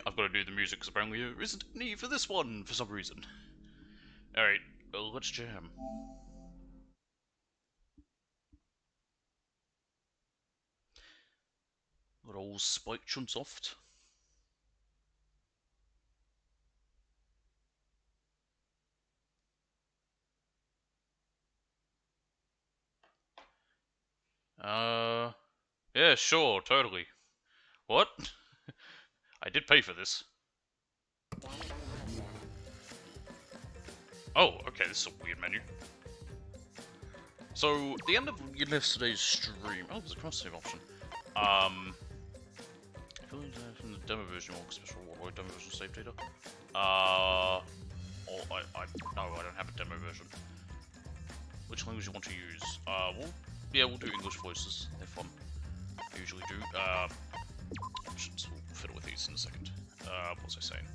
I've got to do the music because apparently there isn't any for this one for some reason. Alright, well, let's jam. Got all Spike Chunsoft. Yeah, sure, totally. What? I did pay for this. Oh, okay, this is a weird menu. So, the end of yesterday's stream... Oh, there's a cross-save option. From the demo version, or special worldwide demo version save data. No, I don't have a demo version. Which language you want to use? We'll do English voices. They're fun. I usually do. Options. We'll fiddle with these in a second. What was I saying?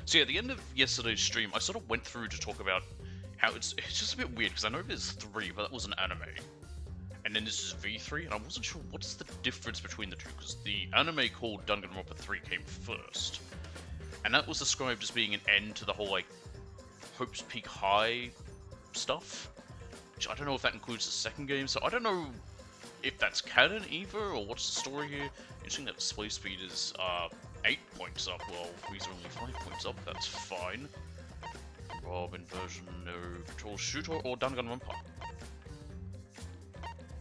So yeah, at the end of yesterday's stream, I sort of went through to talk about how it's just a bit weird, because I know there's 3, but that was an anime. And then this is V3, and I wasn't sure what's the difference between the two, because the anime called Danganronpa 3 came first. And that was described as being an end to the whole, like, Hope's Peak High stuff. Which I don't know if that includes the second game, so I don't know if that's canon either, or what's the story here. Interesting that display speed is 8 points up, well, these are only 5 points up, that's fine. Robin version, no control shooter or Danganronpa.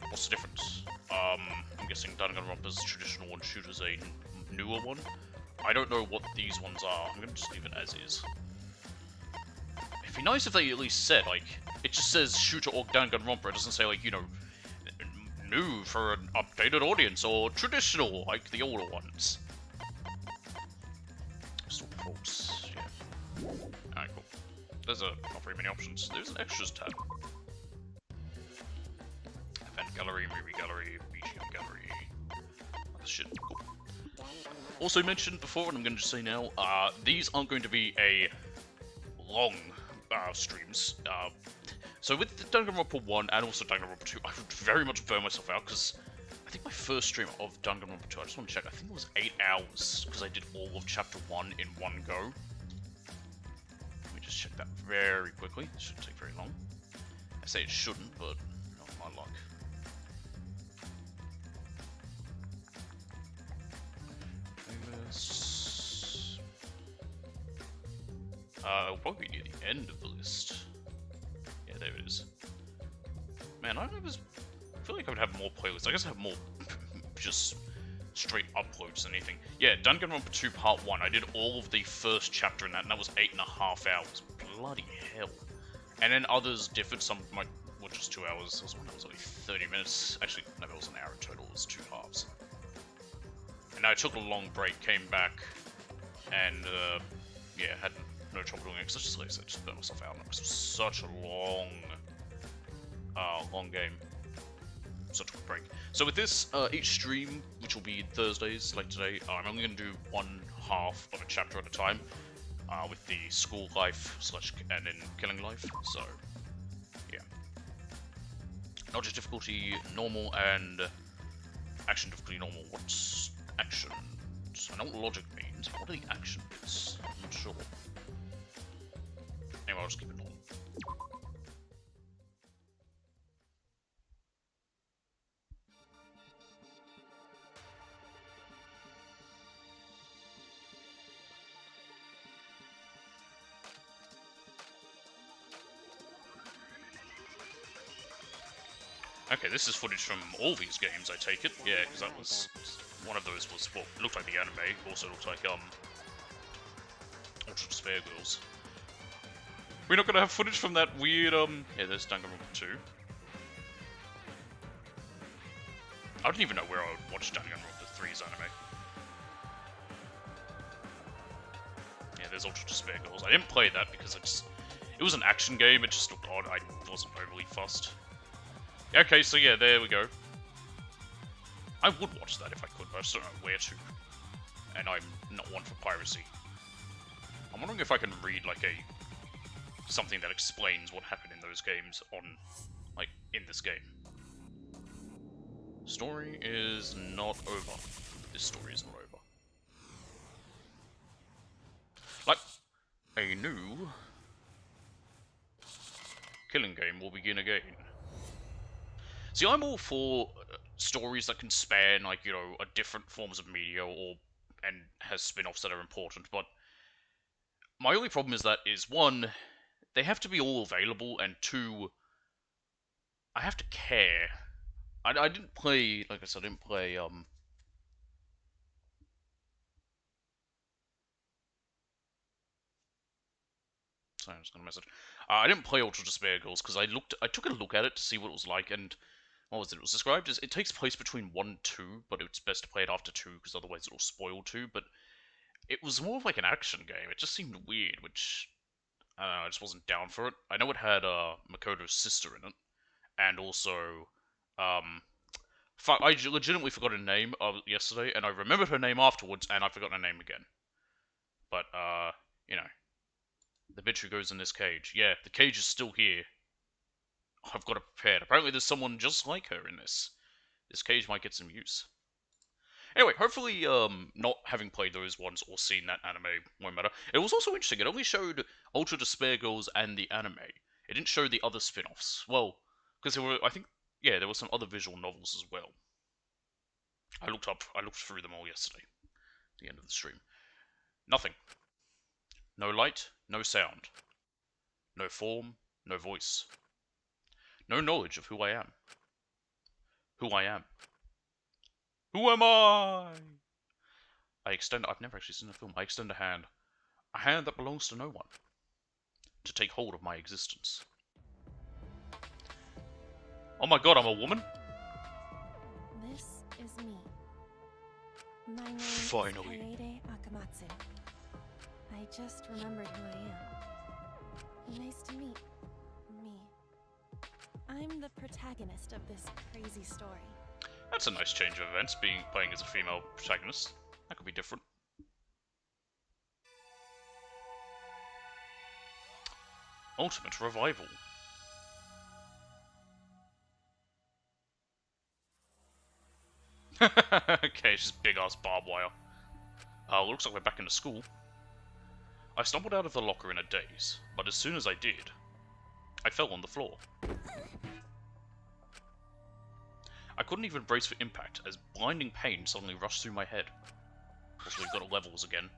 What's the difference? I'm guessing Danganronpa's traditional one, shooter's a newer one. I don't know what these ones are, I'm gonna just leave it as is. It'd be nice if they at least said, like, it just says shooter or Danganronpa, it doesn't say, like, you know, new for an updated audience, or traditional, like the older ones. Still faults, yeah. Alright, cool. There's not very many options. There's an extras tab. Event gallery, movie gallery, BGM gallery. Other shit, cool. Also mentioned before, and I'm going to just say now, these aren't going to be a long streams. So with the Danganronpa 1 and also Danganronpa 2, I would very much burn myself out, because I think my first stream of Danganronpa 2, I just want to check, I think it was 8 hours, because I did all of Chapter 1 in one go. Let me just check that very quickly. It shouldn't take very long. I say it shouldn't, but not my luck. It'll probably be near the end of the list. Yeah, there it is. Man, I feel like I would have more playlists. I guess I have more just straight uploads than anything. Yeah, Danganronpa 2 Part 1. I did all of the first chapter in that, and that was 8.5 hours. Bloody hell. And then others differed. Some were just 2 hours. There was one that was only 30 minutes. Actually, no, it was an hour in total. It was 2 halves. And I took a long break, came back, and yeah, had no trouble doing it, because I just burnt myself out, because it was such a long game. Such a quick break. So with this, each stream, which will be Thursdays, like today, I'm only going to do one half of a chapter at a time, with the school life and then killing life, so, yeah. Knowledge difficulty, normal, and action difficulty normal. What's action? I know what logic means, but what are the action bits? I'm not sure. Anyway, I'll just keep it normal. Okay, this is footage from all these games, I take it. Yeah, because that was... One of those was, well, it looked like the anime, also looked like, Ultra Despair Girls. We're not gonna have footage from that weird, yeah, there's Danganronpa 2. I don't even know where I would watch Danganronpa 3's anime. Yeah, there's Ultra Despair Girls. I didn't play that because it was an action game, it just looked odd, I wasn't overly fussed. Okay, so yeah, there we go. I would watch that if I could, but I just don't know where to. And I'm not one for piracy. I'm wondering if I can read, like, something that explains what happened in those games on, like, in this game. Story is not over. This story is not over. Like, a new killing game will begin again. See, I'm all for stories that can span, like, you know, different forms of media and has spin-offs that are important, but my only problem is that one, they have to be all available, and two, I have to care. I didn't play, like I said, I didn't play, sorry, I was gonna message. I didn't play Ultra Despair Girls because I took a look at it to see what it was like, and what was it? It was described as it takes place between 1 and 2, but it's best to play it after 2 because otherwise it'll spoil 2. But it was more of like an action game. It just seemed weird, which I don't know. I just wasn't down for it. I know it had Makoto's sister in it, and also fuck, I legitimately forgot her name yesterday, and I remembered her name afterwards, and I forgot her name again. But you know, the bitch who goes in this cage. Yeah, the cage is still here. I've got it prepared. Apparently there's someone just like her in this. This cage might get some use. Anyway, hopefully, not having played those ones or seen that anime won't matter. It was also interesting. It only showed Ultra Despair Girls and the anime. It didn't show the other spin-offs. Well, because there were, I think, yeah, there were some other visual novels as well. I looked through them all yesterday. At the end of the stream. Nothing. No light, no sound. No form, no voice. No knowledge of who I am. Who I am. Who am I? I've never actually seen a film. I extend a hand that belongs to no one, to take hold of my existence. Oh my god, I'm a woman? This is me. My name Finally. is Kaede Akamatsu. I just remembered who I am. Nice to meet me. I'm the protagonist of this crazy story. That's a nice change of events, playing as a female protagonist. That could be different. Ultimate Revival. Okay, it's just big ass barbed wire. Looks like we're back into school. I stumbled out of the locker in a daze, but as soon as I did, I fell on the floor. I couldn't even brace for impact, as blinding pain suddenly rushed through my head. Also, we've got levels again.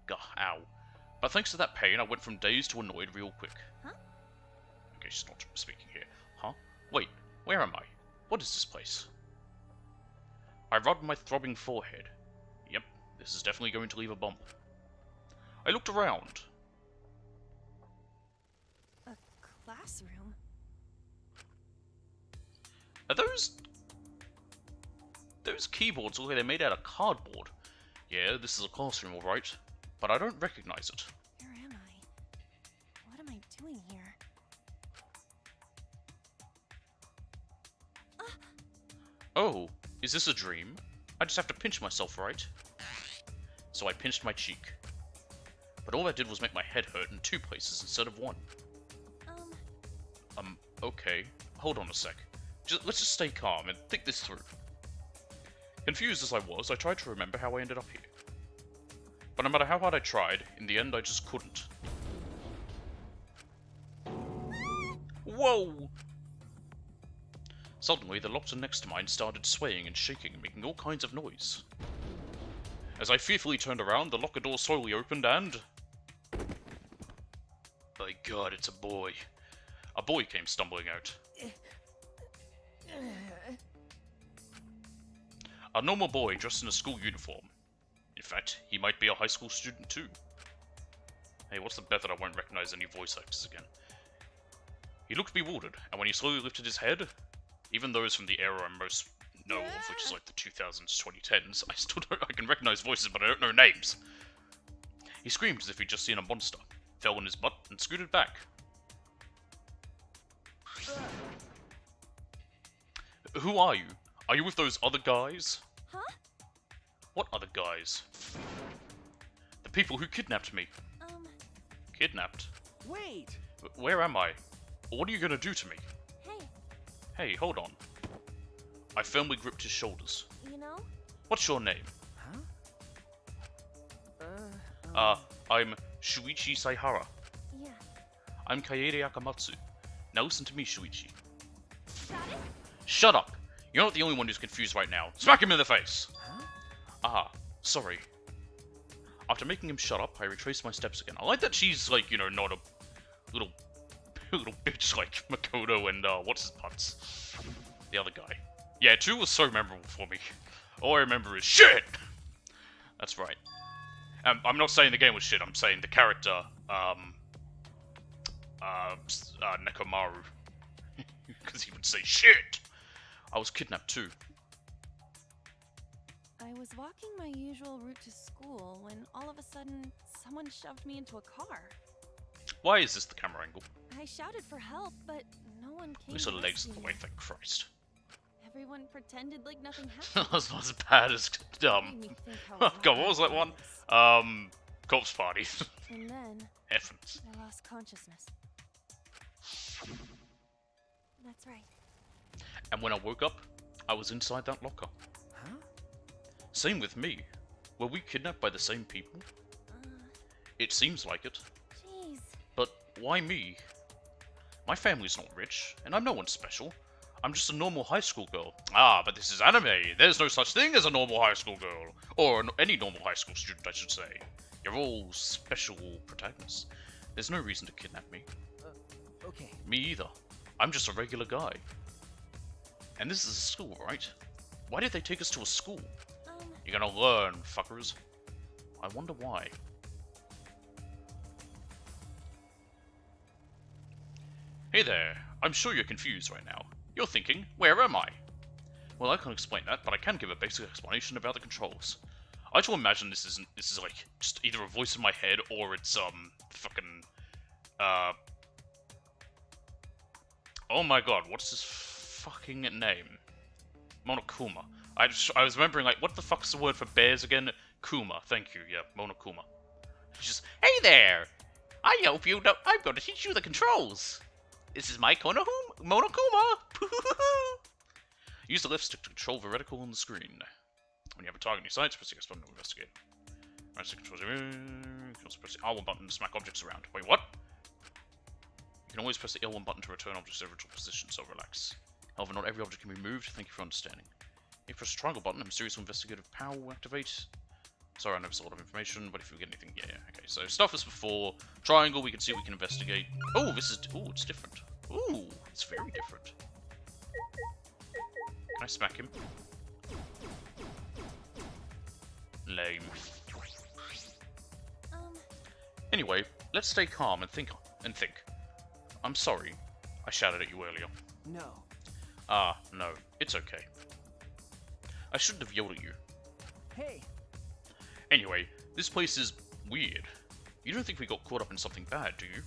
Gah, ow. But thanks to that pain, I went from dazed to annoyed real quick. Huh? Okay, she's not speaking here. Huh? Wait, where am I? What is this place? I rubbed my throbbing forehead. Yep, this is definitely going to leave a bump. I looked around. A classroom? Are those keyboards look like they're made out of cardboard? Yeah, this is a classroom, alright. But I don't recognize it. Where am I? What am I doing here? Oh, is this a dream? I just have to pinch myself, right? So I pinched my cheek. But all that did was make my head hurt in 2 places instead of 1. Okay. Hold on a sec. Let's just stay calm and think this through. Confused as I was, I tried to remember how I ended up here. But no matter how hard I tried, in the end I just couldn't. Whoa! Suddenly, the locker next to mine started swaying and shaking, making all kinds of noise. As I fearfully turned around, the locker door slowly opened and... by God, it's a boy. A boy came stumbling out. A normal boy dressed in a school uniform. In fact, he might be a high school student too. Hey, what's the bet that I won't recognize any voice actors again? He looked bewildered, and when he slowly lifted his head, even those from the era I most know of, which is like the 2000s, 2010s, I can recognize voices, but I don't know names. He screamed as if he'd just seen a monster, fell on his butt, and scooted back. Who are you? Are you with those other guys? Huh? What other guys? The people who kidnapped me. Kidnapped? Wait! Where am I? What are you gonna do to me? Hey. Hey, hold on. I firmly gripped his shoulders. You know? What's your name? Huh? I'm Shuichi Saihara. Yeah. I'm Kaede Akamatsu. Now listen to me, Shuichi. Got it? Shut up! You're not the only one who's confused right now. Smack him in the face! Huh? Ah, sorry. After making him shut up, I retraced my steps again. I like that she's, like, you know, not a little bitch like Makoto and, what's his putts? The other guy. Yeah, 2 was so memorable for me. All I remember is shit! That's right. I'm not saying the game was shit, I'm saying the character, Nekomaru. Because he would say shit! I was kidnapped too. I was walking my usual route to school when all of a sudden someone shoved me into a car. Why is this the camera angle? I shouted for help, but no one At came least to the legs rescue in the me. way, thank Christ. Everyone pretended like nothing happened. That's not as bad as, It made me think how God, what was that wrong one? I was. Corpse Party. And then Heavens. I lost consciousness. That's right. And when I woke up, I was inside that locker. Huh? Same with me. Were we kidnapped by the same people? It seems like it. Jeez. But why me? My family's not rich, and I'm no one special. I'm just a normal high school girl. Ah, but this is anime. There's no such thing as a normal high school girl. Or any normal high school student, I should say. You're all special protagonists. There's no reason to kidnap me. Okay. Me either. I'm just a regular guy. And this is a school, right? Why did they take us to a school? You're gonna learn, fuckers. I wonder why. Hey there. I'm sure you're confused right now. You're thinking, where am I? Well, I can't explain that, but I can give a basic explanation about the controls. I like to imagine this is like just either a voice in my head or it's fucking oh my god, what's his fucking name? Monokuma. I was remembering, like, what the fuck's the word for bears again? Kuma. Thank you. Yeah, Monokuma. He's just, hey there! I hope you know. I'm going to teach you the controls. This is my Monokuma. Use the left stick to control the reticle on the screen. When you have a target in your sights, press the X button to investigate. Right stick controls. You can also press the R1 button to smack objects around. Wait, what? You can always press the L1 button to return objects to their original position, so relax. However, not every object can be moved. Thank you for understanding. If you press the triangle button, a mysterious investigative power will activate. Sorry, I know it's a lot of information, but if you get anything, yeah. Okay, so stuff is before. Triangle, we can see we can investigate. Oh, this is, oh, it's different. Ooh, it's very different. Can I smack him? Lame. Anyway, let's stay calm and think. I'm sorry. I shouted at you earlier. No. Ah, no. It's okay. I shouldn't have yelled at you. Hey. Anyway, this place is weird. You don't think we got caught up in something bad, do you?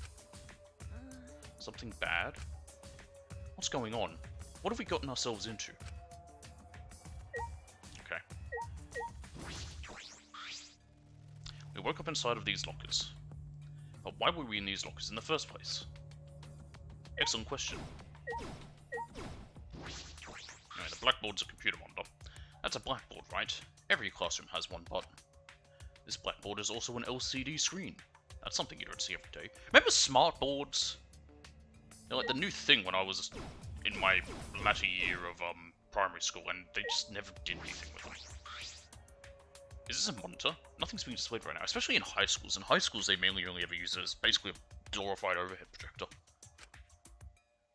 Something bad? What's going on? What have we gotten ourselves into? Okay. We woke up inside of these lockers. But why were we in these lockers in the first place? Excellent question. Anyway, the blackboard's a computer monitor. That's a blackboard, right? Every classroom has one button. This blackboard is also an LCD screen. That's something you don't see every day. Remember smart boards? They're like the new thing when I was in my latter year of primary school, and they just never did anything with them. Is this a monitor? Nothing's being displayed right now, especially in high schools. In high schools, they mainly only ever use it as basically a glorified overhead projector.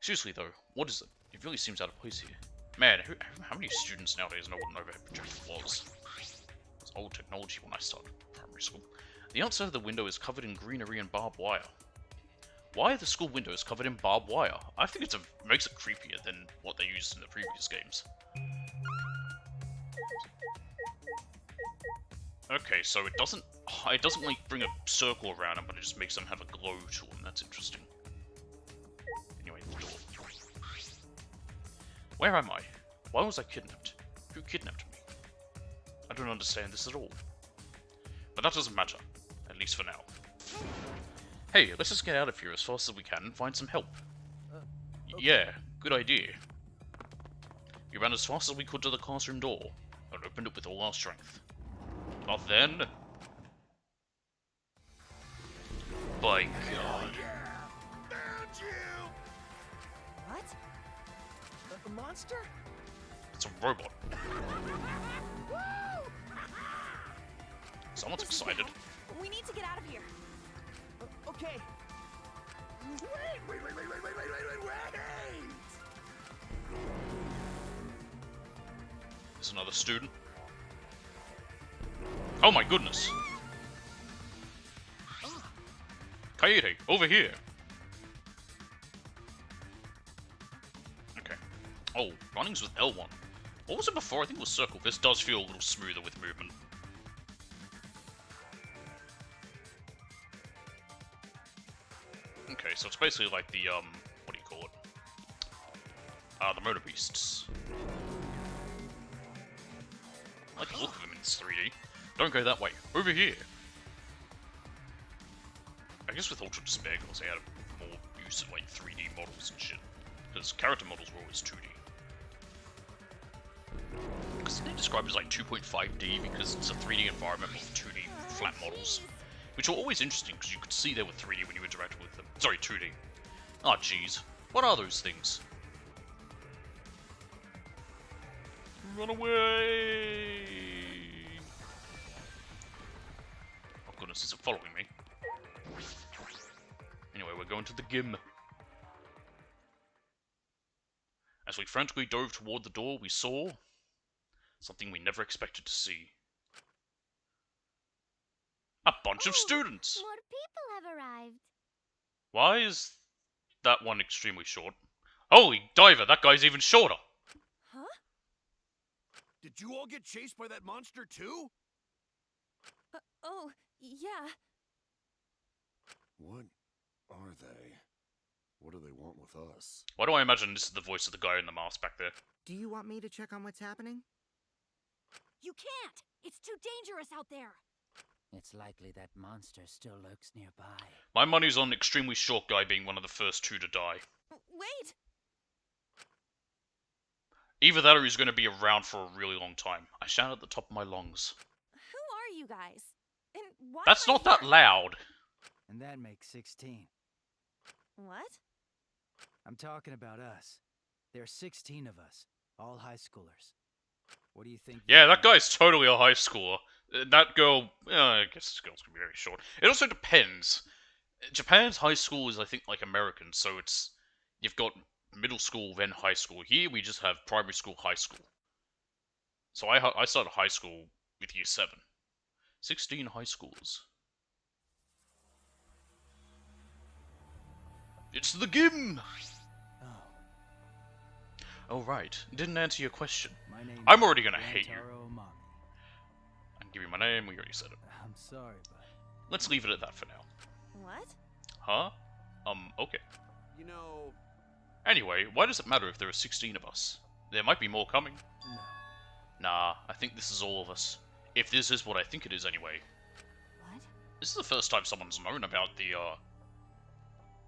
Seriously though, what is it? It really seems out of place here. Man, how many students nowadays know what an overhead projector was? It's old technology when I started primary school. The outside of the window is covered in greenery and barbed wire. Why are the school windows covered in barbed wire? I think it makes it creepier than what they used in the previous games. Okay, so it doesn't like bring a circle around them, but it just makes them have a glow to them. That's interesting. Anyway, the door. Where am I? Why was I kidnapped? Who kidnapped me? I don't understand this at all. But that doesn't matter, at least for now. Hey, let's just get out of here as fast as we can and find some help. Okay. Yeah, good idea. We ran as fast as we could to the classroom door and opened it with all our strength. But then... By God. What? A monster? It's a robot. Someone's excited. We need to get out of here. Okay. Wait! There's another student. Oh my goodness! Kaede, over here! Okay. Oh, running's with L1. What was it before? I think it was circle. This does feel a little smoother with movement. Okay, so it's basically like the, what do you call it? The Motor Beasts. I like the look of them in this 3D. Don't go that way. Over here! I guess with Ultra Despair, because they had more use of, like, 3D models and shit. Because character models were always 2D. Because they describe it as, like, 2.5D because it's a 3D environment with 2D flat models. Which were always interesting, because you could see they were 3D when you interacted with them. Sorry, 2D. Oh, jeez. What are those things? Run away! Oh goodness, is it following me? Anyway, we're going to the gym. As we frantically dove toward the door, we saw... something we never expected to see. A bunch of students! More people have arrived. Why is that one extremely short? Holy diver, that guy's even shorter! Huh? Did you all get chased by that monster too? Oh, yeah. What are they? What do they want with us? Why do I imagine this is the voice of the guy in the mask back there? Do you want me to check on what's happening? You can't! It's too dangerous out there! It's likely that monster still lurks nearby. My money's on extremely short guy being one of the first two to die. Wait! Either that or he's going to be around for a really long time. I shout at the top of my lungs. Who are you guys? And why That's am I not that here? loud! And that makes 16. What? I'm talking about us. There are 16 of us, all high schoolers. What do you think? Yeah, that guy's totally a high schooler. That girl, I guess this girl's gonna be very short. It also depends. Japan's high school is, I think, like American, so it's... You've got middle school, then high school. Here, we just have primary school, high school. So I started high school with year 7. 16 high schoolers. It's the gym! Oh, Oh, right. Didn't answer your question. my name I'm is already gonna hate you. Rantaro Omami. I can give you my name, we already said it. I'm sorry, but Let's leave it at that for now. What? Huh? Okay. You know, Anyway, why does it matter if there are 16 of us? There might be more coming. no. Nah, I think this is all of us. If this is what I think it is anyway. What? This is the first time someone's known about the,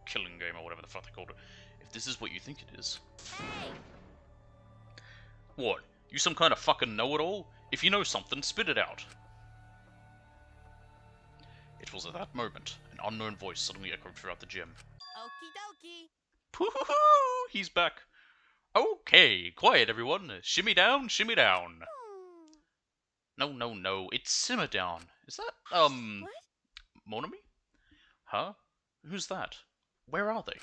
killing game or whatever the fuck they called it. If this is what you think it is. Hey! What? You some kind of fucking know-it-all? If you know something, spit it out. It was at that moment, an unknown voice suddenly echoed throughout the gym. Okie dokie! Pooh-hoo-hoo! He's back. Okay, quiet everyone. Shimmy down, shimmy down. Hmm. No, it's simmer down. Is that, What? Monami? Huh? Who's that? Where are they?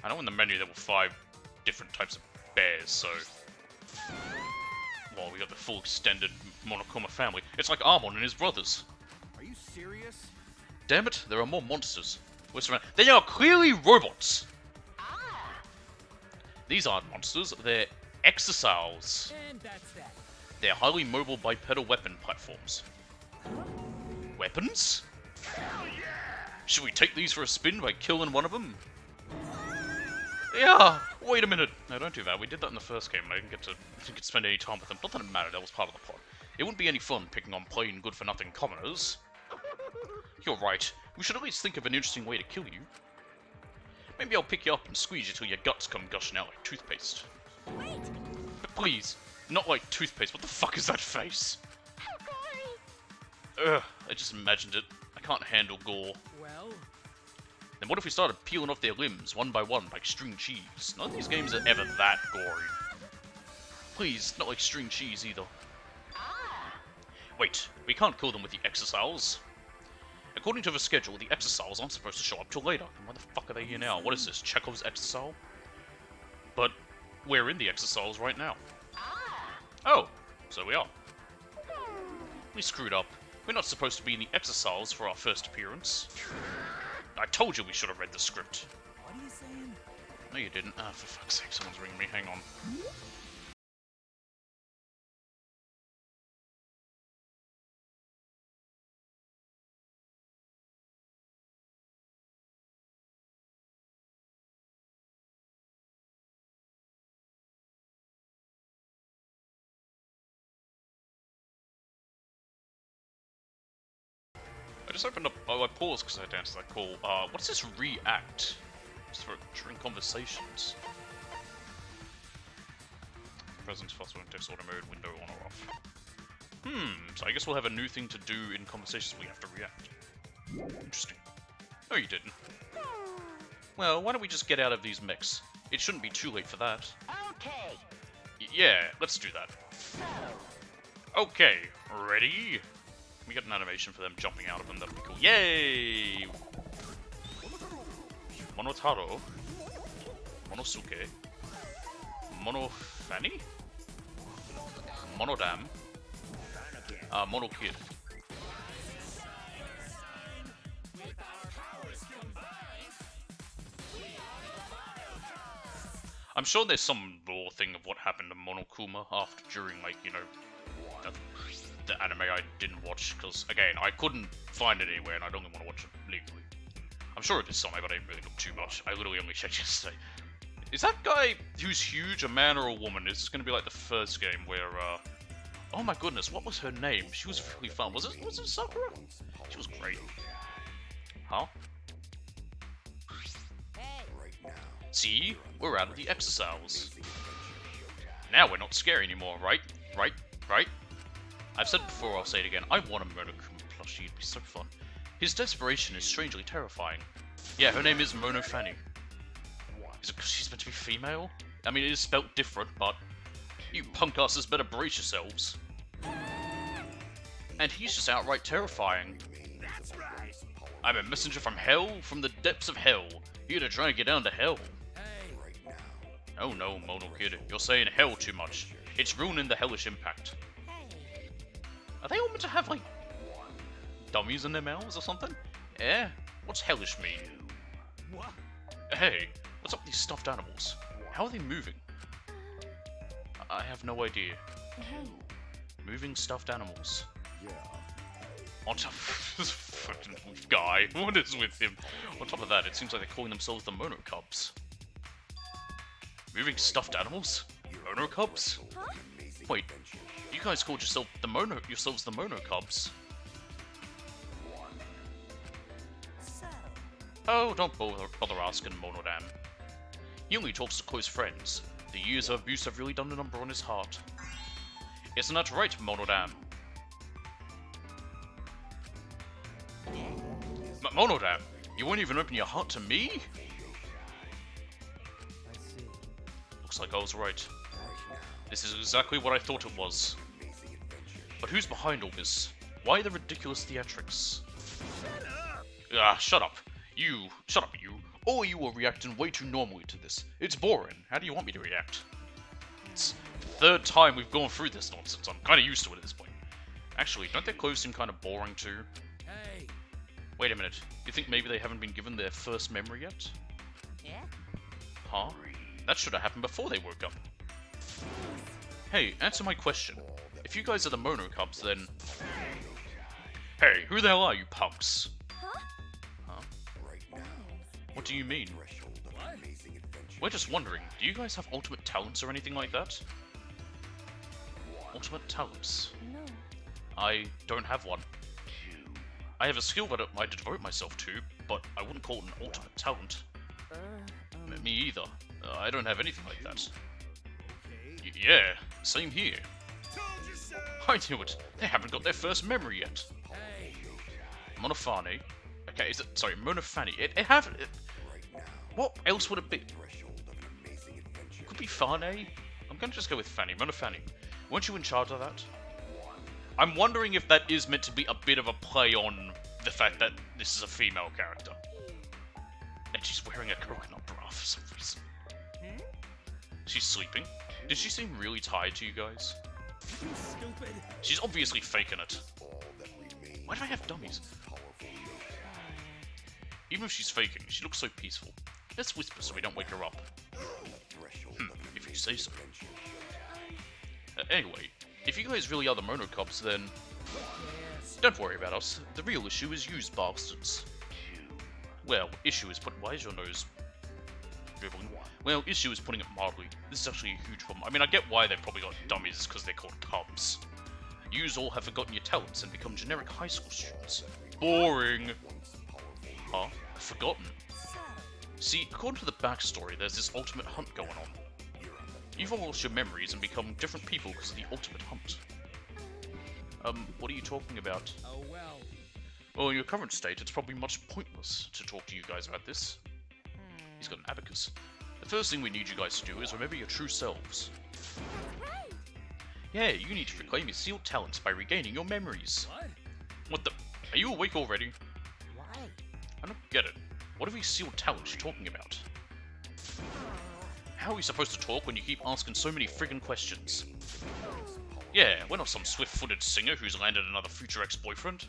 I know in the menu there were 5 different types of bears, so... Well, we got the full extended Monokuma family. It's like Armon and his brothers. are you serious? Damn it, there are more monsters. They are clearly robots! These aren't monsters, they're exosols. And that's that. They're highly mobile bipedal weapon platforms. Weapons? Should we take these for a spin by killing one of them? Yeah, wait a minute. No, don't do that. We did that in the first game. I didn't get to spend any time with them. Not that it mattered, that was part of the plot. It wouldn't be any fun picking on plain good-for-nothing commoners. You're right. We should at least think of an interesting way to kill you. Maybe I'll pick you up and squeeze you till your guts come gushing out like toothpaste. Wait! But please, not like toothpaste. What the fuck is that face? How gory! Ugh, I just imagined it. I can't handle gore. Well, Then what if we started peeling off their limbs one by one like string cheese? None of these games are ever that gory. Please, not like string cheese either. Wait, we can't kill them with the exerciles. According to the schedule, the exerciles aren't supposed to show up till later. And why the fuck are they here now? What is this, Chekhov's exercise? But we're in the exercises right now. Oh, so we are. We screwed up. We're not supposed to be in the exercises for our first appearance. I told you we should have read the script. what are you saying? No, you didn't. Ah, for fuck's sake, someone's ringing me. Hang on. I just opened up. Oh, I paused because I had to answer that call. What's this react? Just for during conversations. Presence possible in text auto mode, window on or off. So I guess we'll have a new thing to do in conversations. We have to react. Interesting. No, you didn't. Well, why don't we just get out of these mechs? It shouldn't be too late for that. Okay. Yeah, let's do that. Okay, ready? Can we get an animation for them jumping out of them? That'd be cool. Yay! Monotaro. Monosuke. Monofani? Monodam. Monokid. I'm sure there's some lore thing of what happened to Monokuma after, during, like, you know, the anime I didn't watch, because, again, I couldn't find it anywhere, and I'd only want to watch it legally. I'm sure it is something, but I didn't really look too much. I literally only checked yesterday. Is that guy who's huge a man or a woman? Is this going to be like the first game where, oh my goodness, what was her name? She was really fun. Was it Sakura? She was great. Huh? See? We're out of the exercise. Now we're not scary anymore, right? Right? I've said it before, I'll say it again. I want a Monokuma plushie, it'd be so fun. His desperation is strangely terrifying. Yeah, her name is Mono Fanny. Is it because she's meant to be female? I mean, it is spelt different, but you punk asses better brace yourselves. And he's just outright terrifying. I'm a messenger from hell, from the depths of hell, here to try and get down to hell. Oh no, Mono Kid, you're saying hell too much. It's ruining the hellish impact. Are they all meant to have, like, dummies in their mouths or something? Eh? What's hellish mean? What? Hey, what's up with these stuffed animals? How are they moving? I have no idea. Moving stuffed animals. On top of this fucking guy, what is with him? On top of that, it seems like they're calling themselves the Mono Cubs. Moving stuffed animals? Mono Cubs? Wait, you guys called yourselves the Mono Cubs. Oh, don't bother asking Monodam. He only talks to close friends. The years of abuse have really done a number on his heart. Isn't that right, Monodam? Monodam, you won't even open your heart to me? I see. Looks like I was right. This is exactly what I thought it was. But who's behind all this? Why the ridiculous theatrics? Ah, shut up. Shut up, you. All you are reacting way too normally to this. It's boring. How do you want me to react? It's the third time we've gone through this nonsense. I'm kind of used to it at this point. Actually, don't their clothes seem kind of boring too? Hey. Wait a minute. You think maybe they haven't been given their first memory yet? Yeah? Huh? That should have happened before they woke up. Hey, answer my question. If you guys are the Mono Cubs, then... Hey, who the hell are you punks? Huh? Huh? What do you mean? We're just wondering, do you guys have ultimate talents or anything like that? Ultimate talents? No. I don't have one. I have a skill that I devote myself to, but I wouldn't call it an ultimate talent. Me either. I don't have anything like that. Yeah, same here. I knew it. They haven't got their first memory yet. Hey. Monofane. Okay, is it? Sorry, Monofane. It haven't. What else would it be? Could be Fane. I'm gonna just go with Fanny. Monofane. Weren't you in charge of that? I'm wondering if that is meant to be a bit of a play on the fact that this is a female character. And she's wearing a coconut bra for some reason. She's sleeping. Did she seem really tired to you guys? You stupid. She's obviously faking it. Why do I have dummies? Even if she's faking, she looks so peaceful. Let's whisper so we don't wake her up. If you say so. Anyway, if you guys really are the monocobs, then don't worry about us. The real issue is you bastards. Well, issue is why is your nose dribbling? Well, issue is putting it mildly. This is actually a huge problem. I mean, I get why they've probably got dummies because they're called cubs. Yous all have forgotten your talents and become generic high school students. Boring. Huh? Forgotten? See, according to the backstory, there's this ultimate hunt going on. You've all lost your memories and become different people because of the ultimate hunt. What are you talking about? Oh well. Well, in your current state, it's probably much pointless to talk to you guys about this. He's got an abacus. The first thing we need you guys to do is remember your true selves. Yeah, you need to reclaim your sealed talents by regaining your memories. What? What the? Are you awake already? Why? I don't get it. What are these sealed talents you're talking about? How are we supposed to talk when you keep asking so many friggin' questions? Yeah, we're not some swift-footed singer who's landed another future ex-boyfriend.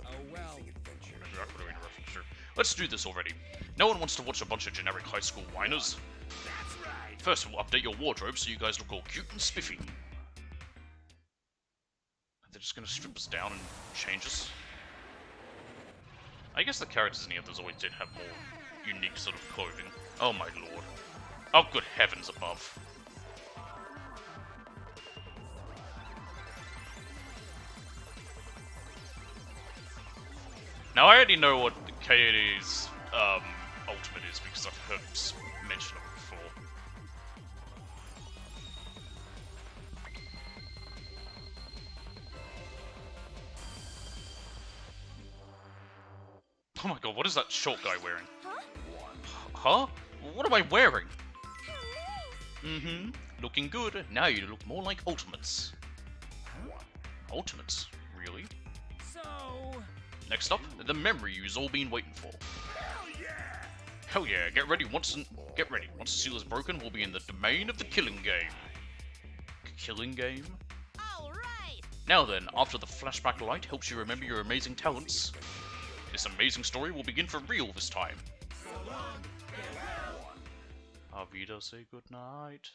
Oh well. Let's do this already. No one wants to watch a bunch of generic high school whiners. That's right. First, we'll update your wardrobe so you guys look all cute and spiffy. They're just gonna strip us down and change us. I guess the characters in the others always did have more unique sort of clothing. Oh my lord. Oh good heavens above. Now I already know what Kaede's ultimate is because I've heard him mention it before. Oh my god, what is that short guy wearing? Huh? What am I wearing? Mm-hmm. Looking good. Now you look more like Ultimates. Ultimates? Really? So. Next up, the memory you've all been waiting for. Hell yeah! Get ready. Once the seal is broken, we'll be in the domain of the killing game. Killing game? All right. Now then, after the flashback light helps you remember your amazing talents, this amazing story will begin for real this time. Avida, say goodnight.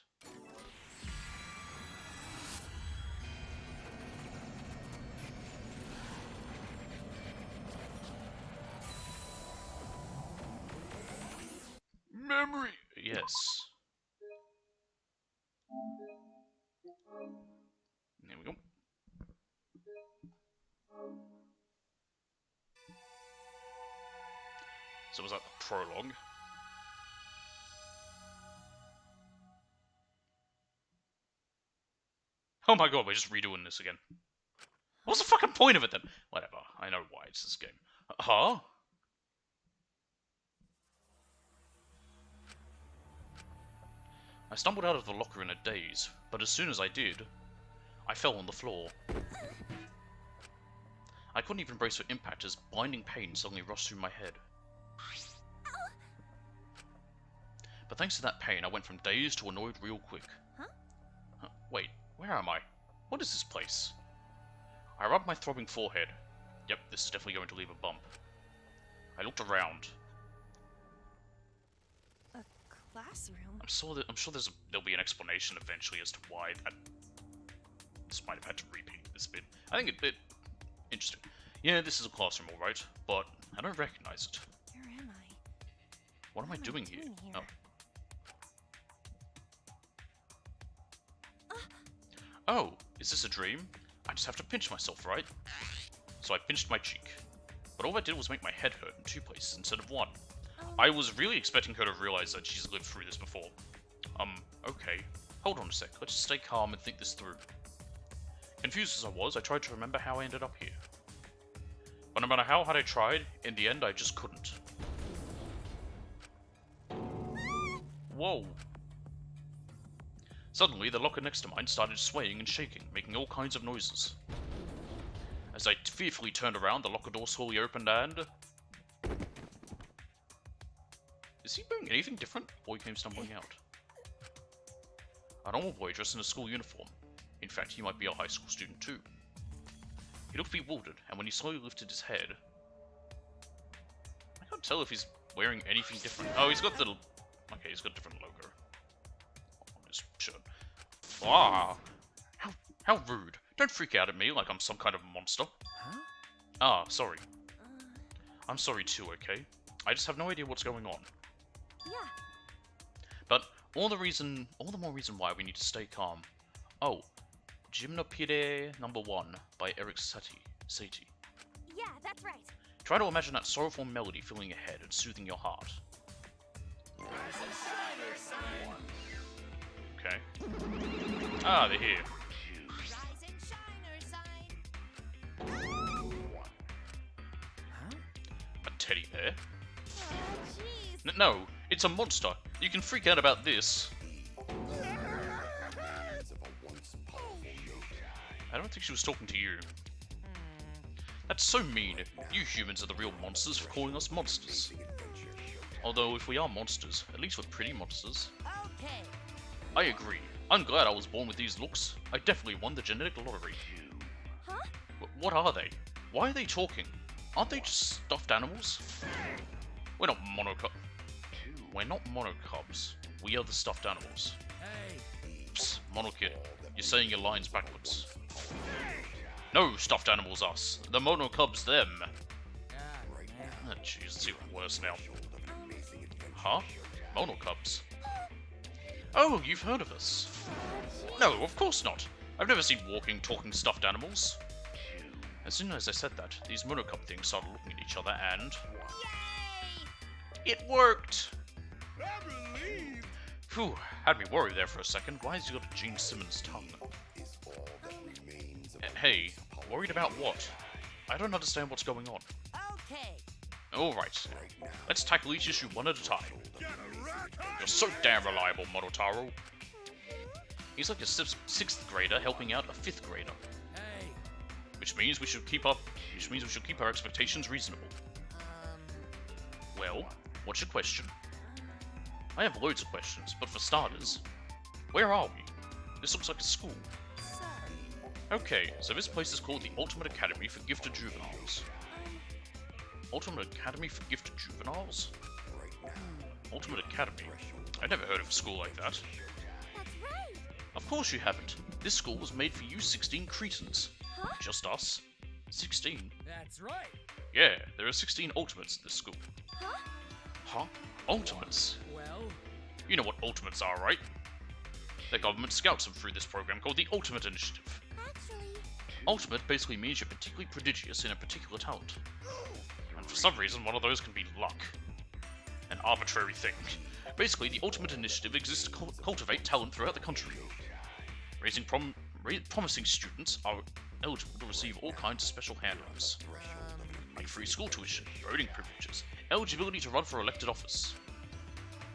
Memory! Yes. There we go. So was that the prologue? Oh my god, we're just redoing this again. What's the fucking point of it then? Whatever, I know why it's this game. Huh? I stumbled out of the locker in a daze, but as soon as I did, I fell on the floor. I couldn't even brace for impact as blinding pain suddenly rushed through my head. But thanks to that pain, I went from dazed to annoyed real quick. Wait, where am I? What is this place? I rubbed my throbbing forehead. Yep, this is definitely going to leave a bump. I looked around. A classroom? I'm sure there'll be an explanation eventually as to why that. This might have had to repeat this bit. I think it's a bit interesting. Yeah, this is a classroom, alright, but I don't recognize it. Where am I? What am I doing here? Oh. Oh, is this a dream? I just have to pinch myself, right? So I pinched my cheek. But all that did was make my head hurt in 2 places instead of 1. I was really expecting her to realize that she's lived through this before. Okay. Hold on a sec, let's just stay calm and think this through. Confused as I was, I tried to remember how I ended up here. But no matter how hard I tried, in the end I just couldn't. Whoa. Suddenly, the locker next to mine started swaying and shaking, making all kinds of noises. As I fearfully turned around, the locker door slowly opened and... Is he doing anything different? Boy came stumbling out. A normal boy dressed in a school uniform. In fact, he might be a high school student too. He looked bewildered, and when he slowly lifted his head... I can't tell if he's wearing anything different. Oh, he's got the... Okay, he's got a different logo on his shirt. Ah! How rude. Don't freak out at me like I'm some kind of monster. Huh? Ah, sorry. I'm sorry too, okay? I just have no idea what's going on. Yeah. But all the more reason why we need to stay calm. Oh, Gymnopede number 1 by Eric Satie. Yeah, that's right. Try to imagine that sorrowful melody filling your head and soothing your heart. Okay. Ah, they're here. Rise and shiner sign. Huh? A teddy bear? Oh, jeez. No, it's a monster. You can freak out about this. I don't think she was talking to you. That's so mean. You humans are the real monsters for calling us monsters. Although, if we are monsters, at least we're pretty monsters. Okay. I agree. I'm glad I was born with these looks. I definitely won the genetic lottery. Huh? What are they? Why are they talking? Aren't they just stuffed animals? We're not monocubs. We're not monocubs. We are the stuffed animals. Hey. Psst, monokid. You're saying your lines backwards. No, stuffed animals us. The monocubs them. Oh, jeez, it's even worse now. Huh? Monocubs? Oh, you've heard of us. No, of course not. I've never seen walking, talking stuffed animals. As soon as I said that, these monocub things started looking at each other and... Yay! It worked! I'm relieved. Phew, had me worried there for a second. Why has he got a Gene Simmons tongue? Hey, worried about what? I don't understand what's going on. Okay. Alright, let's tackle each issue one at a time. You're so damn reliable, Monotaro. He's like a 6th grader helping out a 5th grader. Hey. Which means we should keep our expectations reasonable. Well, what's your question? I have loads of questions, but for starters, where are we? This looks like a school. So, Okay, so this place is called the Ultimate Academy for Gifted Juveniles. Ultimate Academy for Gifted Juveniles? Ultimate Academy? I've never heard of a school like that. that's right. Of course you haven't. This school was made for you 16 cretins. Huh? Just us. 16. That's right. Yeah, there are 16 Ultimates at this school. Huh? Huh? Ultimates? Well, You know what Ultimates are, right? The government scouts them through this program called the Ultimate Initiative. Actually, Ultimate basically means you're particularly prodigious in a particular talent. And for some reason, one of those can be luck. An arbitrary thing. Basically, the Ultimate Initiative exists to cultivate talent throughout the country. Raising promising students are eligible to receive all kinds of special handouts. Like free school tuition, voting privileges, eligibility to run for elected office.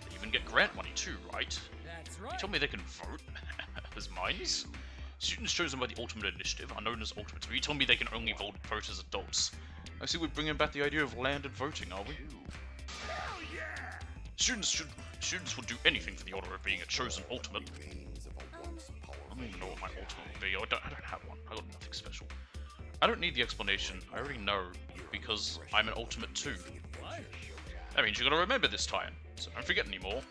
They even get grant money too, right? that's You right. tell me they can vote as minors? Students chosen by the Ultimate Initiative are known as Ultimates, but you tell me they can only vote as adults. I see we're bringing back the idea of landed voting, are we? Hell yeah! Students would do anything for the honor of being a chosen Ultimate. I don't even know what my Ultimate would be. I don't have one. I got nothing special. I don't need the explanation. I already know, because I'm an Ultimate too. What? That means you gotta remember this time, so don't forget anymore.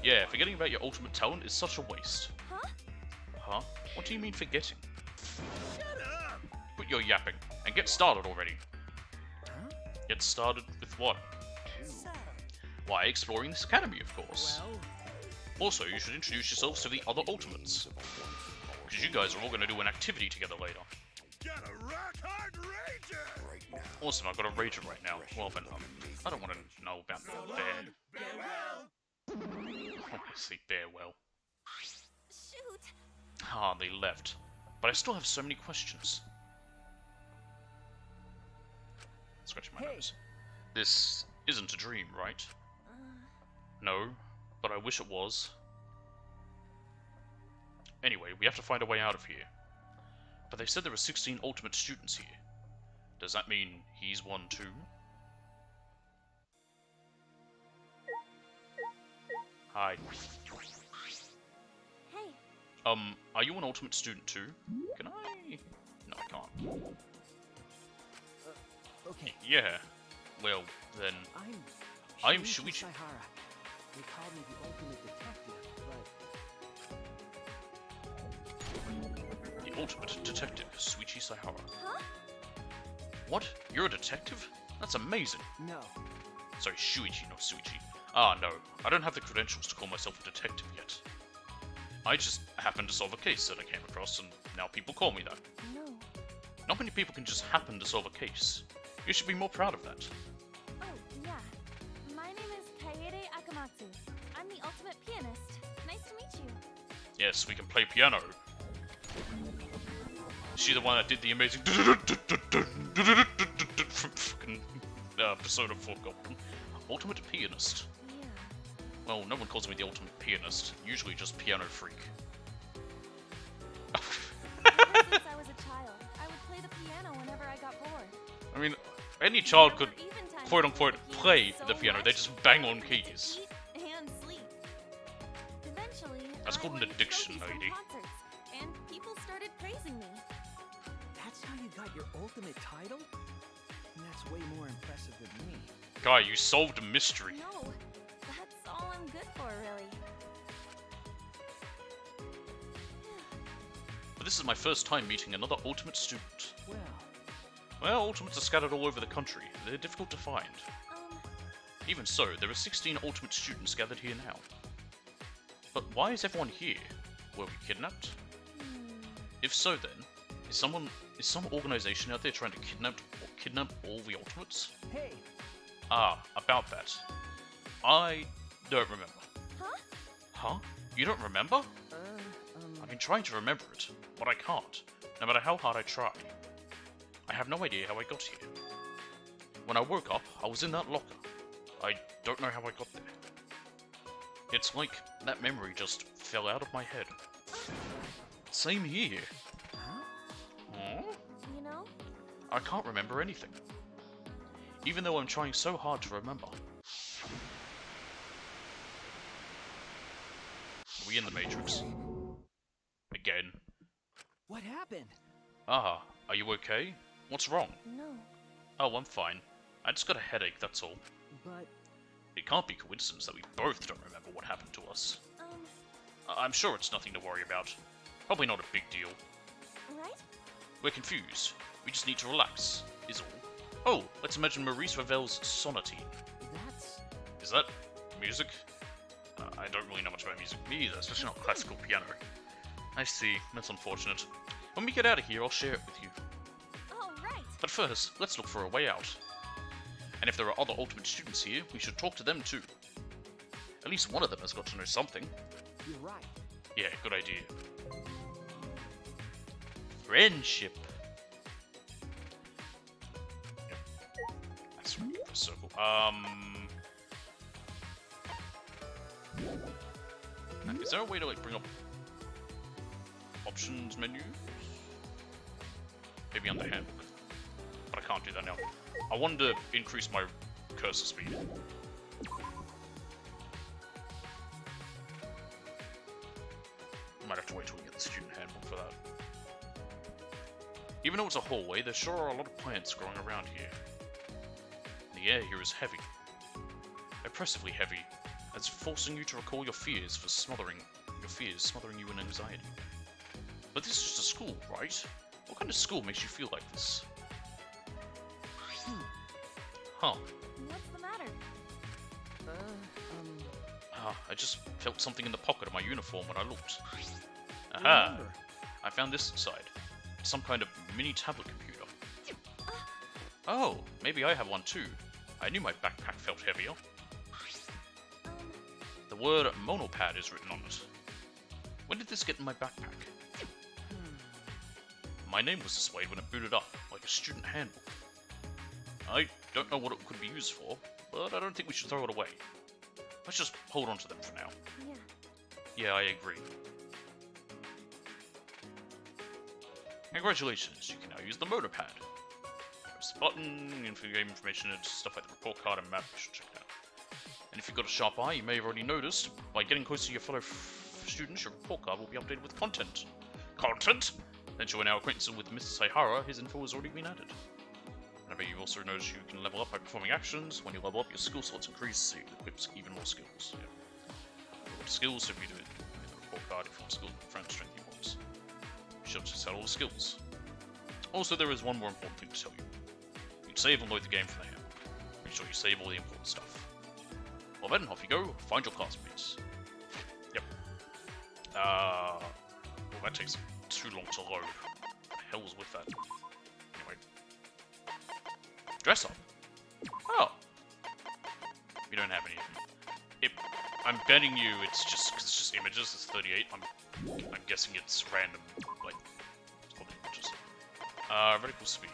Yeah, forgetting about your ultimate talent is such a waste. huh? Huh? What do you mean forgetting? Shut up! Quit your yapping, and get started already. Huh? Get started with what? So, Why, exploring this academy, of course. Well, Also, you should introduce yourselves to the other Ultimates. because you guys are all going to do an activity together later. Got a rock hard rager! Right now. Awesome, I've got a rager right now. Well, then, I don't want to know about Bear. Oh, I see Bear well. Shoot! Ah, they left. But I still have so many questions. Scratching my nose. This isn't a dream, right? No, but I wish it was. Anyway, we have to find a way out of here. But they said there were 16 ultimate students here. Does that mean he's one too? Hi. Hey, Are you an ultimate student too? Can I? No, I can't. Okay. Yeah. Well, then... I'm Shuichi. Saihara. They called me the ultimate detective, but... The ultimate detective, Shuichi Saihara. huh? What? You're a detective? That's amazing. No. Sorry, Shuichi, not Suichi. Ah, no. I don't have the credentials to call myself a detective yet. I just happened to solve a case that I came across, and now people call me that. No. Not many people can just happen to solve a case. You should be more proud of that. Oh, yeah. My name is Kaede Akamatsu. I'm the ultimate pianist. Nice to meet you. Yes, we can play piano. Is she the one that did the amazing from fucking Persona 4 Golden? Ultimate pianist. Yeah. Well, no one calls me the ultimate pianist. Usually just piano freak. Ever since I was a child, I would play the piano whenever I got bored. I mean, any child There could, were even times quote I unquote, played the play piano the so piano. much They just bang I on needed to keys. eat and sleep. Eventually, That's I called an won addiction, trophies from lady. concerts, and people started praising me. That's how you got your ultimate title? And that's way more impressive than me. Guy, you solved a mystery. No, that's all I'm good for, really. But this is my first time meeting another ultimate student. Well, Well, ultimates are scattered all over the country. They're difficult to find. Even so, there are 16 ultimate students gathered here now. But why is everyone here? Were we kidnapped? If so, then, is some organization out there trying to kidnap all the ultimates? hey, Ah, about that. I don't remember. Huh? Huh? You don't remember? I've been trying to remember it, but I can't, no matter how hard I try. I have no idea how I got here. When I woke up, I was in that locker. I don't know how I got there. It's like that memory just fell out of my head. Same here. Huh? You know, I can't remember anything. Even though I'm trying so hard to remember. Are we in the Matrix? Again. what happened? Ah, are you okay? What's wrong? no. Oh, I'm fine. I just got a headache, that's all. But It can't be coincidence that we both don't remember what happened to us. I'm sure it's nothing to worry about. Probably not a big deal. Right? We're confused. We just need to relax, is all. Oh, let's imagine Maurice Ravel's Sonatine. that's... Is that music? I don't really know much about music. Me either, especially not classical piano. I see. That's unfortunate. When we get out of here, I'll share it with you. All right. But first, let's look for a way out. And if there are other ultimate students here, we should talk to them too. At least one of them has got to know something. You're right. Yeah, good idea. Friendship. Yep. That's right, the circle. Is there a way to like bring up options menu? Maybe under handbook. But I can't do that now. I wanted to increase my cursor speed. I might have to wait till we get the student handbook for that. Even though it's a hallway, there sure are a lot of plants growing around here. The air here is heavy. Oppressively heavy. It's forcing you to recall your fears smothering you in anxiety. But this is just a school, right? What kind of school makes you feel like this? Huh. What's the matter? I just felt something in the pocket of my uniform when I looked. Remember, Aha! I found this inside. It's some kind of mini tablet computer. Oh, maybe I have one too. I knew my backpack felt heavier. The word monopad is written on it. When did this get in my backpack? My name was displayed when it booted up, like a student handbook. I don't know what it could be used for, but I don't think we should throw it away. Let's just hold on to them for now. Yeah. Yeah, I agree. Congratulations, you can now use the monopad. Press the button, game information, and stuff like the report card and map, you should check it out. And if you've got a sharp eye, you may have already noticed, by getting close to your fellow students, your report card will be updated with content. Content? Since you are now acquainted with Mr. Saihara, his info has already been added. And I bet you've also noticed you can level up by performing actions. When you level up, your skill slots increase, so you can equip even more skills. Yeah. Skills, if you do it in the report card, if you want skills, friend strength you want. You should just set all the skills. Also, there is one more important thing to tell you. You can save and load the game from there. Make sure you save all the important stuff. Well then, off you go, find your classmates. Yep. Well, that takes too long to load. What the hell was with that? Anyway. Dress up. Oh. You don't have anything. I'm betting you it's just images, it's 38. I'm guessing it's random, like, it's probably images. Radical speed.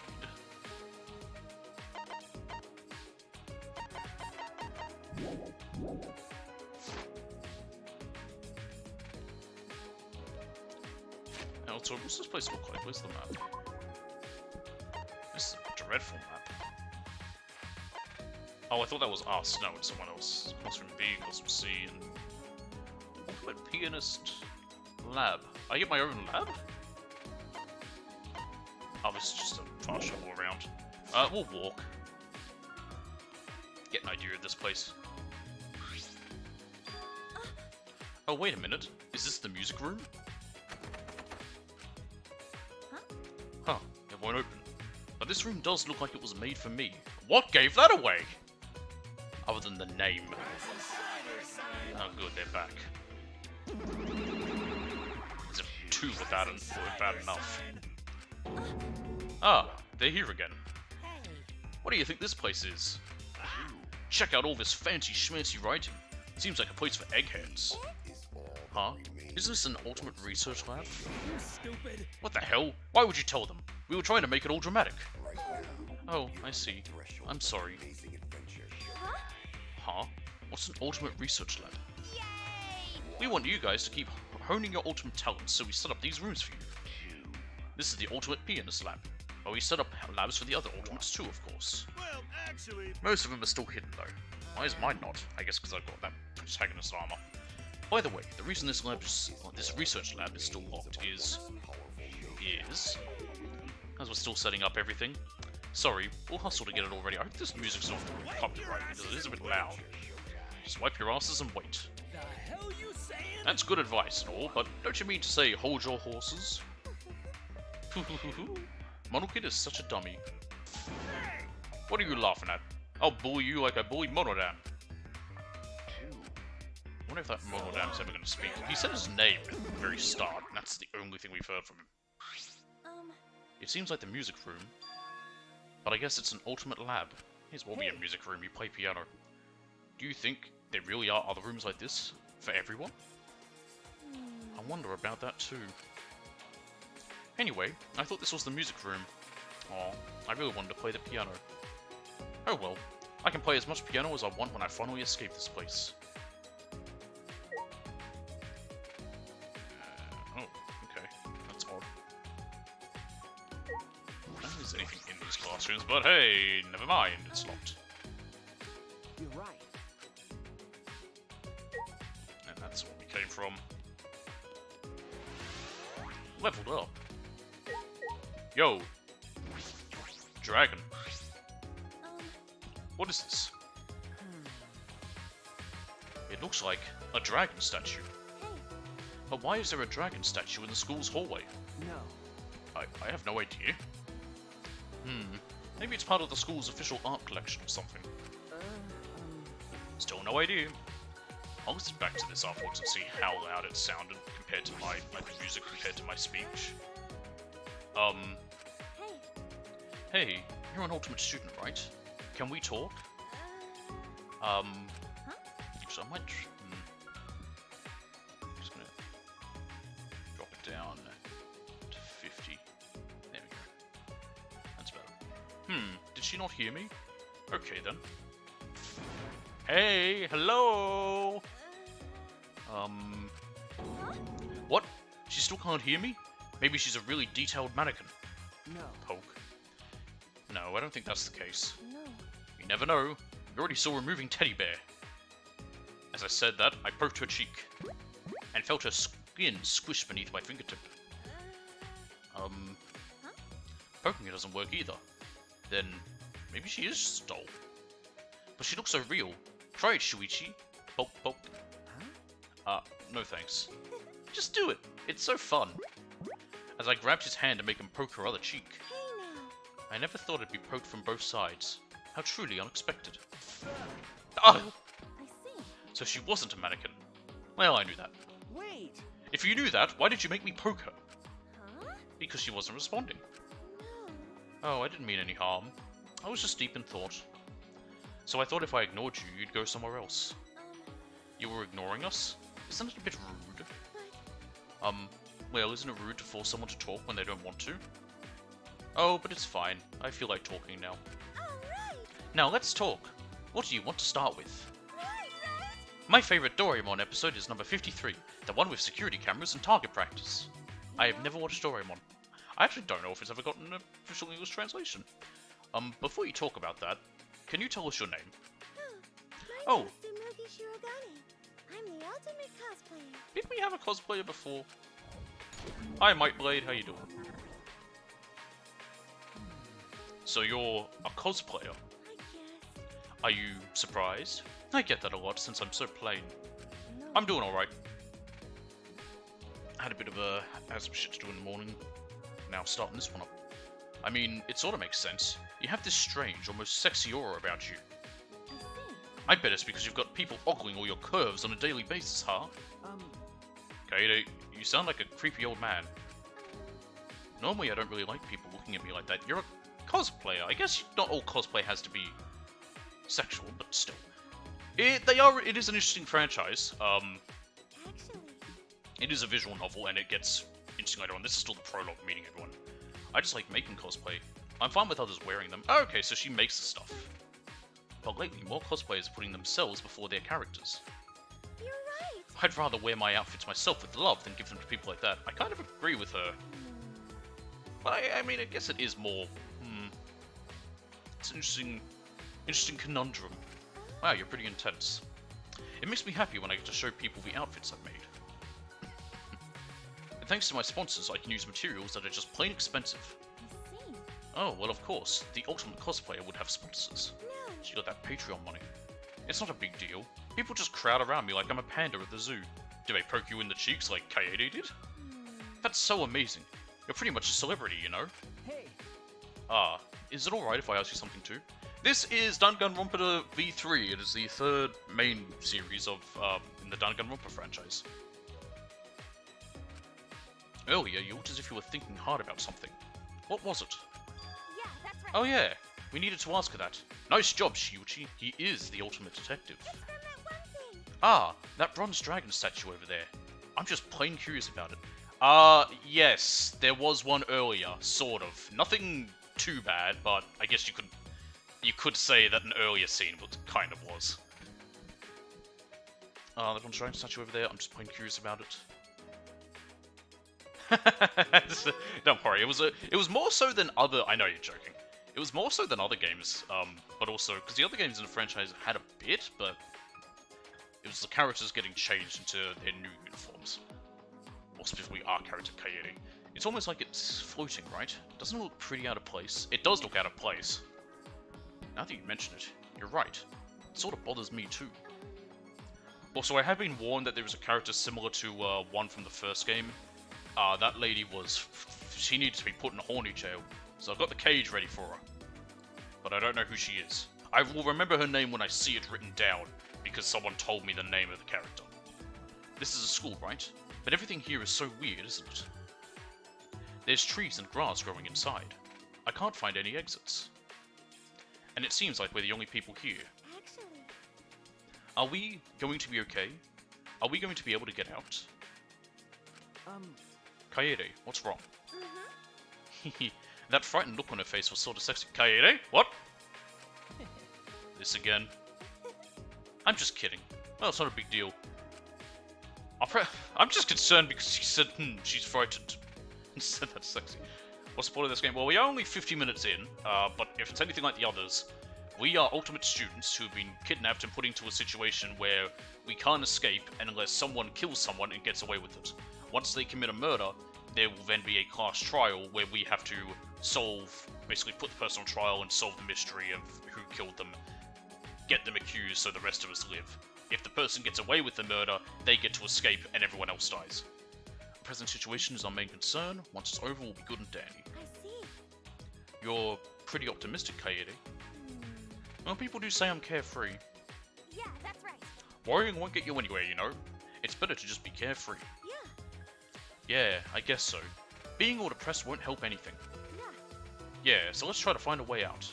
Now, so what's this place look like? Where's the map? This is a dreadful map. Oh, I thought that was us. No, it's someone else. Classroom B, Classroom C, and... Ultimate Pianist Lab. I get my own lab? Oh, this is just a far shuttle around. We'll walk. Get an idea of this place. Oh, wait a minute. Is this the music room? Huh, it won't open. But this room does look like it was made for me. What gave that away? Other than the name. Oh good, they're back. As if two without weren't bad enough. Ah, they're here again. What do you think this place is? Check out all this fancy schmancy writing. Seems like a place for eggheads. Huh? Is this an ultimate research lab? Stupid. What the hell? Why would you tell them? We were trying to make it all dramatic. Oh, I see. I'm sorry. Huh? What's an ultimate research lab? Yay! We want you guys to keep honing your ultimate talents, so we set up these rooms for you. This is the ultimate pianist lab, but we set up labs for the other ultimates too, of course. Well, actually, Most of them are still hidden though. Why is mine not? I guess because I've got that protagonist armor. By the way, the reason this research lab is still locked is, as we're still setting up everything. Sorry, we'll hustle to get it all ready. I hope this music's not copyrighted because it is a bit loud. Just wipe your asses and wait. the hell you saying? That's good advice and all, but don't you mean to say hold your horses? Monokid is such a dummy. What are you laughing at? I'll bully you like I bullied Monodam. I wonder if that Monodam's ever going to speak. He said his name at the very start, and that's the only thing we've heard from him. It seems like the music room, but I guess it's an ultimate lab. Here's what will be a music room, you play piano. Do you think there really are other rooms like this for everyone? I wonder about that too. Anyway, I thought this was the music room. Aw, I really wanted to play the piano. Oh well, I can play as much piano as I want when I finally escape this place. Oh, okay, that's odd. I don't think there's anything in these classrooms, but hey, never mind, it's locked. You're right. And that's where we came from. Leveled up. Yo! Dragon. What is this? It looks like a dragon statue. But why is there a dragon statue in the school's hallway? No. I have no idea. Maybe it's part of the school's official art collection or something. Still no idea. I'll listen back to this afterwards and see how loud it sounded compared to my music compared to my speech. Hey, Hey, you're an ultimate student, right? Can we talk? So I might. I'm just gonna drop it down to 50. There we go. That's better. Did she not hear me? Okay then. Hey, hello. What? She still can't hear me? Maybe she's a really detailed mannequin. No. Poke. No, I don't think that's the case. No. You never know. You already saw a moving teddy bear. As I said that, I poked her cheek and felt her skin squish beneath my fingertip. Poking it doesn't work either. Then maybe she is just a doll. But she looks so real. Try it, Shuichi. Poke, poke. No thanks. Just do it. It's so fun. As I grabbed his hand to make him poke her other cheek. Hey now. I never thought it'd be poked from both sides. How truly unexpected. Ah! I see. So she wasn't a mannequin. Well, I knew that. Wait! If you knew that, why did you make me poke her? Huh? Because she wasn't responding. No. Oh, I didn't mean any harm. I was just deep in thought. So I thought if I ignored you, you'd go somewhere else. You were ignoring us? Isn't it a bit rude? But Well, isn't it rude to force someone to talk when they don't want to? Oh, but it's fine. I feel like talking now. alright. Now, let's talk. What do you want to start with? Right. My favorite Doraemon episode is number 53, the one with security cameras and target practice. I have never watched Doraemon. I actually don't know if it's ever gotten an official English translation. Before you talk about that, can you tell us your name? Oh. I'm the ultimate cosplayer. Did we have a cosplayer before? Hi, Mike Blade, how you doing? So you're a cosplayer? I guess. Are you surprised? I get that a lot since I'm so plain. No. I'm doing alright. Had some shit to do in the morning. Now starting this one up. I mean, it sort of makes sense. You have this strange, almost sexy aura about you. I see. I bet it's because you've got people ogling all your curves on a daily basis, huh? Kaede, you sound like a creepy old man. Normally I don't really like people looking at me like that. You're a cosplayer. I guess not all cosplay has to be sexual, but still. It is an interesting franchise. Actually. It is a visual novel, and it gets interesting later on. This is still the prologue, meeting everyone. I just like making cosplay. I'm fine with others wearing them. Oh, okay, so she makes the stuff. But lately, more cosplayers are putting themselves before their characters. You're right. I'd rather wear my outfits myself with love than give them to people like that. I kind of agree with her. But I mean, I guess it is more... It's an interesting conundrum. Wow, you're pretty intense. It makes me happy when I get to show people the outfits I've made. And thanks to my sponsors, I can use materials that are just plain expensive. I see. Oh, well of course, the ultimate cosplayer would have sponsors. No. She got that Patreon money. It's not a big deal. People just crowd around me like I'm a panda at the zoo. Do they poke you in the cheeks like Kaede did? That's so amazing. You're pretty much a celebrity, you know? Hey! Is it alright if I ask you something too? This is Danganronpa V3. It is the third main series of, in the Danganronpa franchise. Earlier, you looked as if you were thinking hard about something. What was it? Yeah, that's right. Oh yeah, we needed to ask her that. Nice job, Shiuchi. He is the ultimate detective. From that one thing. Ah, that bronze dragon statue over there. I'm just plain curious about it. Yes, there was one earlier, sort of. Nothing too bad, but I guess you could say that an earlier scene kind of was. The bronze dragon statue over there, I'm just plain curious about it. Don't worry, it was more so than other... I know you're joking. It was more so than other games, but also, because the other games in the franchise had a bit, but it was the characters getting changed into their new uniforms. More specifically, our character, Kaede. It's almost like it's floating, right? Doesn't it look pretty out of place? It does look out of place. Now that you mention it, you're right. It sort of bothers me too. Also, I have been warned that there is a character similar to one from the first game. That lady she needs to be put in a horny jail, so I've got the cage ready for her. But I don't know who she is. I will remember her name when I see it written down, because someone told me the name of the character. This is a school, right? But everything here is so weird, isn't it? There's trees and grass growing inside. I can't find any exits. And it seems like we're the only people here. Actually, Are we going to be okay? Are we going to be able to get out? Kaede, what's wrong? That frightened look on her face was sort of sexy. Kaede? What? This again? I'm just kidding. Well, it's not a big deal. I'm just concerned because she said, she's frightened. Said that's sexy. What's the point of this game? Well, we are only 50 minutes in, but if it's anything like the others, we are ultimate students who have been kidnapped and put into a situation where we can't escape unless someone kills someone and gets away with it. Once they commit a murder, there will then be a class trial where we have to basically put the person on trial and solve the mystery of who killed them, get them accused so the rest of us live. If the person gets away with the murder, they get to escape and everyone else dies. The present situation is our main concern. Once it's over, we'll be good and dandy. I see. You're pretty optimistic, Kaede. Well, people do say I'm carefree. Yeah, that's right. Worrying won't get you anywhere, you know. It's better to just be carefree. Yeah. Yeah, I guess so. Being all depressed won't help anything. Yeah. Yeah, so let's try to find a way out.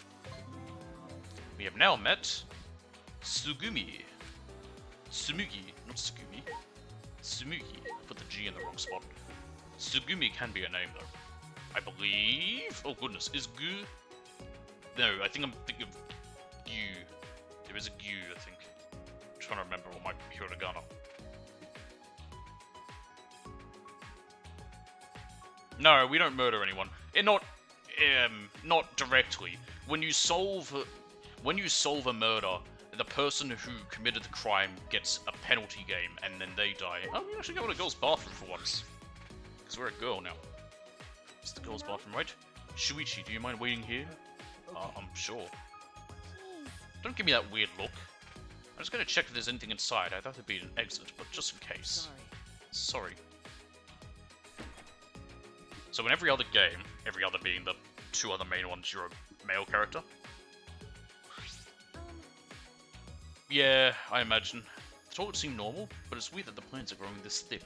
We have now met Sugumi. Sumugi, not Sugumi. Sumugi. Put the G in the wrong spot. Sugumi can be a name though. I believe. Oh goodness, is Gu? No, I think I'm thinking of Gyu. There is a Gyu, I think. I'm trying to remember what my hiragana. No, we don't murder anyone. Not directly. When you solve a murder, the person who committed the crime gets a penalty game, and then they die. Oh, we actually go to a girl's bathroom for once. Because we're a girl now. It's the girl's bathroom, right? Shuichi, do you mind waiting here? I'm sure. Please. Don't give me that weird look. I'm just gonna check if there's anything inside. I thought there'd be an exit, but just in case. Sorry. So in every other game, every other being the two other main ones, you're a male character? Yeah, I imagine. The toilets seem normal, but it's weird that the plants are growing this thick.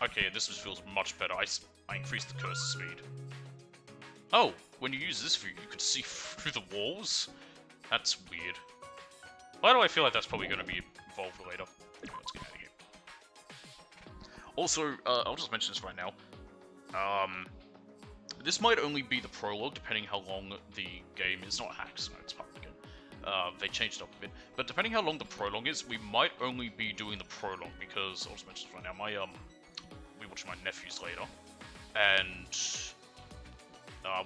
Okay, this feels much better. I increased the cursor speed. Oh, when you use this view, you can see through the walls? That's weird. Why do I feel like that's probably going to be involved later? Anyway, let's get out of here. Also, I'll just mention this right now. This might only be the prologue, depending how long the game is. Not hacks, no, it's part of the game. They changed it up a bit. But depending how long the prologue is, we might only be doing the prologue, because, I'll just mention this right now, we watch my nephews later, and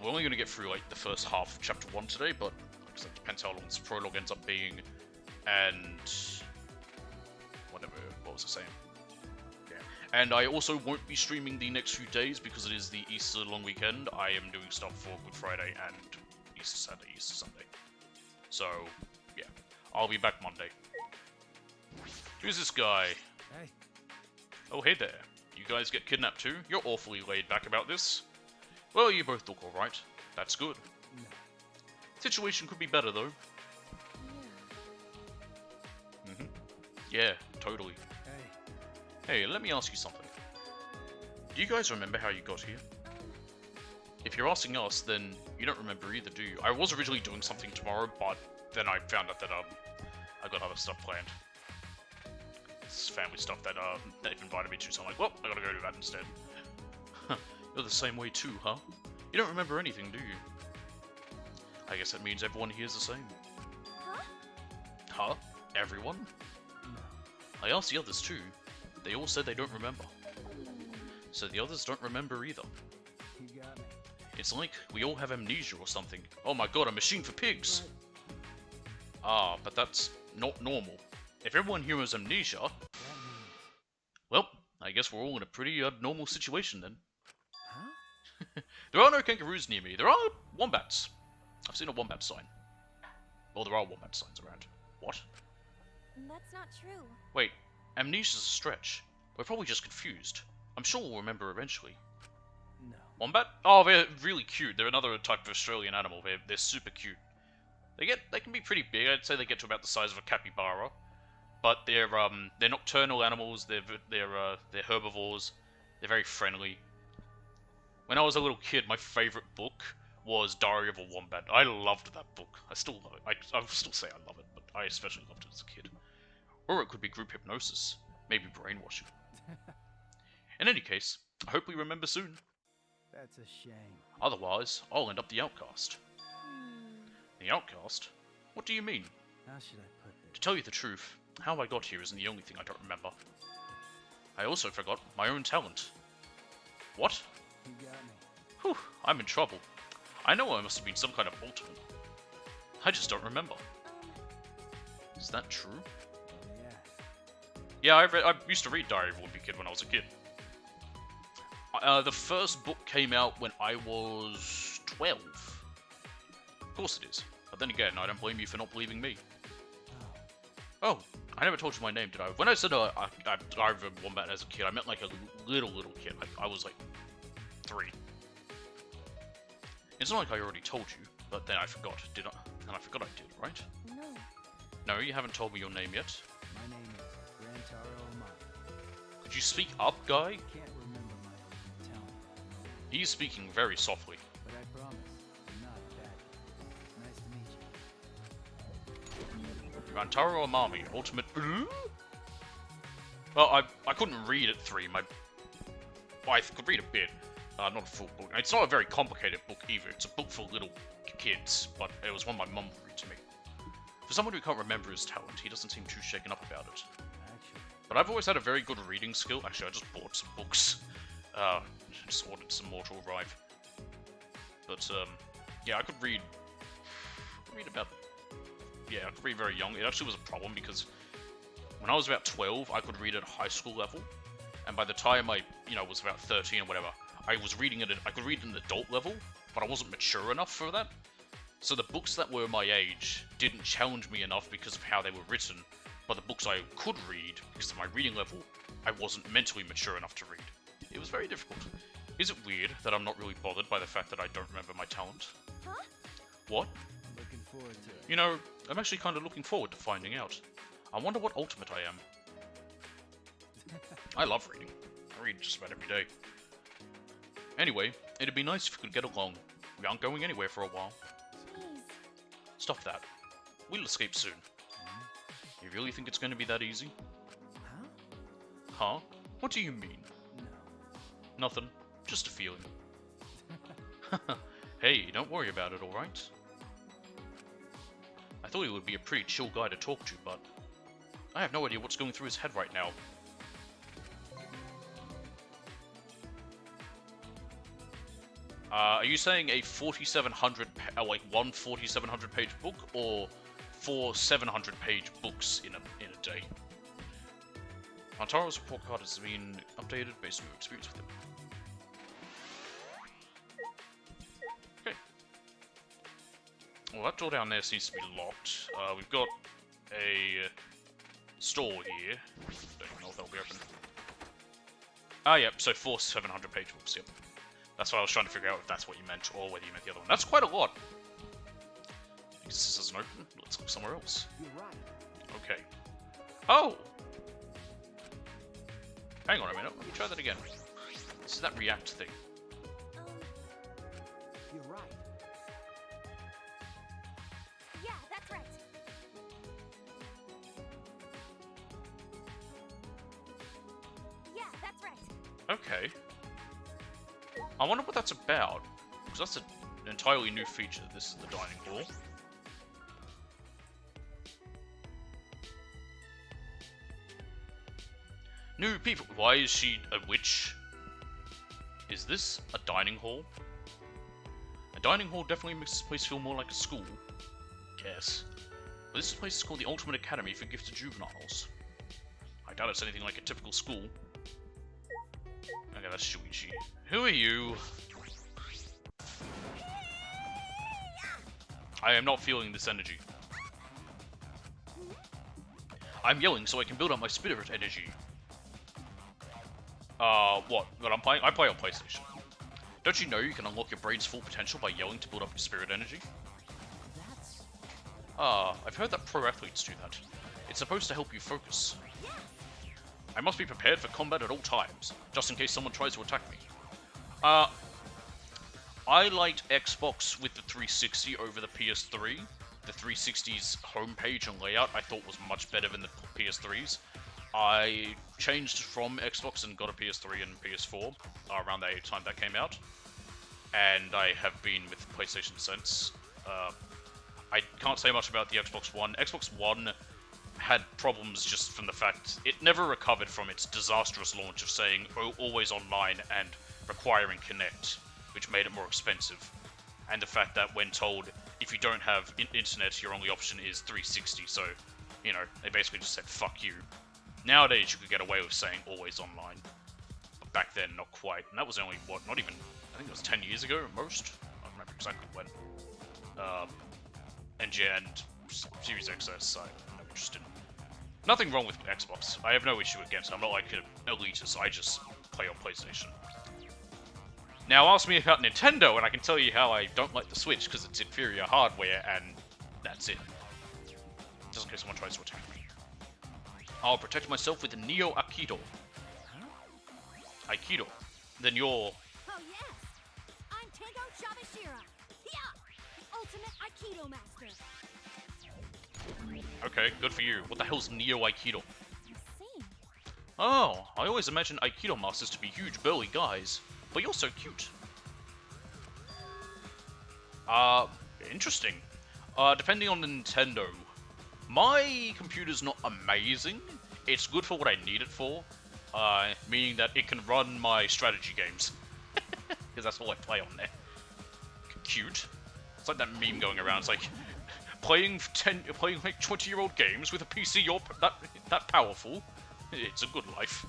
we're only going to get through, like, the first half of Chapter 1 today, but it depends how long this prologue ends up being, and whatever, what was I saying? Yeah. And I also won't be streaming the next few days, because it is the Easter long weekend. I am doing stuff for Good Friday and Easter Saturday, Easter Sunday. So, yeah. I'll be back Monday. Who's this guy? Hey. Oh, hey there. You guys get kidnapped too? You're awfully laid back about this. Well, you both look alright. That's good. No. Situation could be better, though. Yeah. Yeah, totally. Hey. Hey, let me ask you something. Do you guys remember how you got here? If you're asking us, then you don't remember either, do you? I was originally doing something tomorrow, but then I found out that I got other stuff planned. It's family stuff that they've invited me to, so I'm like, well, I gotta go do that instead. You're the same way too, huh? You don't remember anything, do you? I guess that means everyone here's the same. Huh? Huh? Everyone? No. I asked the others too. They all said they don't remember. So the others don't remember either. You got me. It's like we all have amnesia or something. Oh my god, a machine for pigs! Ah, but that's not normal. If everyone here has amnesia, That means... well, I guess we're all in a pretty normal situation then. Huh? There are no kangaroos near me. There are wombats. I've seen a wombat sign. Well, there are wombat signs around. What? That's not true. Wait, amnesia's a stretch. We're probably just confused. I'm sure we'll remember eventually. No. Wombat? Oh, they're really cute. They're another type of Australian animal. They're super cute. They can be pretty big. I'd say they get to about the size of a capybara, but they're nocturnal animals. They're herbivores. They're very friendly. When I was a little kid, my favorite book was Diary of a Wombat. I loved that book. I still love it. I still say I love it, but I especially loved it as a kid. Or it could be group hypnosis, maybe brainwashing. In any case, I hope we remember soon. That's a shame. Otherwise, I'll end up the outcast. The outcast? What do you mean? How should I put To this? tell you the truth, how I got here isn't the only thing I don't remember. I also forgot my own talent. What? You got me. Whew, I'm in trouble. I know I must have been some kind of ultimate. I just don't remember. Is that true? Yeah. Yeah, I used to read Diary of a Wimpy Kid when I was a kid. The first book came out when I was 12. Of course it is. But then again, I don't blame you for not believing me. Oh, I never told you my name, did I? When I said I Diary of a Wombat as a kid, I meant like a little kid. I was like 3. It's not like I already told you, but then I forgot, did I? And I forgot I did, right? No. No, you haven't told me your name yet. My name is Rantaro Amati. Could you speak up, guy? I can't remember my ultimate talent, He's speaking very softly. but I promise I'm not a bad guy. Nice to meet you. Rantaro Amami, ultimate. Well, I couldn't read at 3. I could read a bit, not a full book. It's not a very complicated book either. It's a book for little kids, but it was one my mum would read to me. For someone who can't remember his talent, he doesn't seem too shaken up about it. Actually, But I've always had a very good reading skill. Actually, I just bought some books. Just ordered some more to arrive. But yeah, I could read about. Yeah, I could read very young. It actually was a problem because when I was about 12, I could read at high school level, and by the time I, was about 13 or whatever, I was reading I could read at an adult level, but I wasn't mature enough for that. So the books that were my age didn't challenge me enough because of how they were written, but the books I could read, because of my reading level, I wasn't mentally mature enough to read. It was very difficult. Is it weird that I'm not really bothered by the fact that I don't remember my talent? Huh? What? I'm looking forward to it. I'm actually kind of looking forward to finding out. I wonder what ultimate I am. I love reading. I read just about every day. Anyway, it'd be nice if we could get along. We aren't going anywhere for a while. Jeez. Stop that. We'll escape soon. You really think it's going to be that easy? Huh? Huh? What do you mean? No. Nothing. Just a feeling. Hey, don't worry about it, alright? I thought he would be a pretty chill guy to talk to, but I have no idea what's going through his head right now. Are you saying a 4,700, like one 4,700 page book, or 4 700 page books in a day? Antaro's report card has been updated based on your experience with him. Okay. Well, that door down there seems to be locked. We've got a store here. Don't know if that'll be open. Ah, yep, so 4 700 page books, yep. That's why I was trying to figure out if that's what you meant, or whether you meant the other one. That's quite a lot. Because this isn't open. Let's look somewhere else. You're right. Okay. Oh! Hang on a minute, let me try that again. This is that react thing. You're right. Yeah, that's right. Yeah, that's right. Okay. I wonder what that's about. Because that's an entirely new feature. This is the dining hall. New people. Why is she a witch? Is this a dining hall? A dining hall definitely makes this place feel more like a school. Yes. But this place is called the Ultimate Academy for Gifted Juveniles. I doubt it's anything like a typical school. Okay, that's Shuichi. Who are you? I am not feeling this energy. I'm yelling so I can build up my spirit energy. What? But I'm playing? I play on PlayStation. Don't you know you can unlock your brain's full potential by yelling to build up your spirit energy? That's I've heard that pro athletes do that. It's supposed to help you focus. I must be prepared for combat at all times, just in case someone tries to attack me. I liked Xbox with the 360 over the PS3. The 360's homepage and layout I thought was much better than the PS3's. I changed from Xbox and got a PS3 and PS4 around the time that came out. And I have been with PlayStation since. I can't say much about the Xbox One. Xbox One had problems just from the fact it never recovered from its disastrous launch of saying always online and requiring Kinect, which made it more expensive. And the fact that when told if you don't have internet, your only option is 360, so, you know, they basically just said fuck you. Nowadays you could get away with saying always online, but back then not quite, and that was only, what, not even, I think it was 10 years ago at most? I don't remember exactly when. And Series XS, I'm no interest in. Nothing wrong with Xbox, I have no issue against it, I'm not like an elitist, I just play on PlayStation. Now ask me about Nintendo and I can tell you how I don't like the Switch because it's inferior hardware and that's it. Just in case someone tries to attack me. I'll protect myself with Neo Aikido. Aikido. Then you're... Oh yes! I'm Tengo Shabashira! Yeah! The ultimate Aikido master! Okay, good for you. What the hell's Neo Aikido? I see. Oh, I always imagined Aikido masters to be huge burly guys. But you're so cute. Interesting. Depending on Nintendo. My computer's not amazing. It's good for what I need it for. Meaning that it can run my strategy games. Because that's all I play on there. Cute. It's like that meme going around. It's like playing like 20-year-old games with a PC you're that powerful. It's a good life.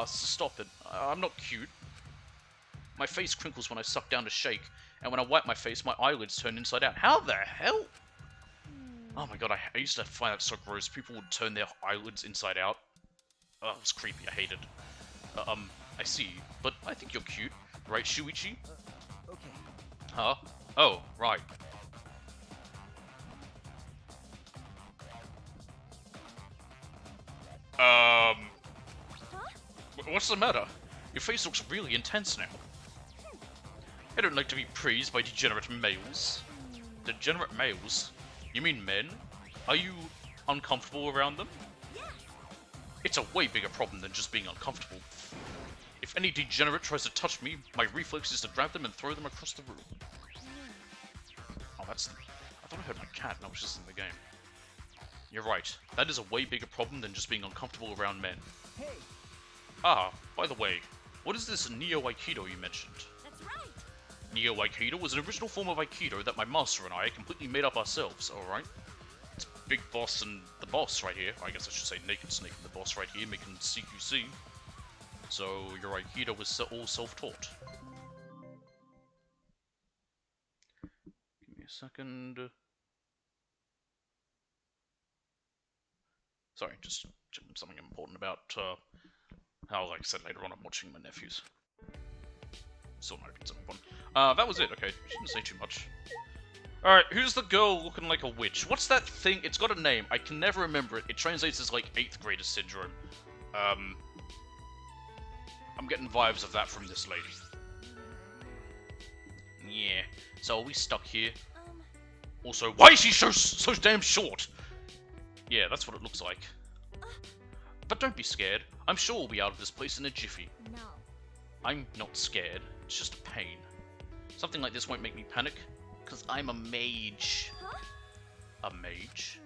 Stop it. I'm not cute. My face crinkles when I suck down to shake, and when I wipe my face, my eyelids turn inside out. How the hell? Oh my god, I used to find that so gross. People would turn their eyelids inside out. Oh, it was creepy. I hated it. I see. But I think you're cute. Right, Shuichi? Okay. Huh? Oh, right. What's the matter? Your face looks really intense now. I don't like to be praised by degenerate males. Degenerate males? You mean men? Are you uncomfortable around them? It's a way bigger problem than just being uncomfortable. If any degenerate tries to touch me, my reflex is to grab them and throw them across the room. Oh, that's... I thought I heard my cat and I was just in the game. You're right. That is a way bigger problem than just being uncomfortable around men. Hey! Ah, by the way, what is this Neo Aikido you mentioned? That's right! Neo Aikido was an original form of Aikido that my master and I completely made up ourselves, alright? It's Big Boss and the Boss right here. I guess I should say Naked Snake and the Boss right here, making CQC. So, your Aikido was all self-taught. Give me a second. Sorry, just something important about how, like I said later on, I'm watching my nephews. Still not something fun. That was it, okay. Shouldn't say too much. Alright, who's the girl looking like a witch? What's that thing? It's got a name. I can never remember it. It translates as, like, 8th grader syndrome. I'm getting vibes of that from this lady. Yeah. So, are we stuck here? Also, why is she so damn short? Yeah, that's what it looks like. But don't be scared. I'm sure we'll be out of this place in a jiffy. No. I'm not scared. It's just a pain. Something like this won't make me panic, because I'm a mage. Huh? A mage?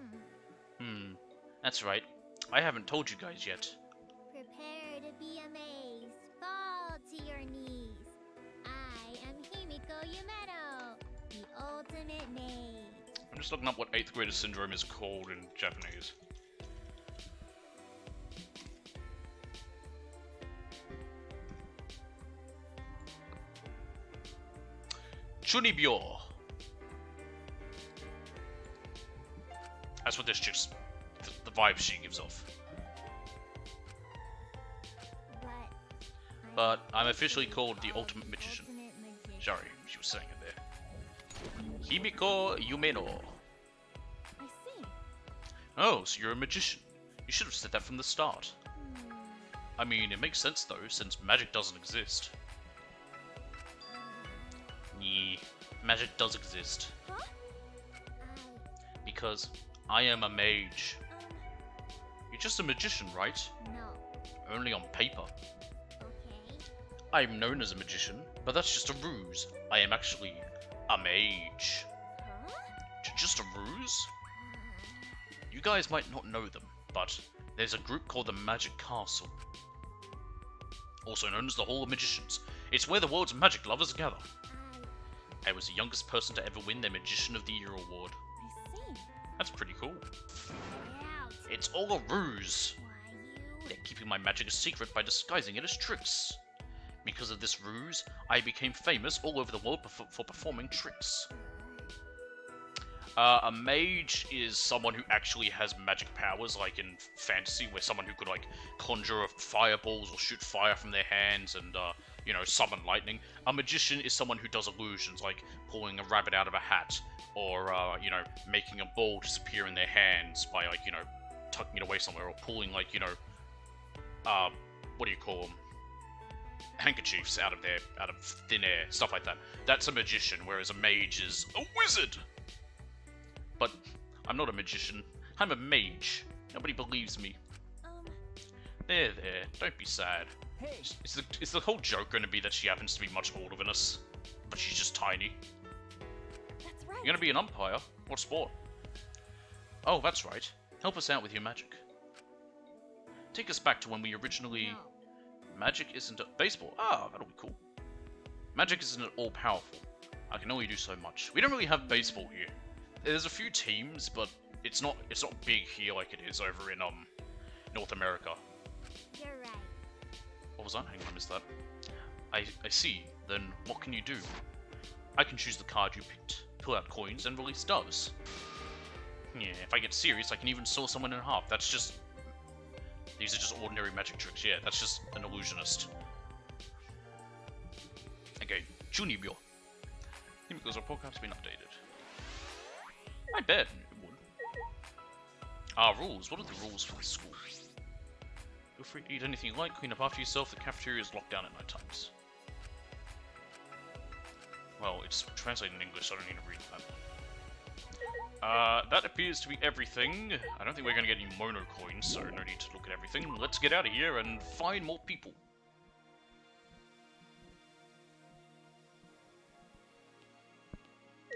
That's right. I haven't told you guys yet. Prepare to be amazed. Fall to your knees. I am Himiko Yumeto, the ultimate mage. I'm just looking up what 8th grader syndrome is called in Japanese. Chunibyo. That's what this chick's... the vibe she gives off. But I'm officially called the Ultimate Magician. Sorry, she was saying it there. Himiko Yumeno. I Oh, so you're a magician. You should have said that from the start. I mean, it makes sense though, since magic doesn't exist. Yeah, magic does exist. Huh? Because I am a mage. You're just a magician, right? No. Only on paper. Okay. I'm known as a magician, but that's just a ruse. I am actually a mage. Huh? Just a ruse? You guys might not know them, but there's a group called the Magic Castle. Also known as the Hall of Magicians. It's where the world's magic lovers gather. I was the youngest person to ever win their Magician of the Year award. I see. That's pretty cool. Out. It's all a ruse. Why you? They're keeping my magic a secret by disguising it as tricks. Because of this ruse, I became famous all over the world for performing tricks. A mage is someone who actually has magic powers, like in fantasy, where someone who could, like, conjure fireballs or shoot fire from their hands and, you know, summon lightning. A magician is someone who does illusions, like pulling a rabbit out of a hat, or, you know, making a ball disappear in their hands by, like, you know, tucking it away somewhere, or pulling, like, you know, what do you call them? Handkerchiefs out of thin air, stuff like that. That's a magician, whereas a mage is a wizard! But I'm not a magician. I'm a mage. Nobody believes me. There, don't be sad. Hey, Is the whole joke going to be that she happens to be much older than us, but she's just tiny? That's right. You're going to be an umpire? What sport? Oh, that's right. Help us out with your magic. Take us back to when we originally... No. Magic isn't... Baseball? Ah, that'll be cool. Magic isn't all-powerful. I can only do so much. We don't really have baseball here. There's a few teams, but it's not big here like it is over in North America. You're right. What was that? Hang on, I missed that. I see. Then what can you do? I can choose the card you picked, pull out coins, and release doves. Yeah, if I get serious, I can even saw someone in half. That's just... These are just ordinary magic tricks. Yeah, that's just an illusionist. Okay, Junibyo. Because our podcast has been updated. I bet it would. Rules. What are the rules for this school? Feel free to eat anything you like, clean up after yourself, the cafeteria is locked down at night times. Well, it's translated in English, so I don't need to read that. That appears to be everything. I don't think we're going to get any mono coins, so no need to look at everything. Let's get out of here and find more people.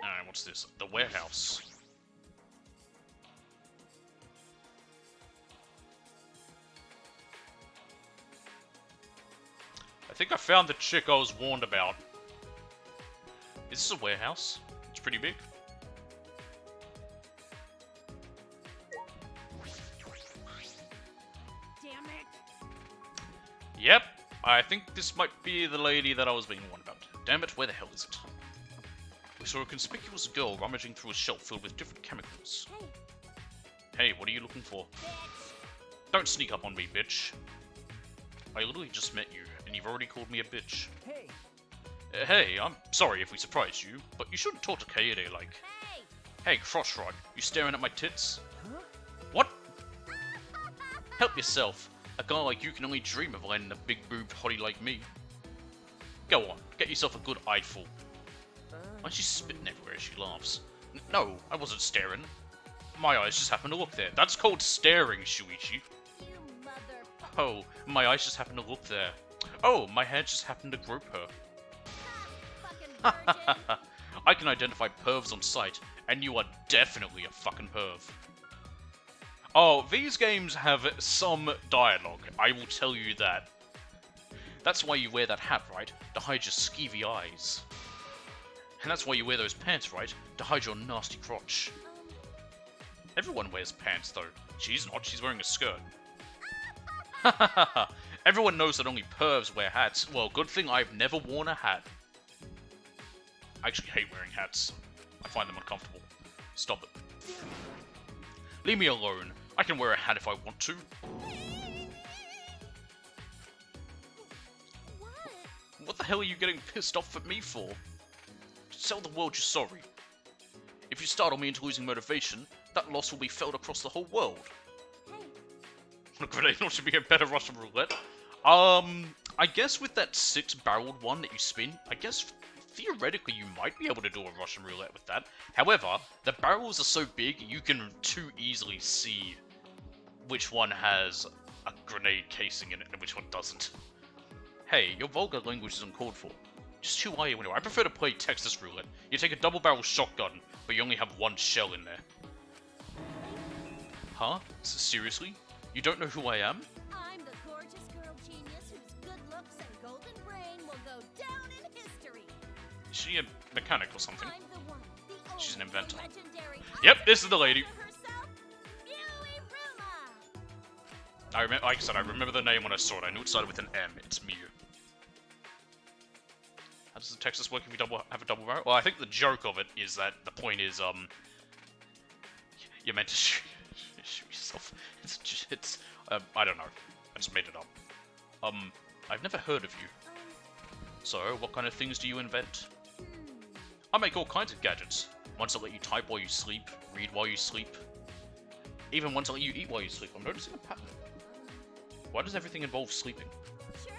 Alright, what's this? The warehouse. I think I found the chick I was warned about. Is this a warehouse? It's pretty big. Damn it! Yep, I think this might be the lady that I was being warned about. Damn it, where the hell is it? We saw a conspicuous girl rummaging through a shelf filled with different chemicals. Hey. Hey, what are you looking for? Don't sneak up on me, bitch. I literally just met you, and you've already called me a bitch. hey, Hey, I'm sorry if we surprised you, but you shouldn't talk to Kaede like... Hey! Hey, Crossrod, you staring at my tits? huh? What? Help yourself. A guy like you can only dream of landing a big-boobed hottie like me. Go on, get yourself a good eyeful. Why is she spitting everywhere as she laughs? No, I wasn't staring. My eyes just happened to look there. That's called staring, Shuichi. You mother... Oh, my eyes just happened to look there. Oh, my hair just happened to grope her. fucking virgin! I can identify pervs on sight, and you are definitely a fucking perv. Oh, these games have some dialogue, I will tell you that. That's why you wear that hat, right? To hide your skeevy eyes. And that's why you wear those pants, right? To hide your nasty crotch. Everyone wears pants, though. She's not, she's wearing a skirt. Everyone knows that only pervs wear hats. Well, good thing I've never worn a hat. I actually hate wearing hats. I find them uncomfortable. Stop it. Leave me alone. I can wear a hat if I want to. What? What the hell are you getting pissed off at me for? Just tell the world you're sorry. If you startle me into losing motivation, that loss will be felt across the whole world. Hey, A grenade launcher should be a better Russian roulette. I guess with that 6-barreled one that you spin, I guess theoretically you might be able to do a Russian roulette with that. However, the barrels are so big you can too easily see which one has a grenade casing in it and which one doesn't. Hey, your vulgar language is uncalled for. Just who are you anyway? I prefer to play Texas roulette. You take a double-barrel shotgun, but you only have one shell in there. Huh? Seriously? You don't know who I am? I'm the gorgeous girl genius whose good looks and golden brain will go down in history. Is she a mechanic or something? I'm the one, the only, She's an inventor. the legendary Yep, this is the lady. herself, Yui Ruma. Like I said, I remember the name when I saw it. I knew it started with an M. It's Miu. How does the Texas work if you have a double barrel? Well, I think the joke of it is that the point is, you're meant to shoot yourself. It's I don't know. I just made it up. I've never heard of you. So, what kind of things do you invent? I make all kinds of gadgets. Ones that let you type while you sleep, read while you sleep. Even ones that let you eat while you sleep. I'm noticing a pattern. Why does everything involve sleeping? Sure.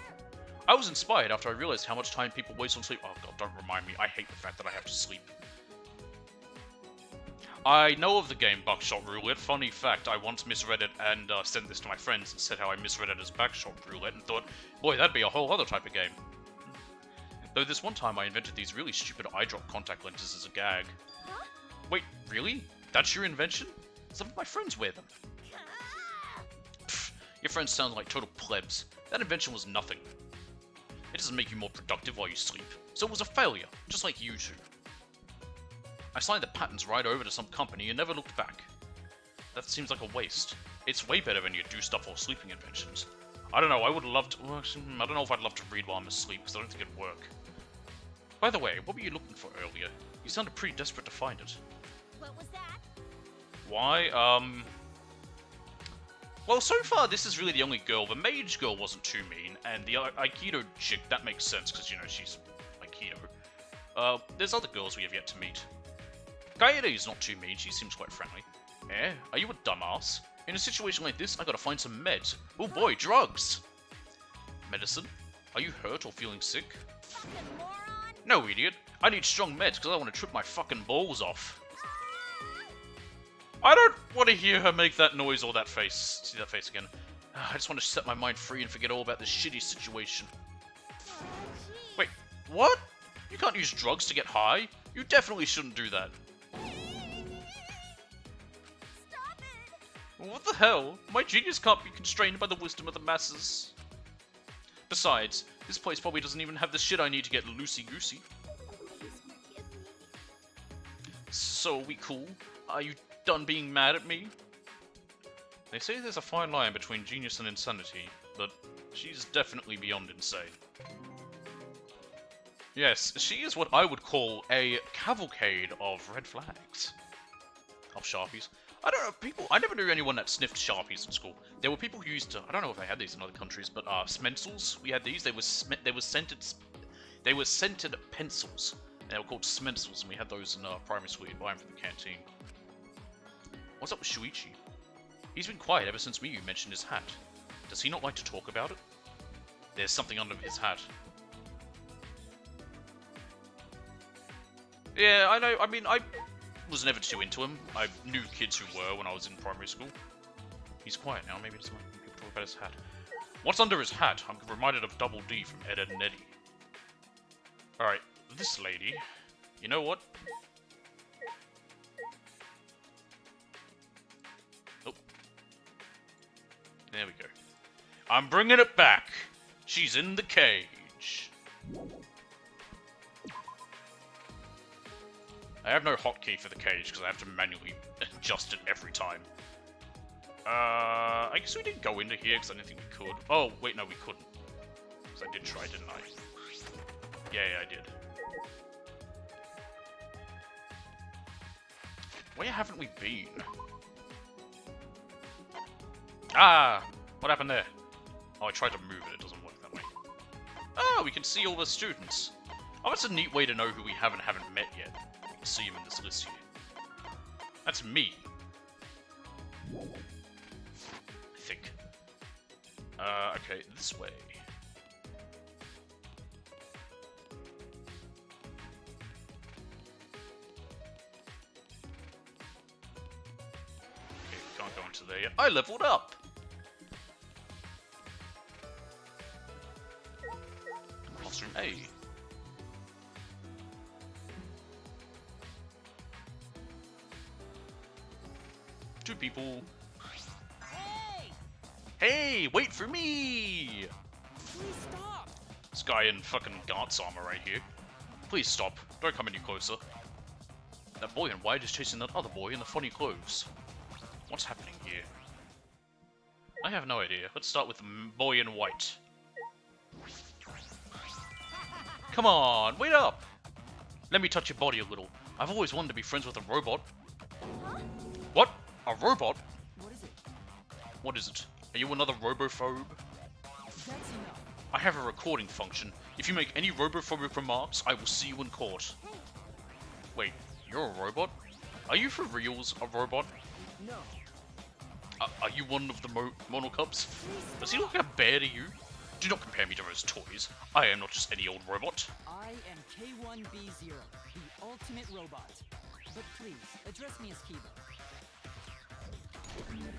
I was inspired after I realized how much time people waste on sleep. Oh god, don't remind me. I hate the fact that I have to sleep. I know of the game Buckshot Roulette. Funny fact, I once misread it and sent this to my friends and said how I misread it as Backshot Roulette and thought, boy, that'd be a whole other type of game. Though this one time I invented these really stupid eye drop contact lenses as a gag. Huh? Wait, really? That's your invention? Some of my friends wear them. Ah! Pfft, your friends sound like total plebs. That invention was nothing. It doesn't make you more productive while you sleep, so it was a failure, just like you two. I signed the patents right over to some company and never looked back. That seems like a waste. It's way better when you do stuff while sleeping inventions. I don't know, I would love to... Well, I don't know if I'd love to read while I'm asleep, because I don't think it'd work. By the way, what were you looking for earlier? You sounded pretty desperate to find it. What was that? Why? Well, so far this is really the only girl. The mage girl wasn't too mean, and the Aikido chick, that makes sense, because, you know, she's Aikido. There's other girls we have yet to meet. Kaede's not too mean, she seems quite friendly. Eh? Are you a dumbass? In a situation like this, I gotta find some meds. Oh boy, drugs! Medicine? Are you hurt or feeling sick? Fucking moron! No, idiot. I need strong meds because I want to trip my fucking balls off. I don't want to hear her make that noise or that face. See that face again? I just want to set my mind free and forget all about this shitty situation. Wait, what? You can't use drugs to get high? You definitely shouldn't do that. Stop it! What the hell? My genius can't be constrained by the wisdom of the masses. Besides, this place probably doesn't even have the shit I need to get loosey-goosey. Please forgive me. So, are we cool? Are you done being mad at me? They say there's a fine line between genius and insanity, but she's definitely beyond insane. Yes, she is what I would call a cavalcade of red flags. Of Sharpies. I don't know, I never knew anyone that sniffed Sharpies in school. There were people who used to, I don't know if they had these in other countries, but Smensels, we had these, they were scented pencils. And they were called Smensels, and we had those in primary school. You'd buy them from the canteen. What's up with Shuichi? He's been quiet ever since Miyu mentioned his hat. Does he not like to talk about it? There's something under his hat. Yeah, I know, I mean, I was never too into him. I knew kids who were when I was in primary school. He's quiet now, maybe it's like when people talk about his hat. What's under his hat? I'm reminded of Double D from Ed, Edd n Eddy. Alright, this lady. You know what? Oh. There we go. I'm bringing it back. She's in the cage. I have no hotkey for the cage because I have to manually adjust it every time. I guess we didn't go into here because I didn't think we could. Oh, wait, no, we couldn't. Because I did try, didn't I? Yeah, I did. Where haven't we been? Ah! What happened there? Oh, I tried to move it, it doesn't work that way. Oh, we can see all the students. Oh, that's a neat way to know who we haven't met yet. We can see them in this list here. That's me. I think. Okay, this way. Okay, can't go into there yet. I leveled up! Classroom A. Two people. Hey! Hey, wait for me! Please stop! This guy in fucking Guards armor right here. Please stop. Don't come any closer. That boy in white is chasing that other boy in the funny clothes. What's happening here? I have no idea. Let's start with the boy in white. Come on, wait up! Let me touch your body a little. I've always wanted to be friends with a robot. What? A robot? What is it? What is it? Are you another robophobe? That's enough. I have a recording function. If you make any robophobic remarks, I will see you in court. Wait, you're a robot? Are you for reals a robot? No. Are you one of the Mono Cubs? Does he look like a bear to you? Do not compare me to those toys. I am not just any old robot. I am K1B0, the ultimate robot. But please, address me as Kibo.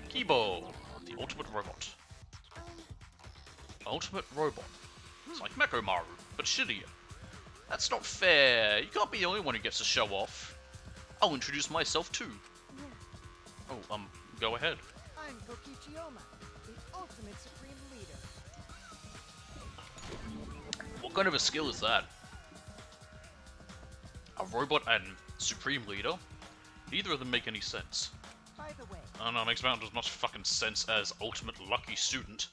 Kibo, the ultimate robot. Ultimate robot. It's like Mekomaru, but shittier. That's not fair. You can't be the only one who gets to show off. I'll introduce myself too. Oh, go ahead. I'm Kokichiyama, the ultimate supreme leader. What kind of a skill is that? A robot and supreme leader? Neither of them make any sense. By the way, I don't know, it makes about as much fucking sense as ultimate lucky student.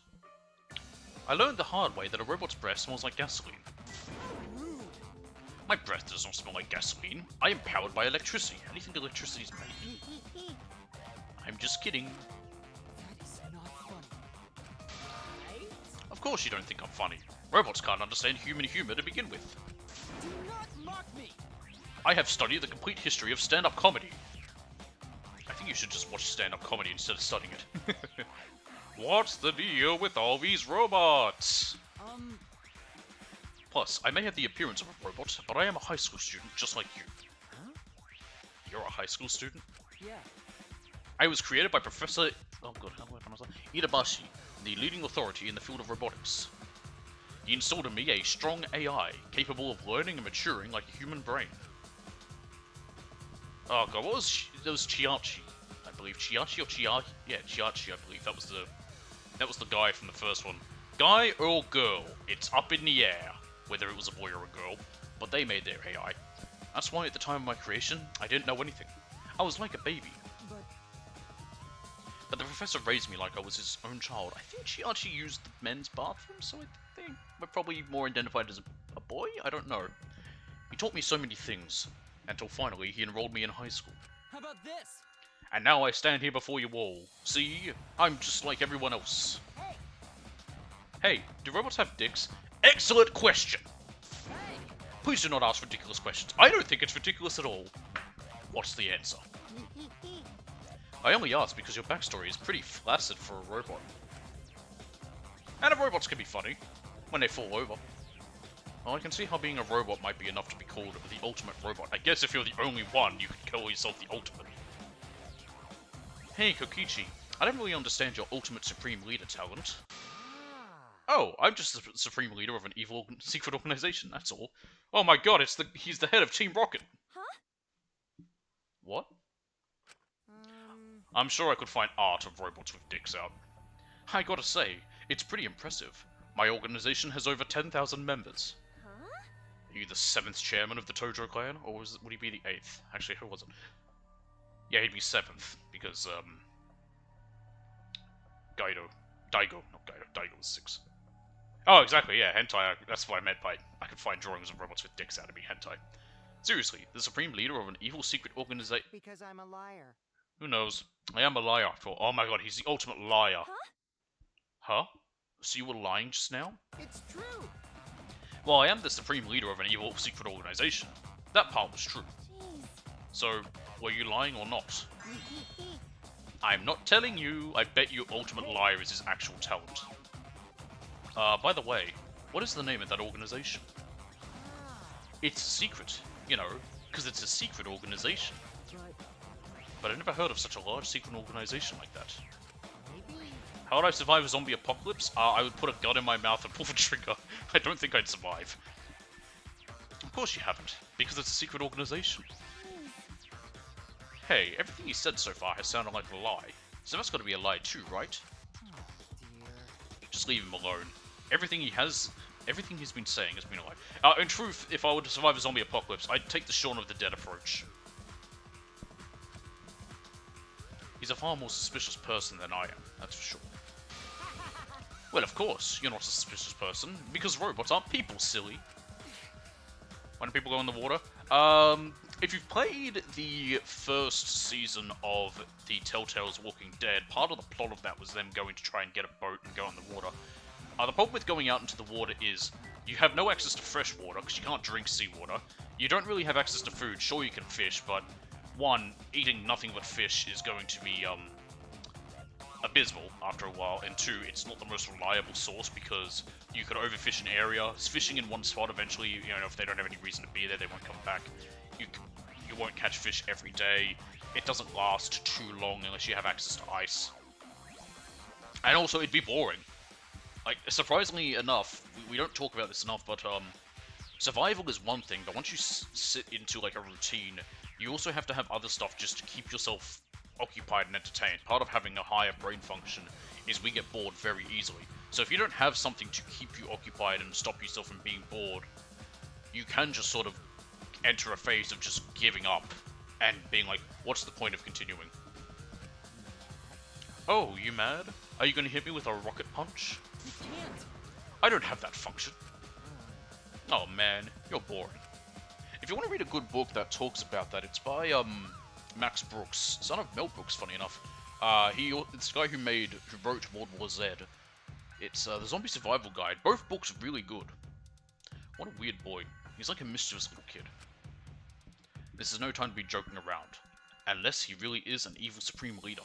I learned the hard way that a robot's breath smells like gasoline. My breath does not smell like gasoline. I am powered by electricity. How do you think electricity is made? I'm just kidding. That is not funny. Of course you don't think I'm funny. Robots can't understand human humor to begin with. Do not mock me! I have studied the complete history of stand-up comedy. I think you should just watch stand-up comedy instead of studying it. What's the deal with all these robots? Plus, I may have the appearance of a robot, but I am a high school student just like you. Huh? You're a high school student? Yeah. I was created by Professor... Oh god, how do I pronounce that? Itabashi, the leading authority in the field of robotics. He installed in me a strong AI, capable of learning and maturing like a human brain. Oh god, what was... That was Chiachi, I believe. Chiachi or Chiachi? Yeah, Chiachi, I believe. That was the guy from the first one. Guy or girl, it's up in the air, whether it was a boy or a girl, but they made their AI. That's why at the time of my creation, I didn't know anything. I was like a baby. But the professor raised me like I was his own child. I think Chiachi used the men's bathroom, so I think we're probably more identified as a boy? I don't know. He taught me so many things, until finally he enrolled me in high school. How about this? And now I stand here before you all. See? I'm just like everyone else. Hey, do robots have dicks? Excellent question! Hey! Please do not ask ridiculous questions. I don't think it's ridiculous at all. What's the answer? I only ask because your backstory is pretty flaccid for a robot. And robots can be funny, when they fall over. Well, I can see how being a robot might be enough to be called the ultimate robot. I guess if you're the only one, you could call yourself the ultimate. Hey, Kokichi. I don't really understand your ultimate supreme leader talent. Oh, I'm just the supreme leader of an evil secret organization, that's all. Oh my god, he's the head of Team Rocket. Huh? What? I'm sure I could find art of robots with dicks out. I gotta say, it's pretty impressive. My organization has over 10,000 members. Huh? Are you the 7th chairman of the Tojo clan, or would he be the 8th? Actually, who was it? Yeah, he'd be 7th, because, Daigo was 6. Oh, exactly, yeah, hentai, that's what I meant by I could find drawings of robots with dicks out to be hentai. Seriously, the supreme leader of an evil secret organization. because I'm a liar. Who knows? I am a liar. Oh my god, he's the ultimate liar. Huh? So you were lying just now? It's true. Well, I am the supreme leader of an evil secret organization. That part was true. Jeez. So, Were you lying or not? I'm not telling you. I bet you Ultimate Liar is his actual talent. By the way, what is the name of that organization? It's a secret, you know, because it's a secret organization. But I never heard of such a large secret organization like that. How would I survive a zombie apocalypse? I would put a gun in my mouth and pull the trigger. I don't think I'd survive. Of course you haven't, because it's a secret organization. Hey, everything you said so far has sounded like a lie. So that's got to be a lie too, right? Just leave him alone. Everything he's been saying has been a lie. In truth, if I were to survive a zombie apocalypse, I'd take the Shaun of the Dead approach. He's a far more suspicious person than I am, that's for sure. Well, of course, you're not a suspicious person, because robots aren't people, silly. Why do people go in the water? If you've played the first season of the Telltale's Walking Dead, part of the plot of that was them going to try and get a boat and go in the water. The problem with going out into the water is you have no access to fresh water, because you can't drink seawater. You don't really have access to food. Sure, you can fish, but one, eating nothing but fish is going to be abysmal after a while, and two, it's not the most reliable source because you could overfish an area. Fishing in one spot, eventually, you know, if they don't have any reason to be there, they won't come back. You won't catch fish every day. It doesn't last too long unless you have access to ice. And also, it'd be boring. Like, surprisingly enough, we don't talk about this enough, but survival is one thing, but once you sit into like a routine, you also have to have other stuff just to keep yourself occupied and entertained. Part of having a higher brain function is we get bored very easily. So if you don't have something to keep you occupied and stop yourself from being bored, you can just sort of enter a phase of just giving up and being like, what's the point of continuing? Oh, you mad? Are you going to hit me with a rocket punch? You can't. I don't have that function. Oh man, you're boring. If you want to read a good book that talks about that, it's by Max Brooks, son of Mel Brooks, funny enough. It's the guy who wrote World War Z. It's the Zombie Survival Guide. Both books are really good. What a weird boy. He's like a mischievous little kid. This is no time to be joking around, unless he really is an evil supreme leader.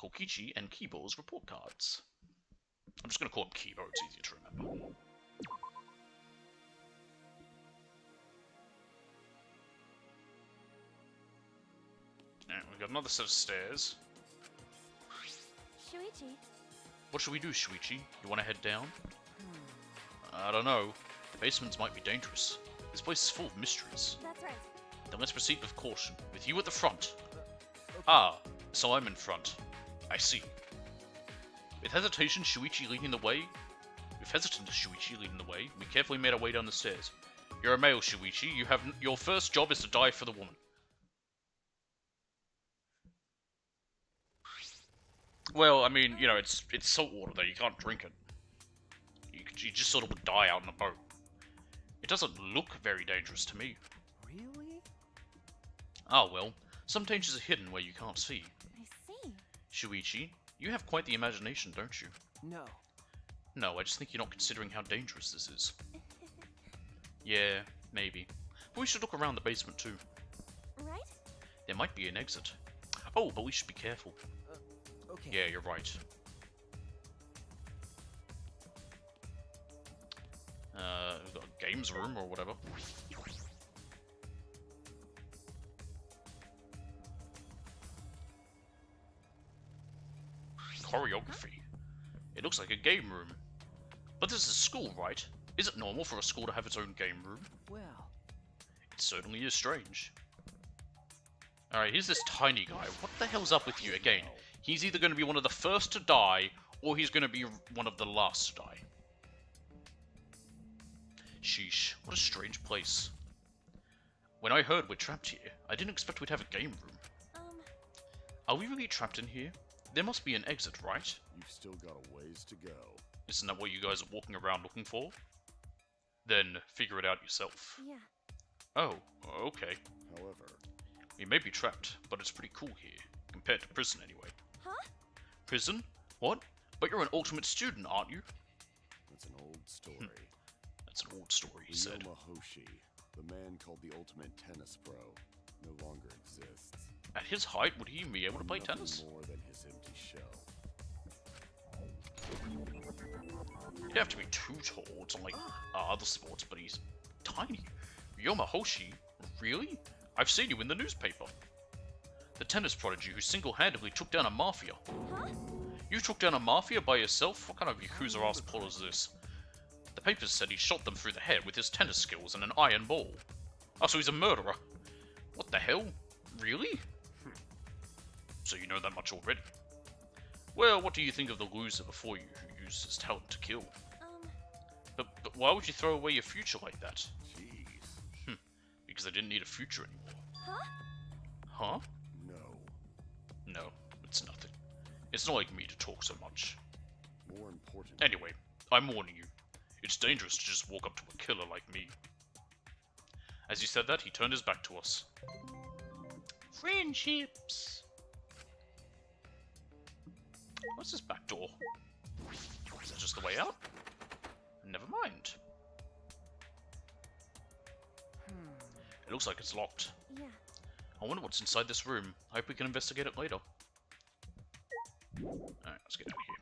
Kokichi and Kibo's report cards. I'm just gonna call him Kibo, it's easier to remember. Alright, we've got another set of stairs. Shuichi, What should we do, Shuichi? You wanna head down? I don't know. The basements might be dangerous. This place is full of mysteries. that's right. Then let's proceed with caution, with you at the front. Ah, so I'm in front. I see. With hesitation, Shuichi leading the way. We carefully made our way down the stairs. You're a male, Shuichi. Your first job is to die for the woman. Well, I mean, you know, it's salt water though. You can't drink it. You just sort of would die out in a boat. It doesn't look very dangerous to me. Really? Ah well, some dangers are hidden where you can't see. I see. Shuichi, you have quite the imagination, don't you? No. No, I just think you're not considering how dangerous this is. Yeah, maybe. But we should look around the basement too. Right? There might be an exit. Oh, but we should be careful. Okay. Yeah, you're right. We've got a games room or whatever. Choreography. It looks like a game room. But this is school, right? Is it normal for a school to have its own game room? Well. It certainly is strange. Alright, here's this tiny guy. What the hell's up with you again? He's either going to be one of the first to die, or he's going to be one of the last to die. Sheesh, what a strange place. When I heard we're trapped here, I didn't expect we'd have a game room. Are we really trapped in here? There must be an exit, right? You've still got a ways to go. Isn't that what you guys are walking around looking for? Then figure it out yourself. Yeah. Oh, okay. However, We may be trapped, but it's pretty cool here, compared to prison anyway. Huh? Prison? What? But you're an ultimate student, aren't you? that's an old story. That's an old story, he said. Ryoma Hoshi, The man called the Ultimate Tennis Pro no longer exists. At his height, would he be able to play Nothing tennis? more than his empty shell. He'd have to be too tall to like other sports, but he's tiny. Yomahoshi? Really? I've seen you in the newspaper. The tennis prodigy who single-handedly took down a mafia. Huh? You took down a mafia by yourself? What kind of Yakuza-ass pull is this? The papers said he shot them through the head with his tennis skills and an iron ball. Oh, so he's a murderer. What the hell? Really? So you know that much already. Well, what do you think of the loser before you who used his talent to kill? But why would you throw away your future like that? Jeez. Because I didn't need a future anymore. Huh? Huh? No. No, it's nothing. It's not like me to talk so much. More important. Anyway, I'm warning you. It's dangerous to just walk up to a killer like me. As he said that, he turned his back to us. Friendships! What's this back door? Is that just the way out? Never mind. It looks like it's locked. Yeah. I wonder what's inside this room. I hope we can investigate it later. Alright, let's get out of here.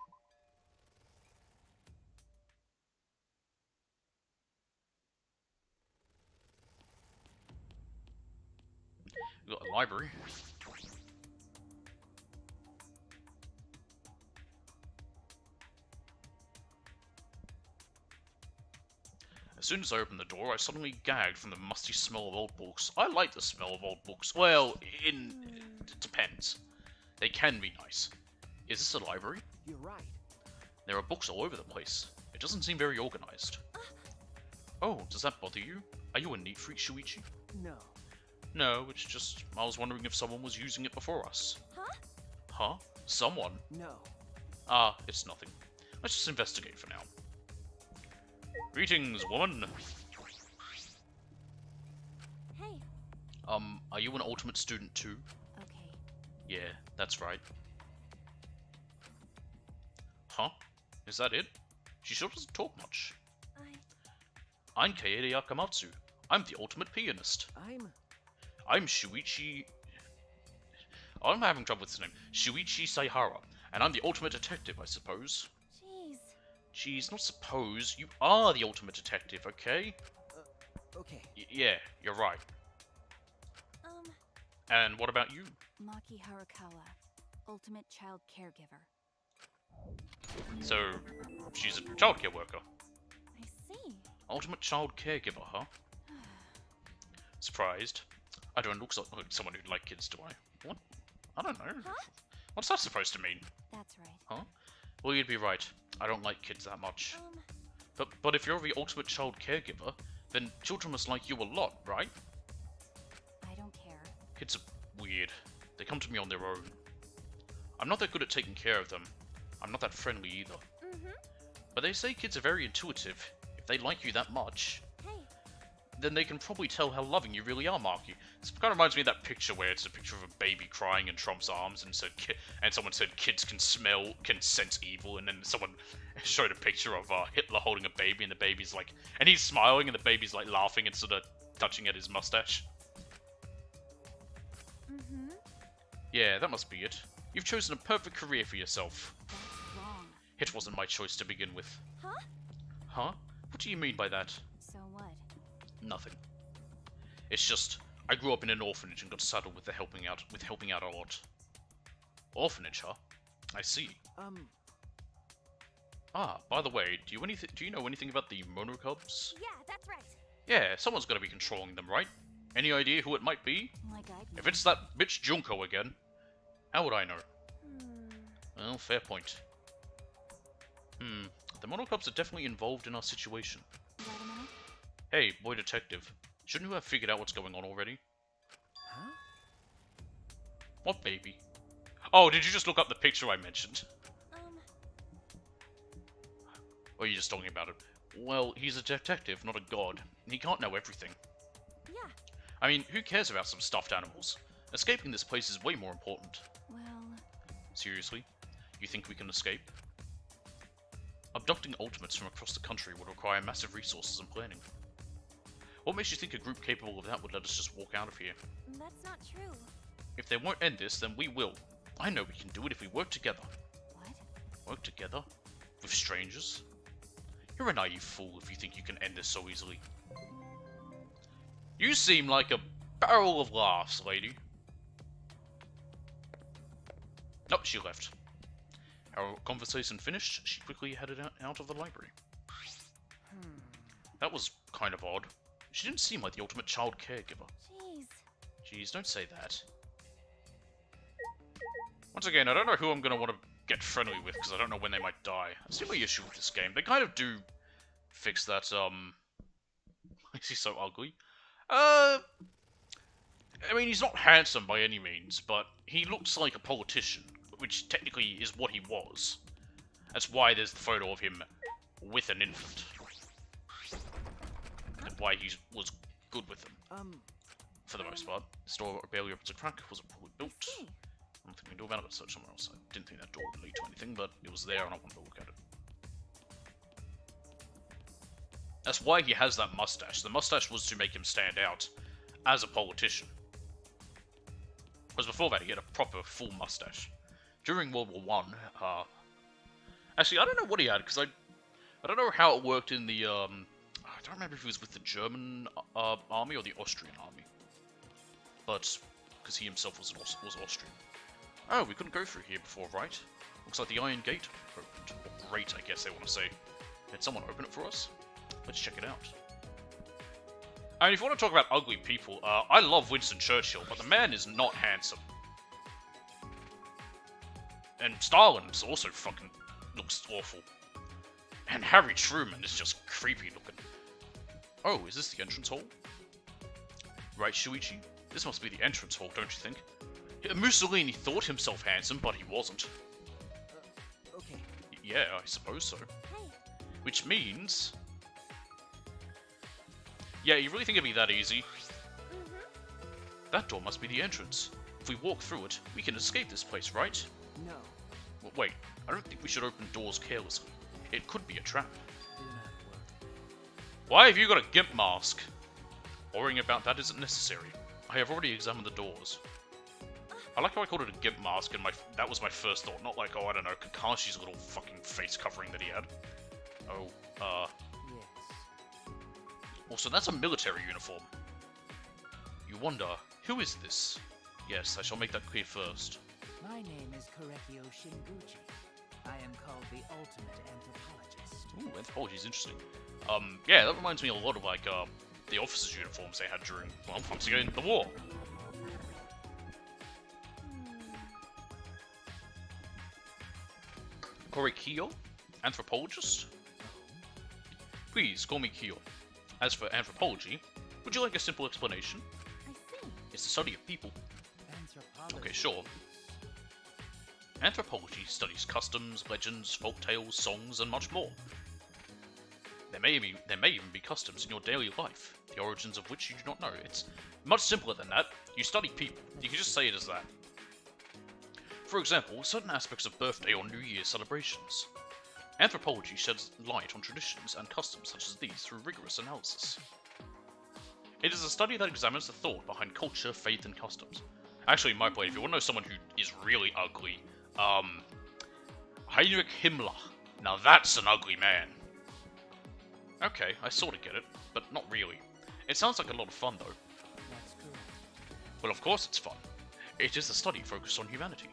We've got a library. As soon as I opened the door, I suddenly gagged from the musty smell of old books. I like the smell of old books. Well, it depends. They can be nice. Is this a library? You're right. There are books all over the place. It doesn't seem very organized. Oh, does that bother you? Are you a neat freak, Shuichi? No. No, it's just, I was wondering if someone was using it before us. Huh? Huh? Someone? No. Ah, it's nothing. Let's just investigate for now. Greetings, woman. Hey. Are you an ultimate student too? Okay. Yeah, that's right. Huh? Is that it? She sure doesn't talk much. I'm Kaede Akamatsu. I'm the ultimate pianist. I'm Shuichi... I'm having trouble with his name. Shuichi Saihara. And I'm the ultimate detective, I suppose. Jeez. Jeez, not suppose. You are the ultimate detective, okay? Okay. Yeah, you're right. And what about you? Maki Harakawa, ultimate child caregiver. So, she's a childcare worker. I see. Ultimate child caregiver, huh? Surprised. I don't look like someone who'd like kids, do I? What? I don't know. Huh? What's that supposed to mean? That's right. Huh? Well, you'd be right. I don't like kids that much. But if you're the ultimate child caregiver, then children must like you a lot, right? I don't care. Kids are weird. They come to me on their own. I'm not that good at taking care of them. I'm not that friendly either. But they say kids are very intuitive. If they like you that much, Hey. then they can probably tell how loving you really are, Marky. This kind of reminds me of that picture where it's a picture of a baby crying in Trump's arms, and someone said kids can sense evil, and then someone showed a picture of Hitler holding a baby, and the baby's like, and he's smiling, and the baby's like laughing and sort of touching at his mustache. Yeah, that must be it. You've chosen a perfect career for yourself. That's wrong. It wasn't my choice to begin with. Huh? Huh? What do you mean by that? So what? Nothing. It's just, I grew up in an orphanage and got saddled with helping out a lot. Orphanage, huh? I see. Ah, by the way, do you know anything about the Monocubs? Yeah, that's right. Yeah, someone's gotta be controlling them, right? Any idea who it might be? Like I'd If it's that bitch Junko again, how would I know? Hmm. Well, fair point. The Monocubs are definitely involved in our situation. Wait a minute. Hey, boy detective, shouldn't you have figured out what's going on already? Huh? What baby? Oh, did you just look up the picture I mentioned? Or are you just talking about it? Well, he's a detective, not a god. He can't know everything. Yeah. I mean, who cares about some stuffed animals? Escaping this place is way more important. Well, Seriously? You think we can escape? Abducting ultimates from across the country would require massive resources and planning. What makes you think a group capable of that would let us just walk out of here? That's not true. If they won't end this, then we will. I know we can do it if we work together. What? Work together? With strangers? You're a naive fool if you think you can end this so easily. You seem like a barrel of laughs, lady. Nope, she left. Our conversation finished, she quickly headed out of the library. That was kind of odd. She didn't seem like the ultimate child caregiver. Jeez. Jeez, don't say that. Once again, I don't know who I'm going to want to get friendly with, because I don't know when they might die. That's the only issue with this game. They kind of do fix that, Is he so ugly? I mean, he's not handsome by any means, but he looks like a politician, which technically is what he was. That's why there's the photo of him with an infant. And why he was good with them. For the most part. The store barely opens a crack, wasn't poorly built. See. I don't think we can do about it, but search somewhere else. I didn't think that door would lead to anything, but it was there and I wanted to look at it. That's why he has that mustache. The mustache was to make him stand out as a politician. Because before that, he had a proper full mustache. During World War I, actually, I don't know what he had, because I don't know how it worked in the, I don't remember if he was with the German army or the Austrian army. But, because he himself was Austrian. Oh, we couldn't go through here before, right? Looks like the Iron Gate opened. Or Great, I guess they want to say. Did someone open it for us? Let's check it out. I mean, if you want to talk about ugly people, I love Winston Churchill, but the man is not handsome. And Stalin also fucking looks awful. And Harry Truman is just creepy looking. Oh, is this the entrance hall? Right, Shuichi? This must be the entrance hall, don't you think? Mussolini thought himself handsome, but he wasn't. Okay. Yeah, I suppose so. Hey. Which means... Yeah, you really think it'd be that easy? That door must be the entrance. If we walk through it, we can escape this place, right? No. Well, wait, I don't think we should open doors carelessly. It could be a trap. Do not worry. Why have you got a gimp mask? Worrying about that isn't necessary. I have already examined the doors. I like how I called it a gimp mask, and that was my first thought, not like, oh, I don't know, Kakashi's little fucking face covering that he had. Oh, Yes. Also, that's a military uniform. You wonder, who is this? Yes, I shall make that clear first. My name is Korekio Shinguchi. I am called the ultimate anthropologist. Ooh, anthropology's interesting. Yeah, that reminds me a lot of, like, the officers' uniforms they had during, well, once again, the war. Korekio? Anthropologist? Please, call me Kyo. As for anthropology, would you like a simple explanation? I see. It's the study of people. Anthropology. Okay, sure. Anthropology studies customs, legends, folk tales, songs, and much more. There may even be customs in your daily life, the origins of which you do not know. It's much simpler than that. You study people. You can just say it as that. For example, certain aspects of birthday or New Year celebrations. Anthropology sheds light on traditions and customs such as these through rigorous analysis. It is a study that examines the thought behind culture, faith, and customs. Actually, my point, if you want to know someone who is really ugly, Heinrich Himmler. Now that's an ugly man. Okay, I sort of get it, but not really. It sounds like a lot of fun, though. That's correct. Well, of course it's fun. It is a study focused on humanity.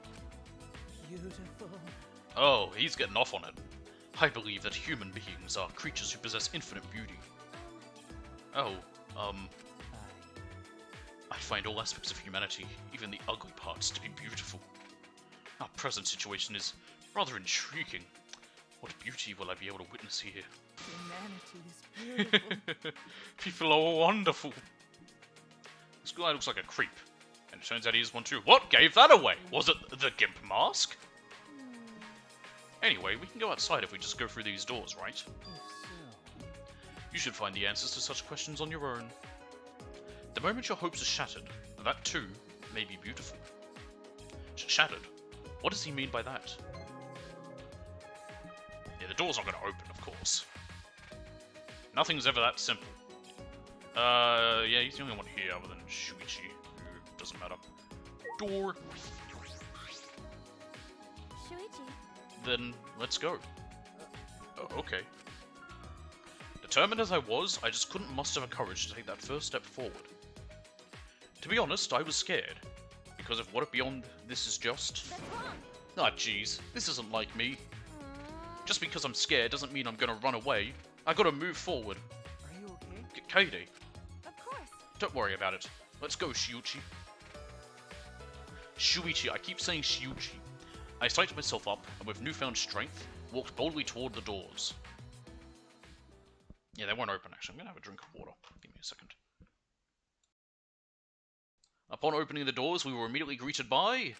Beautiful. Oh, he's getting off on it. I believe that human beings are creatures who possess infinite beauty. Oh, I find all aspects of humanity, even the ugly parts, to be beautiful. Our present situation is rather intriguing. What beauty will I be able to witness here? Humanity is beautiful. People are wonderful. This guy looks like a creep. And it turns out he is one too. What gave that away? Was it the gimp mask? Anyway, we can go outside if we just go through these doors, right? If so. You should find the answers to such questions on your own. The moment your hopes are shattered, that too may be beautiful. Shattered? What does he mean by that? Yeah, the door's not going to open, of course. Nothing's ever that simple. Yeah, he's the only one here other than Shuichi, who doesn't matter. Door. Shuichi. Then let's go. Oh, okay. Determined as I was, I just couldn't muster the courage to take that first step forward. To be honest, I was scared. Because of what beyond this is just... That's wrong. Ah, jeez, this isn't like me. Just because I'm scared doesn't mean I'm gonna run away. I gotta move forward. Are you okay? Kaede, Of course. don't worry about it. Let's go, Shuichi. Shuichi, I keep saying Shuichi. I psyched myself up, and with newfound strength, walked boldly toward the doors. Yeah, they won't open, actually. I'm gonna have a drink of water. Give me a second. Upon opening the doors, we were immediately greeted by...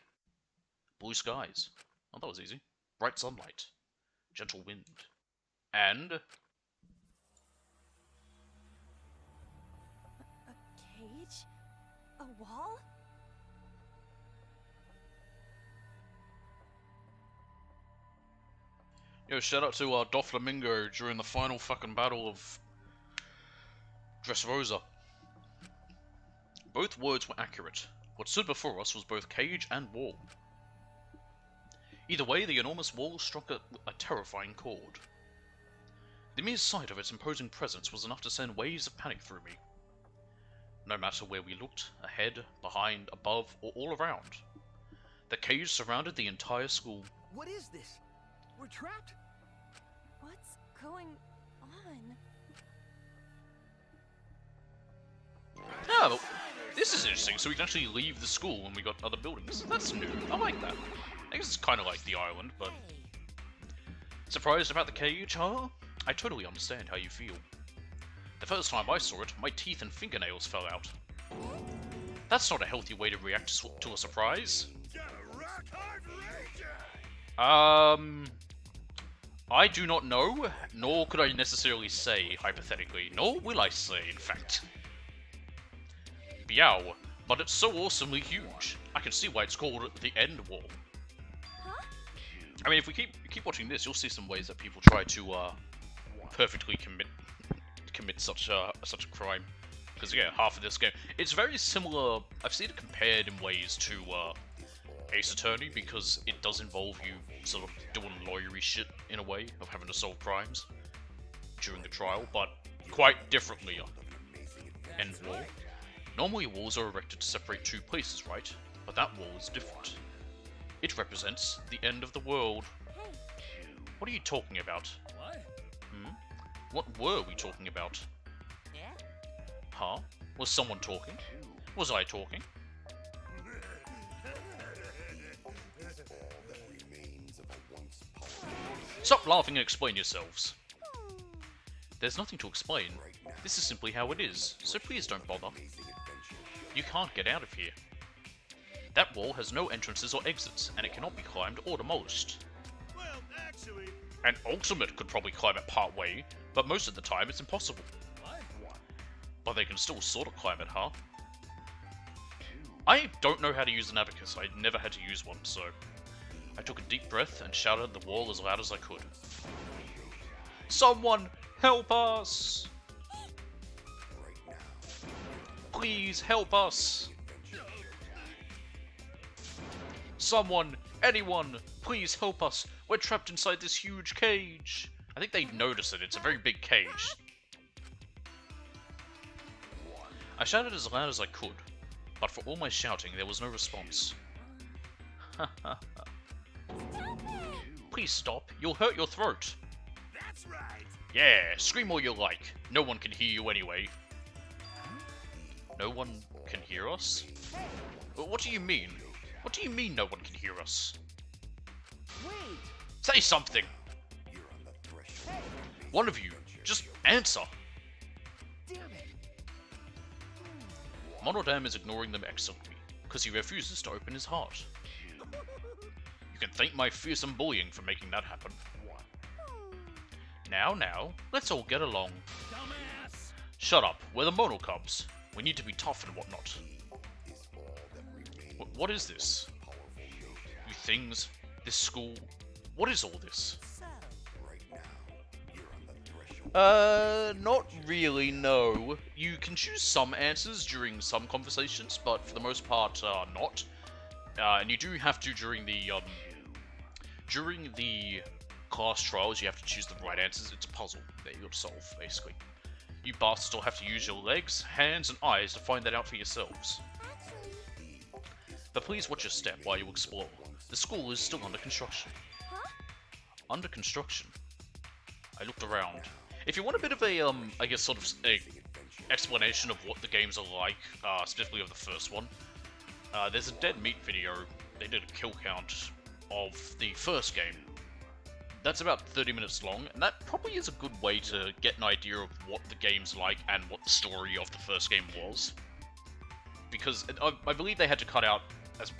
blue skies. Oh, that was easy. Bright sunlight. Gentle wind. And... A cage? A wall? Yo, shout out to Doflamingo during the final fucking battle of Dressrosa. Both words were accurate. What stood before us was both cage and wall. Either way, the enormous wall struck a terrifying chord. The mere sight of its imposing presence was enough to send waves of panic through me. No matter where we looked, ahead, behind, above, or all around, the cage surrounded the entire school. What is this? We're trapped? What's going on? Yeah, but this is interesting, so we can actually leave the school when we got other buildings. That's new. I like that. I guess it's kind of like the island, but... Surprised about the cage, huh? I totally understand how you feel. The first time I saw it, my teeth and fingernails fell out. That's not a healthy way to react to a surprise. I do not know, nor could I necessarily say, hypothetically, nor will I say, in fact. Biao, but it's so awesomely huge. I can see why it's called the End Wall. Huh? I mean, if we keep watching this, you'll see some ways that people try to perfectly commit such a crime. Because yeah, half of this game, it's very similar. I've seen it compared in ways to Ace Attorney, because it does involve you sort of doing lawyery shit in a way of having to solve crimes during the trial, but quite differently. End wall. Normally walls are erected to separate two places, right? But that wall is different. It represents the end of the world. What are you talking about? What? What were we talking about? Huh? Was someone talking? Was I talking? Stop laughing and explain yourselves. There's nothing to explain. This is simply how it is, so please don't bother. You can't get out of here. That wall has no entrances or exits, and it cannot be climbed or demolished. Well, actually... An ultimate could probably climb it part way, but most of the time it's impossible. But they can still sort of climb it, huh? I don't know how to use an abacus. I never had to use one, so... I took a deep breath and shouted at the wall as loud as I could. Someone help us! Please help us! Someone, anyone, please help us! We're trapped inside this huge cage! I think they notice it, it's a very big cage. I shouted as loud as I could, but for all my shouting, there was no response. Please stop, you'll hurt your throat. That's right. Yeah, scream all you like. No one can hear you anyway. No one can hear us? What do you mean? What do you mean no one can hear us? Wait! Say something! One of you, just answer! Damn it! Monodam is ignoring them excellently, because he refuses to open his heart. You can thank my fearsome bullying for making that happen. Now, let's all get along. Dumbass! Shut up, we're the Mono Cubs. We need to be tough and whatnot. What is this? You things? This school? What is all this? Not really, no. You can choose some answers during some conversations, but for the most part, not. And you do have to during the class trials, you have to choose the right answers. It's a puzzle that you got to solve, basically. You bastards will have to use your legs, hands, and eyes to find that out for yourselves. But please watch your step while you explore. The school is still under construction. Under construction? I looked around. If you want a bit of a, I guess sort of a explanation of what the games are like, specifically of the first one, there's a Dead Meat video. They did a kill count of the first game. That's about 30 minutes long, and that probably is a good way to get an idea of what the game's like and what the story of the first game was. Because I believe they had to cut out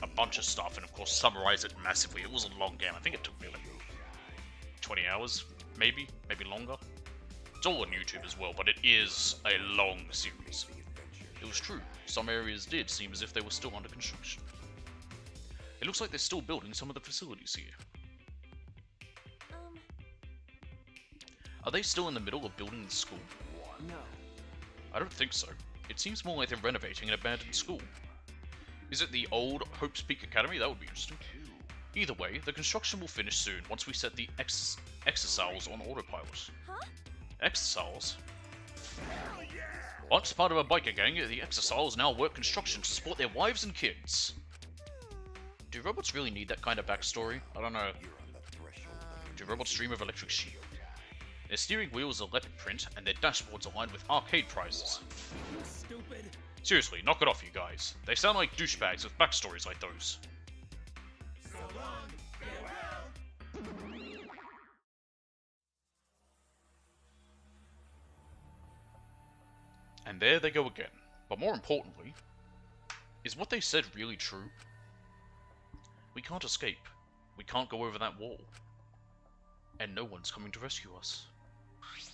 a bunch of stuff and, of course, summarize it massively. It was a long game. I think it took me like 20 hours, maybe longer. It's all on YouTube as well, but it is a long series. It was true. Some areas did seem as if they were still under construction. It looks like they're still building some of the facilities here. Are they still in the middle of building the school? No. I don't think so. It seems more like they're renovating an abandoned school. Is it the old Hope's Peak Academy? That would be interesting. Either way, the construction will finish soon once we set the exerciles on autopilot. Huh? Exerciles? Once part of a biker gang, the exerciles now work construction to support their wives and kids. Do robots really need that kind of backstory? I don't know. Do robots dream of electric sheep? Their steering wheel is a leopard print, and their dashboards aligned with arcade prizes. Stupid. Seriously, knock it off, you guys. They sound like douchebags with backstories like those. And there they go again. But more importantly, is what they said really true? We can't escape. We can't go over that wall. And no one's coming to rescue us. Jeez.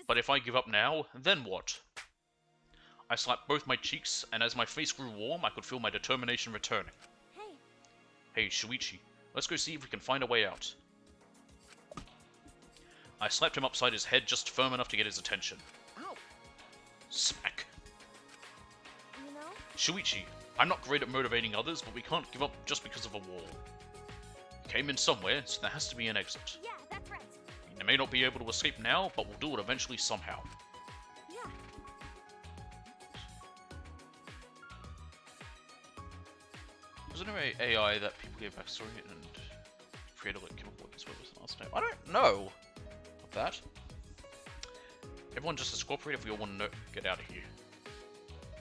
But if I give up now, then what? I slapped both my cheeks, and as my face grew warm, I could feel my determination returning. Hey, Hey, Shuichi, let's go see if we can find a way out. I slapped him upside his head just firm enough to get his attention. ow. Smack. You know? Shuichi, I'm not great at motivating others, but we can't give up just because of a wall. We came in somewhere, so there has to be an exit. Yeah, that's right. We may not be able to escape now, but we'll do it eventually somehow. Yeah. Was there no AI that people gave backstory and created like chemical weapons? What was the last name? I don't know of that. Everyone just has cooperated if we all want to get out of here.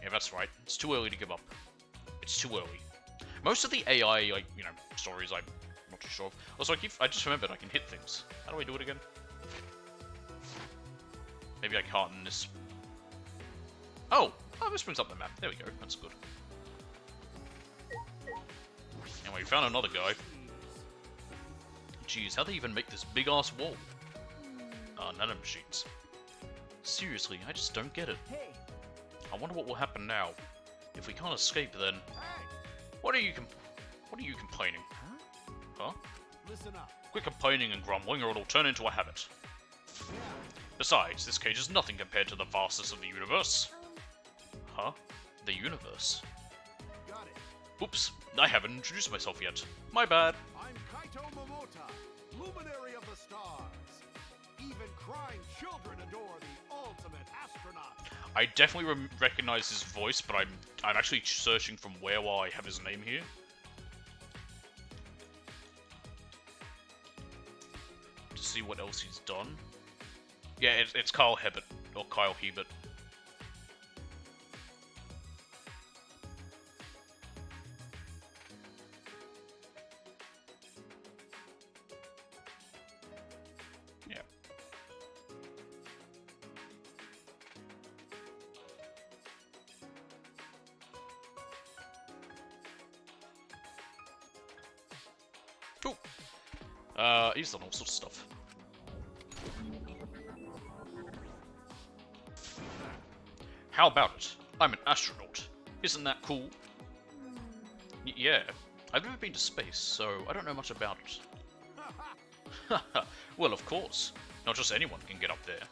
Yeah, that's right. It's too early to give up. It's too early. Most of the AI, like, you know, stories I'm not too sure of. Also, I just remembered I can hit things. How do I do it again? Maybe I can't in this. Oh, this brings up the map. There we go. That's good. Anyway, we found another guy. Jeez, how'd they even make this big-ass wall? Nanomachines. Seriously, I just don't get it. Hey, I wonder what will happen now. If we can't escape, then... What are you complaining? Huh? Listen up. Quit complaining and grumbling, or it'll turn into a habit. Besides, this cage is nothing compared to the vastness of the universe. Huh? The universe? Got it. Oops, I haven't introduced myself yet. My bad. I'm Kaito Momota, luminary of the stars. Even crying children adore the ultimate astronaut. I definitely recognize his voice, but I'm actually searching from where while I have his name here. To see what else he's done. Yeah, it's Kyle Hebert, or Kyle Hebert. Yeah. Cool. He's done all sorts of stuff. How about it? I'm an astronaut. Isn't that cool? Yeah. I've never been to space, so I don't know much about it. Haha, well, of course. Not just anyone can get up there.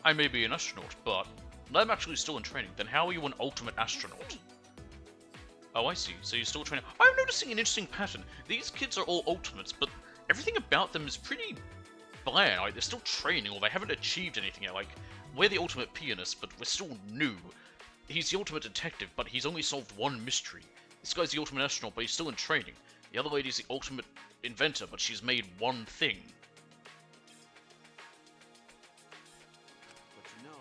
I may be an astronaut, but I'm actually still in training. Then how are you an ultimate astronaut? Oh, I see. So you're still training. I'm noticing an interesting pattern. These kids are all ultimates, but everything about them is pretty bland. Like, they're still training, or they haven't achieved anything yet. Like, we're the ultimate pianist, but we're still new. He's the ultimate detective, but he's only solved one mystery. This guy's the ultimate astronaut, but he's still in training. The other lady's the ultimate inventor, but she's made one thing. But you know,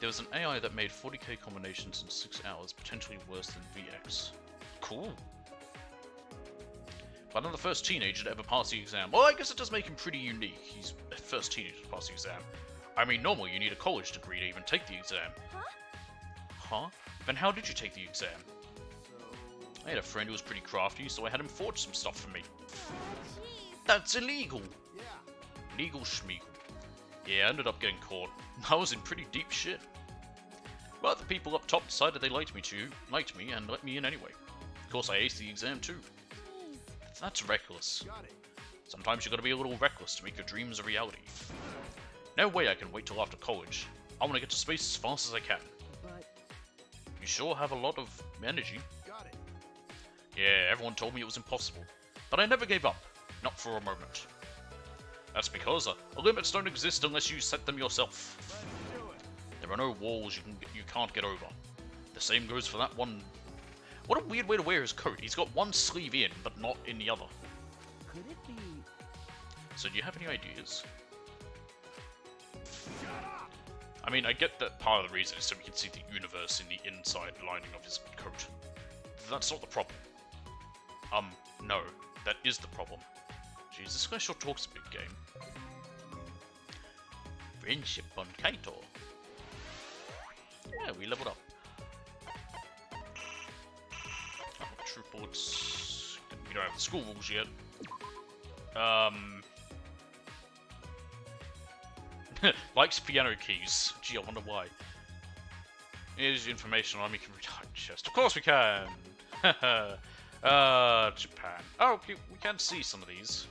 There was an AI that made 40k combinations in 6 hours, potentially worse than VX. Cool. But I'm the first teenager to ever pass the exam. Well, I guess it does make him pretty unique. He's the first teenager to pass the exam. I mean, normally you need a college degree to even take the exam. Huh? Huh? Then how did you take the exam? so I had a friend who was pretty crafty, so I had him forge some stuff for me. Oh, jeez. That's illegal! yeah. Legal schmeagle. Yeah, I ended up getting caught. I was in pretty deep shit. But the people up top decided they liked me and let me in anyway. Of course, I aced the exam too. Jeez. That's reckless. Got it. Sometimes you gotta be a little reckless to make your dreams a reality. No way I can wait till after college. I wanna get to space as fast as I can. But You sure have a lot of energy. Got it. Yeah, everyone told me it was impossible. But I never gave up. Not for a moment. That's because limits don't exist unless you set them yourself. Let's do it. There are no walls you can't get over. The same goes for that one. What a weird way to wear his coat. He's got one sleeve in, but not in the other. could it be? So do you have any ideas? I mean, I get that part of the reason is so we can see the universe in the inside lining of his coat. That's not the problem. No. That is the problem. Jeez, this guy sure talks a big game. Friendship on Kaito. Yeah, we leveled up. Oh, troop bullets. We don't have the school rules yet. Likes piano keys. Gee, I wonder why. Here's information on me can retire chest. Of course we can! Japan. Oh, okay, we can see some of these.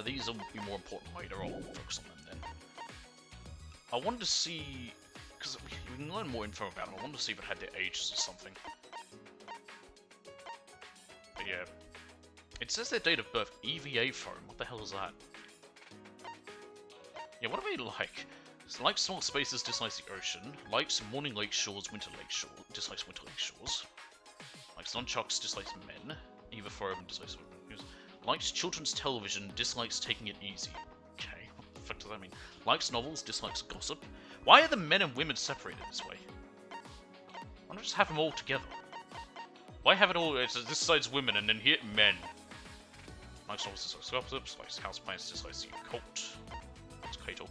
These will be more important later. I'll focus on them then. I wanted to see, because we can learn more info about them. I wanted to see if it had their ages or something. But yeah. It says their date of birth, EVA foam. What the hell is that? Yeah, what are they like? So, likes small spaces, dislikes the ocean. Likes morning lake shores, winter lake shores. Dislikes winter lake shores. Likes nunchucks, dislikes men. Eva foam, dislikes women. Likes children's television, dislikes taking it easy. Okay, what the fuck does that mean? Likes novels, dislikes gossip. Why are the men and women separated this way? Why not just have them all together? Why have it all? It's this side's women and then here men. Likes novels, dislikes gossip. Likes houseplants, dislikes the occult. Likes Kaito.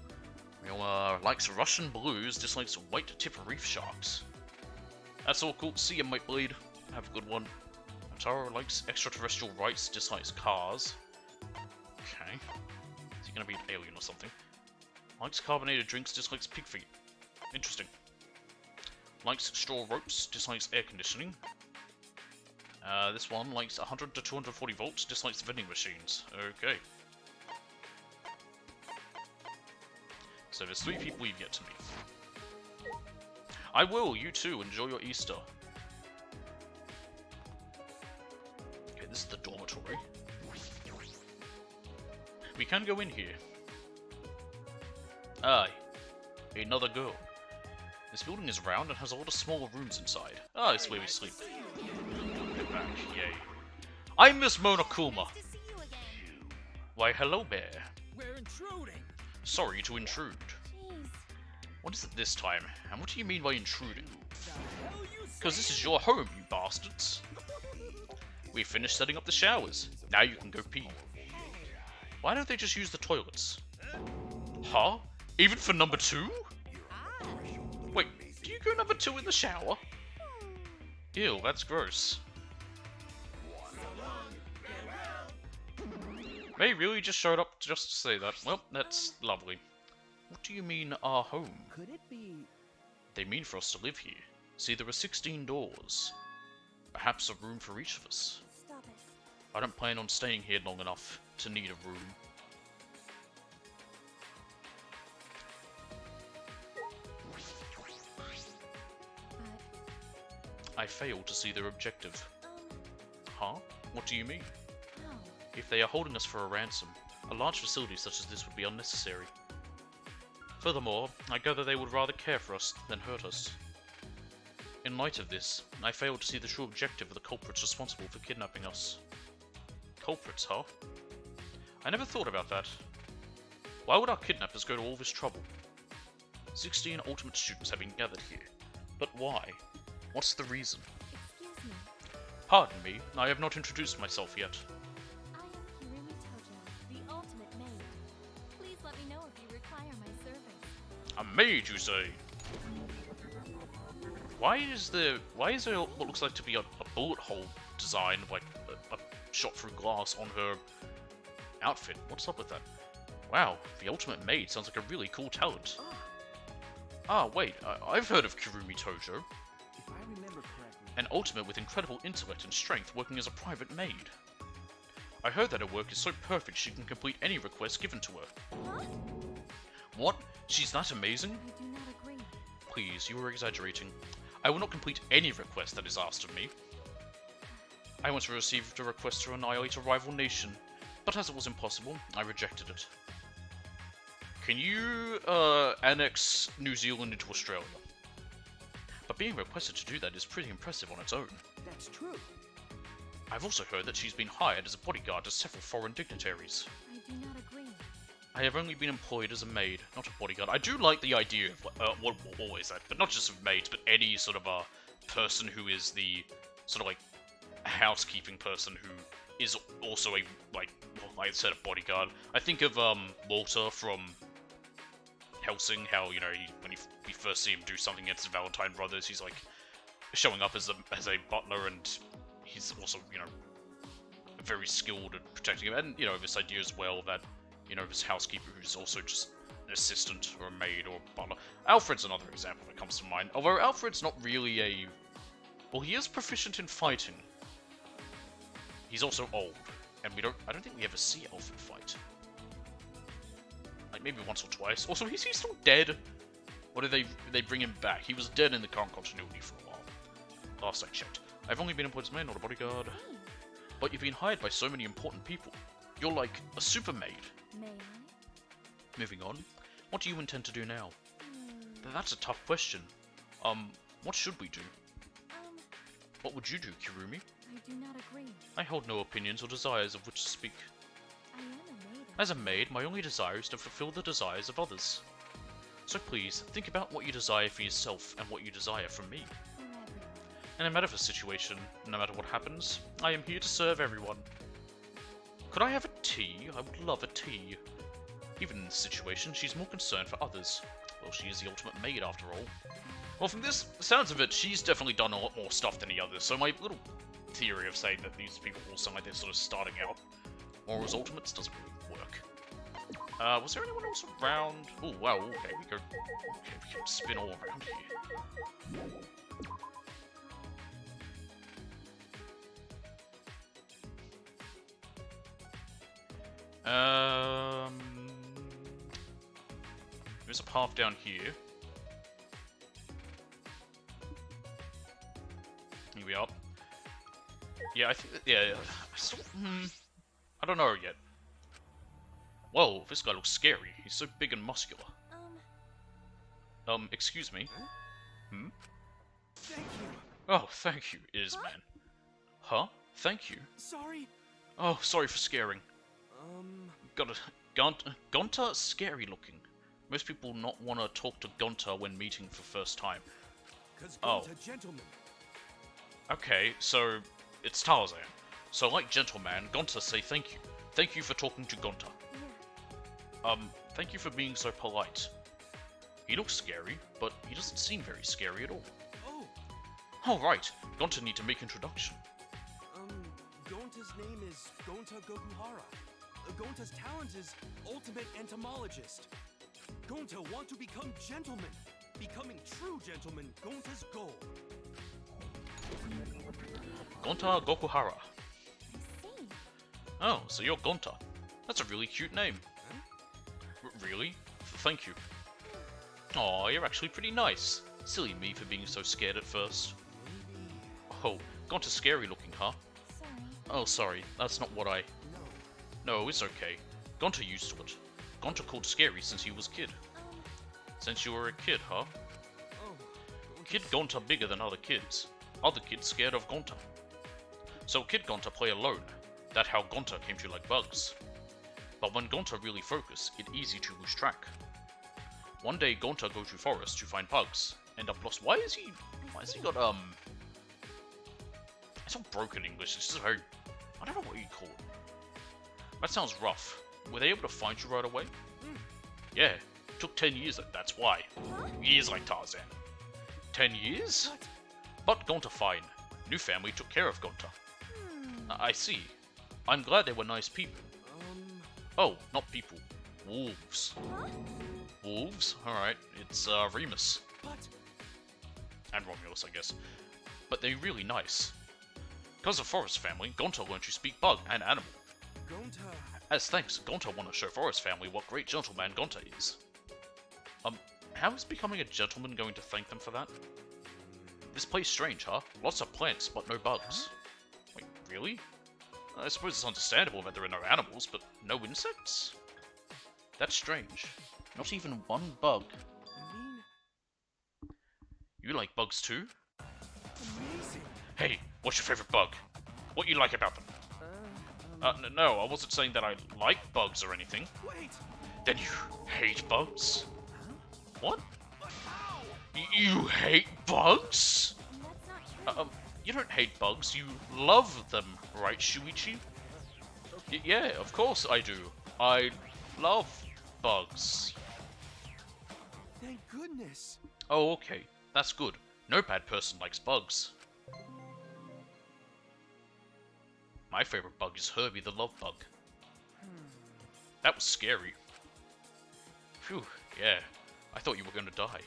Likes Russian blues, dislikes white tip reef sharks. That's all cool. See ya, Might Bleed. Have a good one. Taro likes extraterrestrial rights, dislikes cars. Okay. Is he gonna be an alien or something? Likes carbonated drinks, dislikes pig feet. Interesting. Likes straw ropes, dislikes air conditioning. This one likes 100 to 240 volts, dislikes vending machines. Okay. So there's 3 people we've yet to meet. I will, you too, enjoy your Easter. Okay, this is the dormitory. We can go in here. Aye. Another girl. This building is round and has a lot of smaller rooms inside. Ah, it's where we sleep. Get back, yay. I'm Miss Monokuma. Nice to see you again. Why, hello there. We're intruding. Sorry to intrude. Jeez. What is it this time? And what do you mean by intruding? The hell you Because this is your home, you bastards. We finished setting up the showers. Now you can go pee. Why don't they just use the toilets? Huh? Even for number 2? Ah, Wait, do you go number 2 in the shower? Ew, that's gross. They really just showed up just to say that. Well, that's lovely. What do you mean, our home? Could it be? They mean for us to live here. See, there are 16 doors. Perhaps a room for each of us. Stop it. I don't plan on staying here long enough to need a room. I fail to see their objective. Huh? What do you mean? How? If they are holding us for a ransom, a large facility such as this would be unnecessary. Furthermore, I gather they would rather care for us than hurt us. In light of this, I fail to see the true objective of the culprits responsible for kidnapping us. Culprits, huh? I never thought about that. Why would our kidnappers go to all this trouble? 16 Ultimate students have been gathered here. But why? What's the reason? Excuse me. Pardon me, I have not introduced myself yet. I am Hirumi Tojo, the ultimate maid. Please let me know if you require my service. A maid, you say? Why is there what looks like to be a bullet hole design, like a shot through glass on her outfit? What's up with that? Wow, the ultimate maid sounds like a really cool talent. Ah, wait, I've heard of Kirumi Tojo. If I remember correctly, An ultimate with incredible intellect and strength working as a private maid. I heard that her work is so perfect she can complete any request given to her. Huh? What? She's that amazing? I do not agree. Please, you are exaggerating. I will not complete any request that is asked of me. I once received a request to annihilate a rival nation, but as it was impossible, I rejected it. Can you, annex New Zealand into Australia? But being requested to do that is pretty impressive on its own. that's true. I've also heard that she's been hired as a bodyguard to several foreign dignitaries. I do not agree. I have only been employed as a maid, not a bodyguard. I do like the idea of, what is that? But not just of maids, but any sort of a person who is the, sort of like, housekeeping person who is also a, like I said, a bodyguard. I think of, Walter from Helsing, how, you know, when we first see him do something against the Valentine brothers, he's like, showing up as a butler, and he's also, you know, very skilled at protecting him. And, you know, this idea as well that, you know, this housekeeper who's also just an assistant or a maid or a butler. Alfred's another example that comes to mind. Although Alfred's not really a... Well, he is proficient in fighting. He's also old. And I don't think we ever see Alfred fight. Like, maybe once or twice. Also, is he still dead? Or did they bring him back? He was dead in the current continuity for a while. Last I checked. I've only been employed as a maid, not a bodyguard. But you've been hired by so many important people. You're like a super maid. May I? Moving on. What do you intend to do now? That's a tough question. What should we do? What would you do, Kirumi? I do not agree. I hold no opinions or desires of which to speak. I am a maid. As a maid, my only desire is to fulfill the desires of others. So please, think about what you desire for yourself and what you desire from me. For everyone. In a matter of a situation, no matter what happens, I am here to serve everyone. Could I have a tea? I would love a tea. Even in this situation, she's more concerned for others. Well, she is the ultimate maid after all. Well, from this sounds of it, she's definitely done a lot more stuff than the others, so my little theory of saying that these people all sound like they're sort of starting out more as ultimates doesn't really work. Was there anyone else around? Oh, wow, okay, we can spin all around here. There's a path down here. Here we are. Yeah, I think that, yeah, I don't know yet. Whoa, this guy looks scary. He's so big and muscular. Excuse me? Hmm? Thank you. Oh, thank you, it is man. Huh? Thank you? Sorry. Oh, sorry for scaring. Gonta, scary looking. Most people not want to talk to Gonta when meeting for first time. Cause Oh. a gentleman. Okay, so it's Tarzan. So like Gentleman, Gonta say thank you. Thank you for talking to Gonta. Yeah. Thank you for being so polite. He looks scary, but he doesn't seem very scary at all. Oh, Alright, Gonta need to make introduction. Gonta's name is Gonta Gokuhara. Gonta's talent is ultimate entomologist. Gonta want to become gentleman. Becoming true gentlemen, Gonta's goal. Gonta Gokuhara. I see. Oh, so you're Gonta. That's a really cute name. Really? Thank you. Aw, you're actually pretty nice. Silly me for being so scared at first. Oh, Gonta's scary looking, huh? Sorry. Oh, sorry. That's not what I... No, it's okay. Gonta used to it. Gonta called scary since he was kid. Since you were a kid, huh? Kid Gonta bigger than other kids. Other kids scared of Gonta. So Kid Gonta play alone. That how Gonta came to like bugs. But when Gonta really focus, it easy to lose track. One day Gonta go to forest to find bugs. End up lost. Why has he got it's not broken English, it's just very, I don't know what you call it. That sounds rough. Were they able to find you right away? Yeah. Took 10 years, that's why. Years like Tarzan. 10 years? But Gonta fine. New family took care of Gonta. I see. I'm glad they were nice people. Oh, not people. Wolves. Wolves? Alright, it's Remus. And Romulus, I guess. But they're really nice. Because of Forest family, Gonta learned to speak bug and animal. As thanks, Gonta want to show Forest family what great gentleman Gonta is. How is becoming a gentleman going to thank them for that? This place strange, huh? Lots of plants, but no bugs. Wait, really? I suppose it's understandable that there are no animals, but no insects? That's strange. Not even one bug. You like bugs too? Hey, what's your favorite bug? What you like about them? No, I wasn't saying that I like bugs or anything. Then you hate bugs? What? You hate bugs? That's not true. You don't hate bugs, you love them, right, Shuichi? Yeah, of course I do. I love bugs. Thank goodness. Oh, okay. That's good. No bad person likes bugs. My favorite bug is Herbie the love bug. That was scary. Phew, yeah. I thought you were going to die.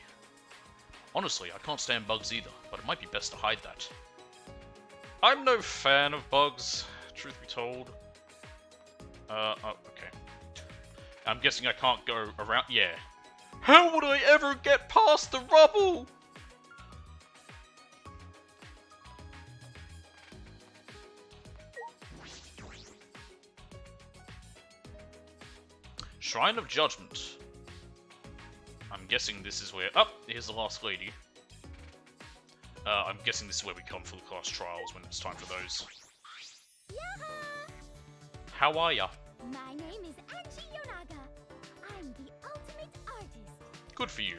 Honestly, I can't stand bugs either, but it might be best to hide that. I'm no fan of bugs, truth be told. Oh, okay. I'm guessing I can't go around. Yeah. How would I ever get past the rubble? Shrine of Judgment. I'm guessing this is where... Oh, here's the last lady. I'm guessing this is where we come for the class trials when it's time for those. Yaha! How are ya? My name is Angie Yonaga. I'm the ultimate artist. Good for you.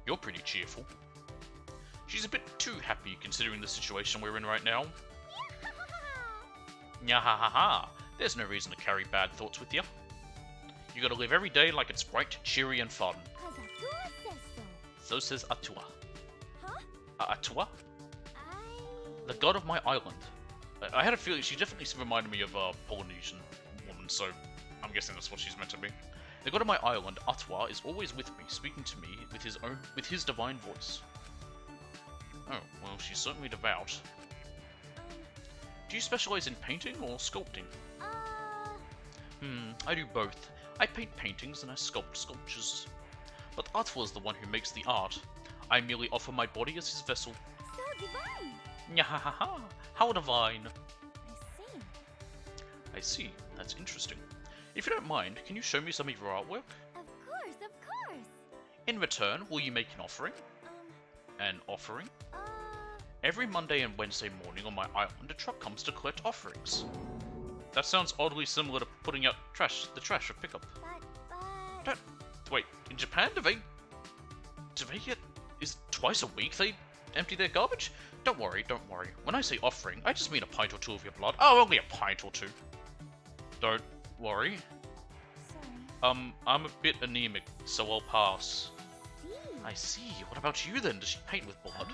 You're pretty cheerful. She's a bit too happy considering the situation we're in right now. Nyahahaha. There's no reason to carry bad thoughts with you. You gotta live every day like it's bright, cheery, and fun. 'Cause Atua says so. So says Atua. Huh? Atua? The god of my island. I had a feeling she definitely reminded me of a Polynesian woman, so I'm guessing that's what she's meant to be. The god of my island, Atua, is always with me, speaking to me with his divine voice. Oh, well, she's certainly devout. Do you specialize in painting or sculpting? I do both. I paint paintings and I sculpt sculptures. But Atua is the one who makes the art. I merely offer my body as his vessel. So divine. Nyahaha! How divine! I see. I see. That's interesting. If you don't mind, can you show me some of your artwork? Of course, of course. In return, will you make an offering? An offering? Uh, Every Monday and Wednesday morning on my island, a truck comes to collect offerings. That sounds oddly similar to putting out the trash for pickup. but... Wait, in Japan, do they get... Is twice a week they empty their garbage? Don't worry. When I say offering, I just mean a pint or two of your blood. Oh, only a pint or two. Don't worry. Sorry. I'm a bit anemic, so I'll pass. See. I see. What about you then? Does she paint with blood?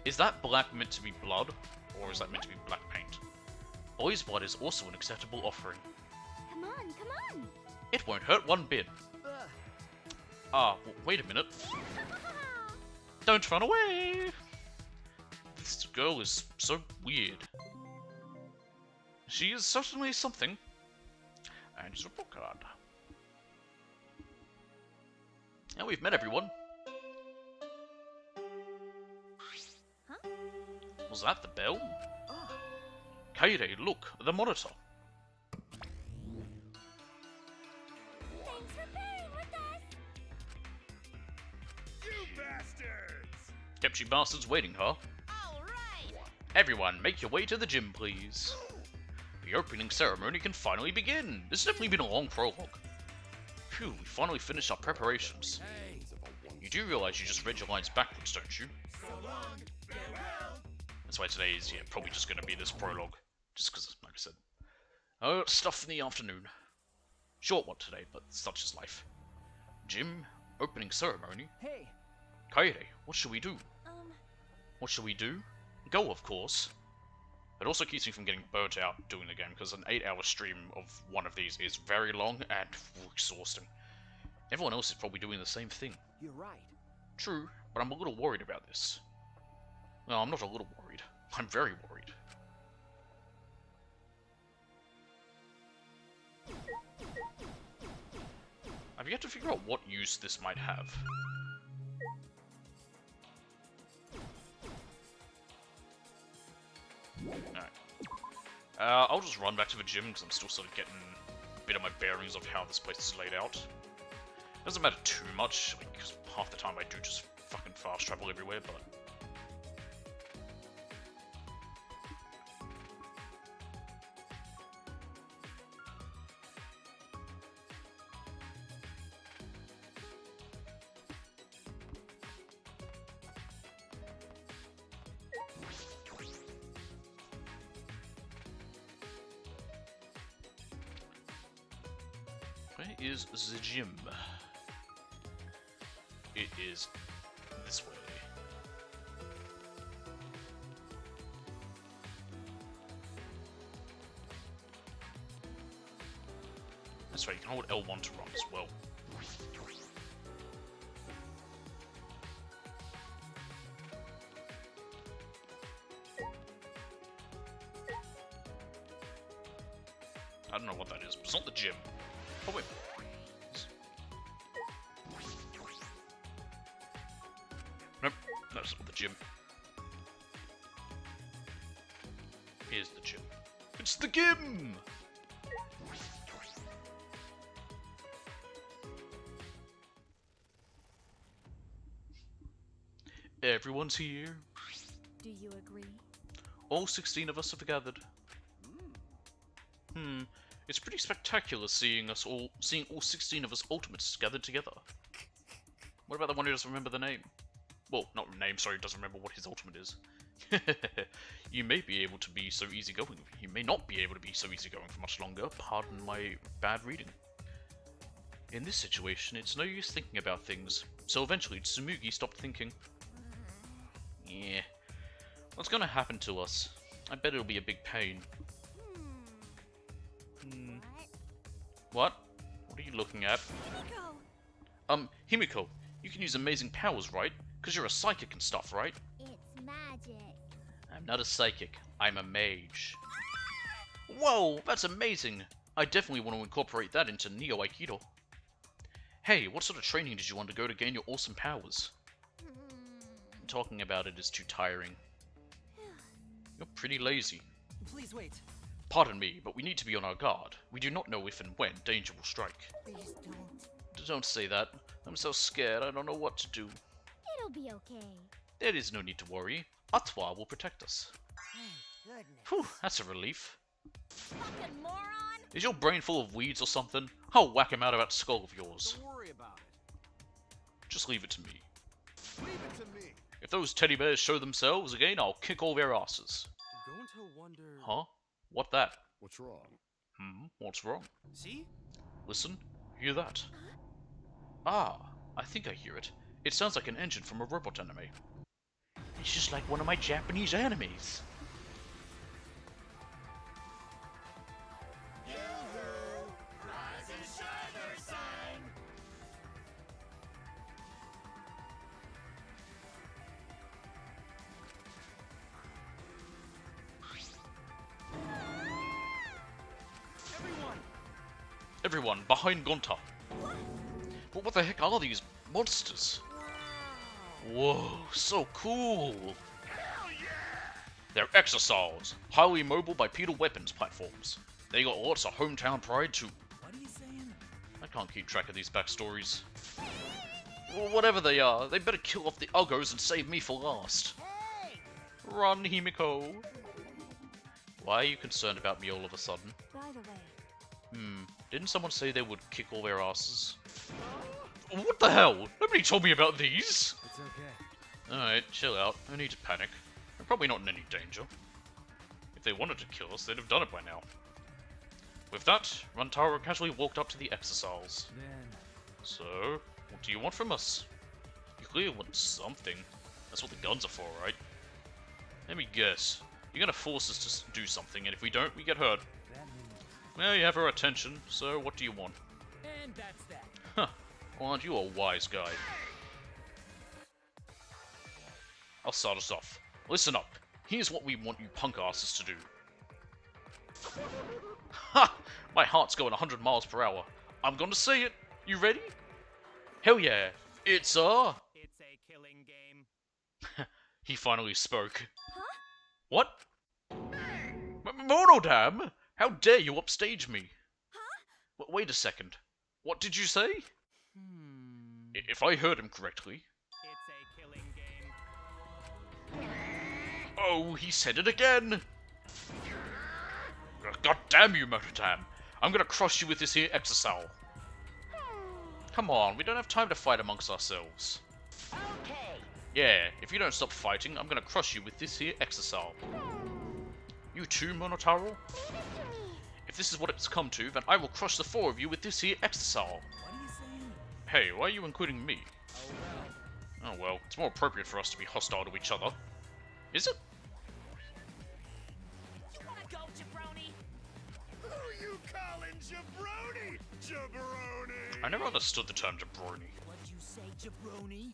Is that black meant to be blood, or is that meant to be black paint? Boy's blood is also an acceptable offering. Come on, come on. It won't hurt one bit. Ah, wait a minute. Don't run away! This girl is so weird. She is certainly something. And she's a report card. Now we've met everyone. Huh? Was that the bell? Kaede, look, the monitor. Thanks for bearing with us. You bastards! Kept you bastards waiting, huh? All right. Everyone, make your way to the gym, please. The opening ceremony can finally begin. This has definitely been a long prologue. Phew, we finally finished our preparations. You do realize you just read your lines backwards, don't you? That's why today is, yeah, probably just going to be this prologue. Just because, like I said, stuff in the afternoon. Short one today, but such is life. Gym, opening ceremony. Hey, Kaede, what should we do? What should we do? Go, of course. It also keeps me from getting burnt out doing the game, because an 8-hour stream of one of these is very long and exhausting. Everyone else is probably doing the same thing. you're right. True, but I'm a little worried about this. No, I'm not a little worried. I'm very worried. I've yet to figure out what use this might have. Alright. I'll just run back to the gym because I'm still sort of getting a bit of my bearings of how this place is laid out. Doesn't matter too much, because half the time I do just fucking fast travel everywhere, but... Where is the gym? It is this way. That's right, you can hold L1 to run as well. I don't know what that is, but it's not the gym. Oh wait. Nope, that's not the gym. Here's the gym. It's the gym! Everyone's here. Do you agree? All 16 of us have gathered. It's pretty spectacular seeing all 16 of us ultimates gathered together. What about the one who doesn't remember the name? Well, not name, sorry, doesn't remember what his ultimate is. You may be able to be so easygoing. You may not be able to be so easygoing for much longer. Pardon my bad reading. In this situation, it's no use thinking about things. So eventually, Tsumugi stopped thinking. Yeah. What's gonna happen to us? I bet it'll be a big pain. What? What are you looking at? Himiko, you can use amazing powers, right? Because you're a psychic and stuff, right? It's magic. I'm not a psychic. I'm a mage. Whoa, that's amazing! I definitely want to incorporate that into Neo Aikido. Hey, what sort of training did you undergo to gain your awesome powers? Talking about it is too tiring. You're pretty lazy. Please wait. Pardon me, but we need to be on our guard. We do not know if and when danger will strike. Please don't. Don't say that. I'm so scared, I don't know what to do. It'll be okay. There is no need to worry. Atwa will protect us. Thank goodness. Whew, that's a relief. Fucking moron. Is your brain full of weeds or something? I'll whack him out of that skull of yours. Don't worry about it. Just leave it to me. Leave it to me. If those teddy bears show themselves again, I'll kick all their asses. I'm going to wonder... Huh? What that? What's wrong? What's wrong? See? Listen, hear that? Ah, I think I hear it. It sounds like an engine from a robot anime. It's just like one of my Japanese animes. Everyone, behind Gonta. But what the heck are these monsters? Whoa, so cool! They're exosols, highly mobile bipedal weapons platforms. They got lots of hometown pride too. What are you saying? I can't keep track of these backstories. Well, whatever they are, they better kill off the uggos and save me for last. Run, Himiko! Why are you concerned about me all of a sudden? By the way, Didn't someone say they would kick all their asses? What the hell? Nobody told me about these! It's okay. Alright, chill out. No need to panic. We're probably not in any danger. If they wanted to kill us, they'd have done it by now. With that, Runtaro casually walked up to the exosols. Then, So, what do you want from us? You clearly want something. That's what the guns are for, right? Let me guess. You're gonna force us to do something, and if we don't, we get hurt. that means Well, you have our attention, so what do you want? And that's that. Huh. Well, aren't you a wise guy? I'll start us off. Listen up. Here's what we want you punk asses to do. Ha! My heart's going 100 miles per hour. I'm gonna say it. You ready? Hell yeah. It's It's a killing game. He finally spoke. Huh? What? Monodam! How dare you upstage me? Huh? Wait a second. What did you say? Hmm. If I heard him correctly. It's a killing game. Oh, he said it again! God damn you, Monodam! I'm gonna crush you with this here exosol. Come on, we don't have time to fight amongst ourselves. Okay. Yeah, if you don't stop fighting, I'm gonna crush you with this here exosol. You too, Monotaro? If this is what it's come to, then I will crush the four of you with this here exosol. What are you saying? Hey, why are you including me? Oh well. Oh well, it's more appropriate for us to be hostile to each other. Is it? You wanna go, jabroni? Who you calling jabroni? Jabroni! I never understood the term jabroni. What'd you say, jabroni?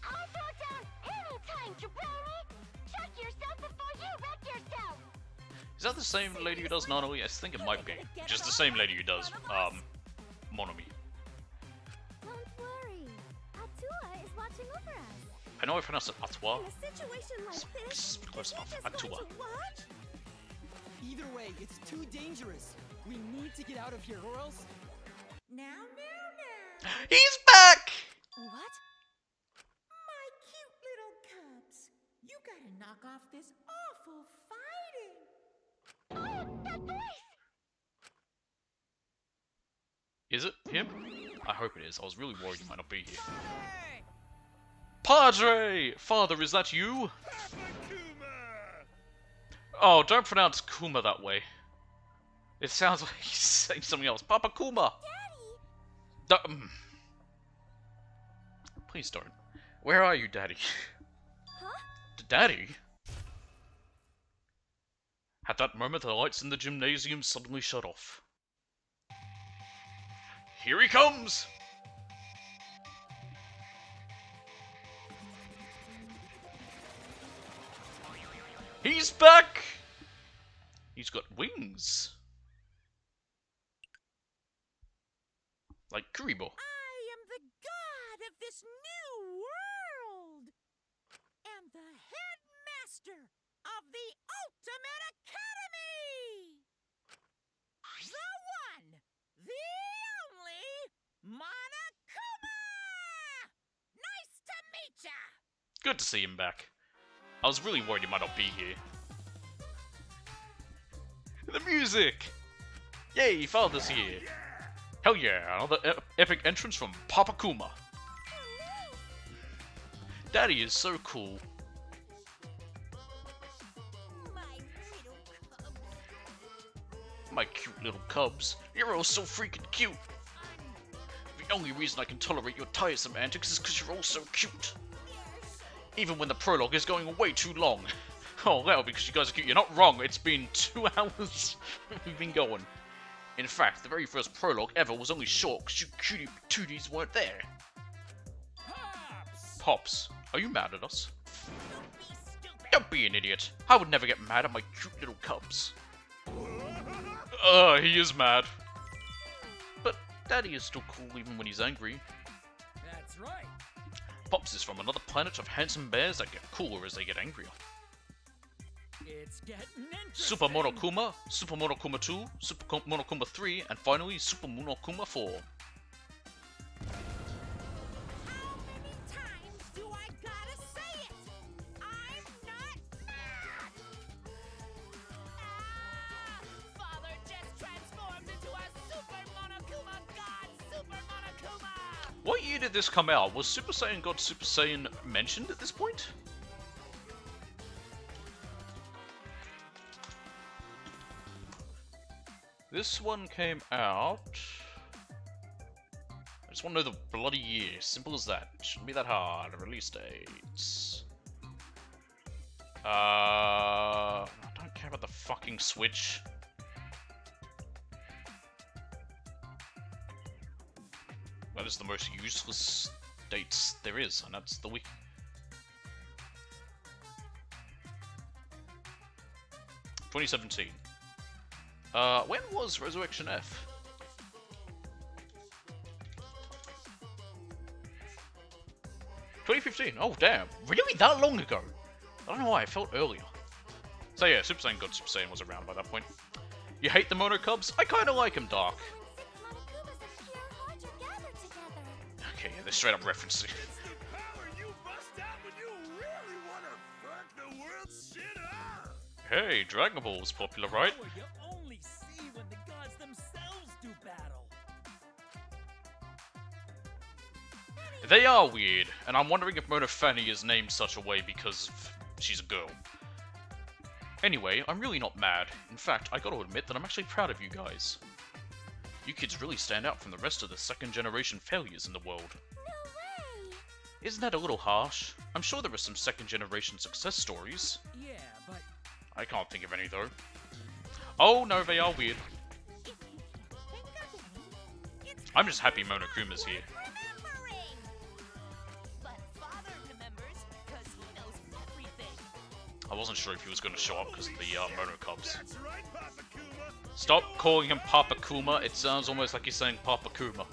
I'll throw down anytime, jabroni! Check yourself before you wreck yourself! Is that the same lady who does Nanoi? I think it might be. Just the same lady who does, Monomi. don't worry. Atua is watching over us. I know I pronounced it Atwa. In a situation like this, Close enough. Issa's going Atua. to watch. Either way, it's too dangerous. We need to get out of here, or else. Now. He's back! What? My cute little cubs. You gotta knock off this awful fighting. Oh, that voice! Is it him? I hope it is. I was really worried he might not be here. Padre! Father, is that you? Oh, don't pronounce Kuma that way. It sounds like he's saying something else. Papa Kuma! Daddy! Please don't. Where are you, Daddy? Huh? Daddy? At that moment, the lights in the gymnasium suddenly shut off. Here he comes! He's back! He's got wings. Like Kuribo. I am the god of this new world and the headmaster of the Ultimate Academy. The one, the only Monokuma. Nice to meet ya. Good to see him back. I was really worried he might not be here. The music! Yay, Father's here! Hell yeah, another epic entrance from Papa Kuma. Daddy is so cool. My little cubs. My cute little cubs. You're all so freaking cute. The only reason I can tolerate your tiresome antics is because you're all so cute. Even when the prologue is going way too long. Oh, well, because you guys are cute. You're not wrong. It's been 2 hours we've been going. In fact, the very first prologue ever was only short because you cutie patooties weren't there. Pops, are you mad at us? Don't be stupid. Don't be an idiot. I would never get mad at my cute little cubs. He is mad. Daddy is still cool even when he's angry. That's right. Pops is from another planet of handsome bears that get cooler as they get angrier. It's getting interesting. Super Monokuma, Super Monokuma 2, Super Monokuma 3, and finally Super Monokuma 4. How many times do I gotta say it? I'm not mad! Father just transformed into a Super Monokuma God, Super Monokuma! What year did this come out? Was Super Saiyan God Super Saiyan mentioned at this point? This one came out... I just want to know the bloody year. Simple as that. Shouldn't be that hard. Release dates. I don't care about the fucking Switch. That is the most useless dates there is, and that's the week. ...2017. When was Resurrection F? ...2015. Oh, damn. Really? That long ago? I don't know why, I felt earlier. So yeah, Super Saiyan God Super Saiyan was around by that point. You hate the Mono Cubs? I kinda like them, Dark. Okay, yeah, they're straight up referencing. Hey, Dragon Ball was popular, right? Power you only see when the gods themselves do battle. They are weird, and I'm wondering if Mona Fanny is named such a way because she's a girl. Anyway, I'm really not mad. In fact, I gotta admit that I'm actually proud of you guys. You kids really stand out from the rest of the second-generation failures in the world. No way! Isn't that a little harsh? I'm sure there are some second-generation success stories. Yeah, but I can't think of any, though. Oh, no, they are weird. I'm just happy Monokuma's here. Remembering! But Father remembers, because he knows everything. I wasn't sure if he was going to show up because of the Mono Cubs. That's right, Papa Kuma. Stop calling him Papa Kuma. It sounds almost like you're saying Papa Kuma.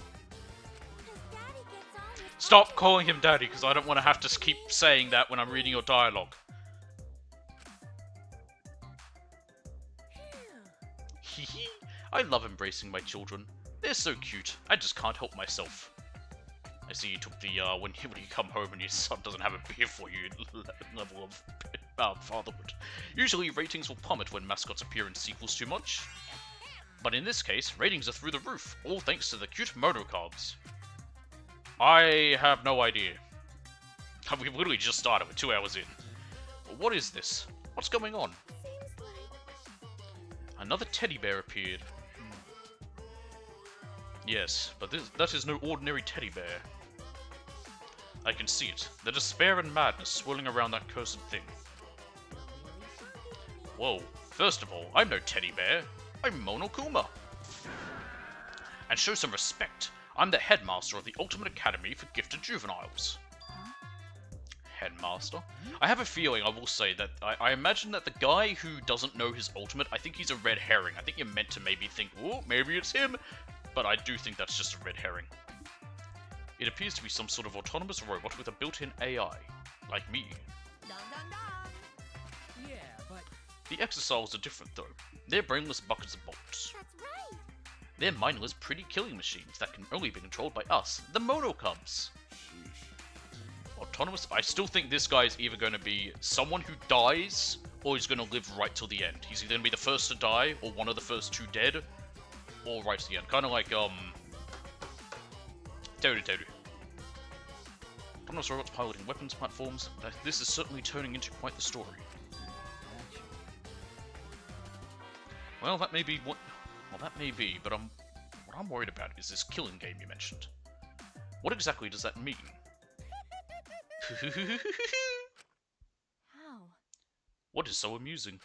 Stop calling him Daddy, because I don't want to have to keep saying that when I'm reading your dialogue. Hehe. I love embracing my children. They're so cute. I just can't help myself. I see you took the, when you come home and your son doesn't have a beer for you level of fatherhood. Usually ratings will plummet when mascots appear in sequels too much. But in this case, ratings are through the roof, all thanks to the cute Monocubs. I have no idea. We've literally just started, we're 2 hours in. But what is this? What's going on? Another teddy bear appeared. Yes, but that is no ordinary teddy bear. I can see it. The despair and madness swirling around that cursed thing. Whoa. First of all, I'm no teddy bear. I'm Monokuma. And show some respect. I'm the headmaster of the Ultimate Academy for Gifted Juveniles. Headmaster? I have a feeling, I will say, that I imagine that the guy who doesn't know his ultimate, I think he's a red herring. I think you're meant to maybe think, oh, maybe it's him. But I do think that's just a red herring. It appears to be some sort of autonomous robot with a built-in AI. Like me. Dun dun dun! yeah, but The Exosols are different, though. They're brainless buckets of bolts. That's right. They're mindless, pretty killing machines that can only be controlled by us, the Monocubs. Autonomous. I still think this guy is either going to be someone who dies, or he's going to live right till the end. He's either going to be the first to die, or one of the first two dead, or right to the end. Kind of like, Teru. Autonomous robots piloting weapons platforms. This is certainly turning into quite the story. Well, that may be what... Well, that may be, but what I'm worried about is this killing game you mentioned. What exactly does that mean? How? What is so amusing?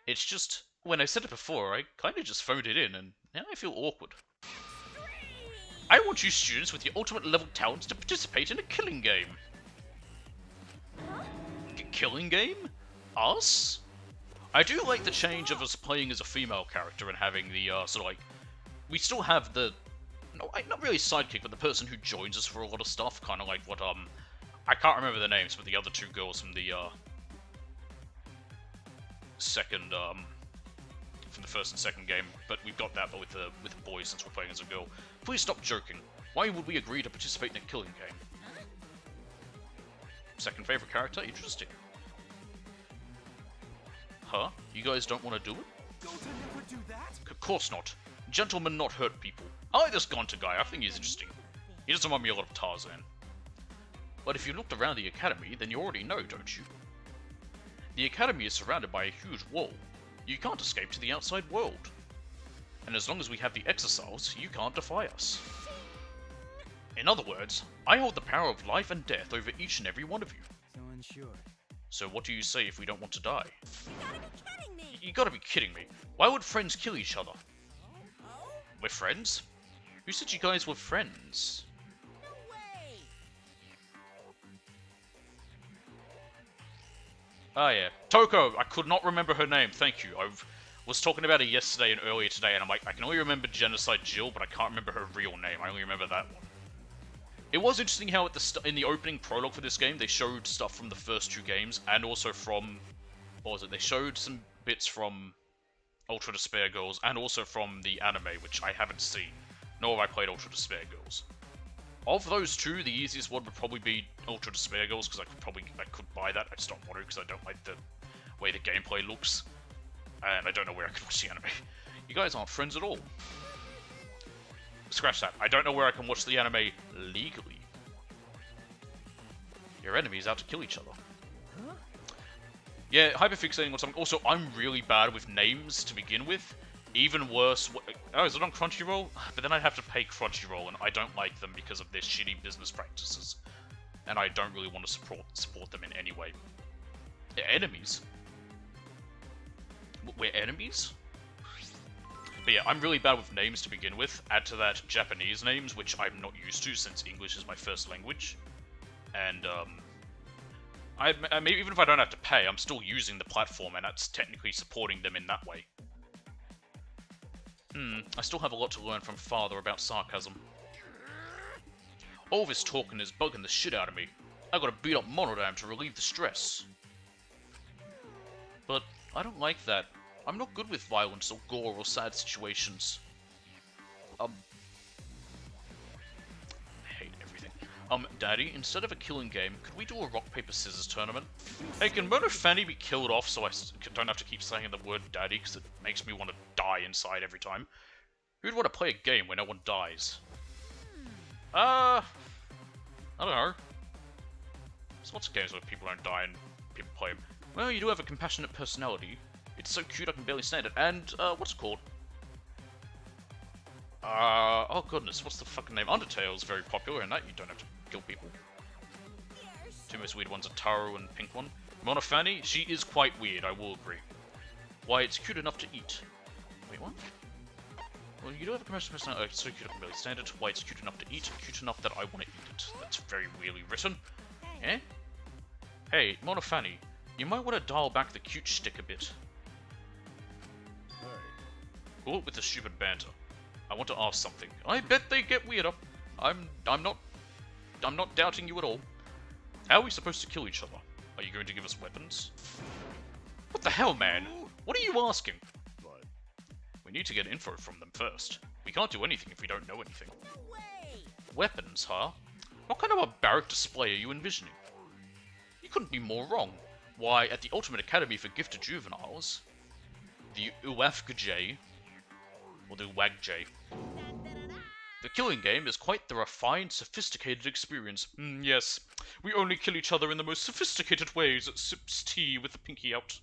It's just, when I said it before, I kind of just phoned it in, and now I feel awkward. I want you students with your ultimate level talents to participate in a killing game. Killing game? Us? I do like the change of us playing as a female character and having the, sort of like, we still have the, no, not really sidekick, but the person who joins us for a lot of stuff, kind of like what, I can't remember the names, but the other two girls from the, from the first and second game, but we've got that, but with the boys since we're playing as a girl. Please stop joking. Why would we agree to participate in a killing game? Second favorite character? Interesting. Huh? You guys don't want to do it? Don't I never do that? Of course not. Gentlemen not hurt people. I like this Gonta guy, I think he's interesting. He doesn't remind me a lot of Tarzan. But if you looked around the academy, then you already know, don't you? The academy is surrounded by a huge wall. You can't escape to the outside world. And as long as we have the Exerciles, you can't defy us. In other words, I hold the power of life and death over each and every one of you. So unsure. So what do you say if we don't want to die? You gotta be kidding me! You gotta be kidding me. Why would friends kill each other? Oh? We're friends? Who said you guys were friends? No way! Ah yeah, Toko! I could not remember her name, thank you. I was talking about her yesterday and earlier today, and I'm like, I can only remember Genocide Jill, but I can't remember her real name. I only remember that one. It was interesting how at in the opening prologue for this game, they showed stuff from the first two games, and also from, what was it, they showed some bits from Ultra Despair Girls, and also from the anime, which I haven't seen, nor have I played Ultra Despair Girls. Of those two, the easiest one would probably be Ultra Despair Girls, because I could buy that. I just don't want to, because I don't like the way the gameplay looks. And I don't know where I can watch the anime. You guys aren't friends at all. Scratch that. I don't know where I can watch the anime legally. Your enemy's out to kill each other. Huh? Yeah, hyperfixating on something. Also, I'm really bad with names to begin with. Even worse... Oh, is it on Crunchyroll? But then I'd have to pay Crunchyroll, and I don't like them because of their shitty business practices. And I don't really want to support them in any way. They're enemies. We're enemies? But yeah, I'm really bad with names to begin with. Add to that Japanese names, which I'm not used to since English is my first language. And, I mean, even if I don't have to pay, I'm still using the platform, and that's technically supporting them in that way. I still have a lot to learn from Father about sarcasm. All this talking is bugging the shit out of me. I gotta beat up Monodam to relieve the stress. But I don't like that. I'm not good with violence or gore or sad situations. I hate everything. Daddy, instead of a killing game, could we do a rock, paper, scissors tournament? Hey, can Mona Fanny be killed off so I don't have to keep saying the word daddy, because it makes me want to die inside every time? Who'd want to play a game where no one dies? I don't know. There's lots of games where people don't die and people play them. Well, you do have a compassionate personality. It's so cute I can barely stand it. And, what's it called? Oh goodness, what's the fucking name? Undertale's very popular in that you don't have to kill people. Two most weird ones are Taro and Pink one. Mona Fanny, she is quite weird, I will agree. Why, it's cute enough to eat. Wait, what? Well, you do have a compassionate personality. It's so cute I can barely stand it. Why, it's cute enough to eat. Cute enough that I want to eat it. That's very weirdly written. Eh? Hey, Mona Fanny, you might want to dial back the cute shtick a bit. Cool with the stupid banter. I want to ask something. I bet they get weirder. I'm not doubting you at all. How are we supposed to kill each other? Are you going to give us weapons? What the hell, man? What are you asking? We need to get info from them first. We can't do anything if we don't know anything. No way! Weapons, huh? What kind of a barrack display are you envisioning? You couldn't be more wrong. Why, at the Ultimate Academy for Gifted Juveniles, the UAFGJ, or the WAGJ, the killing game is quite the refined, sophisticated experience. Yes, we only kill each other in the most sophisticated ways at sips tea with the pinky out.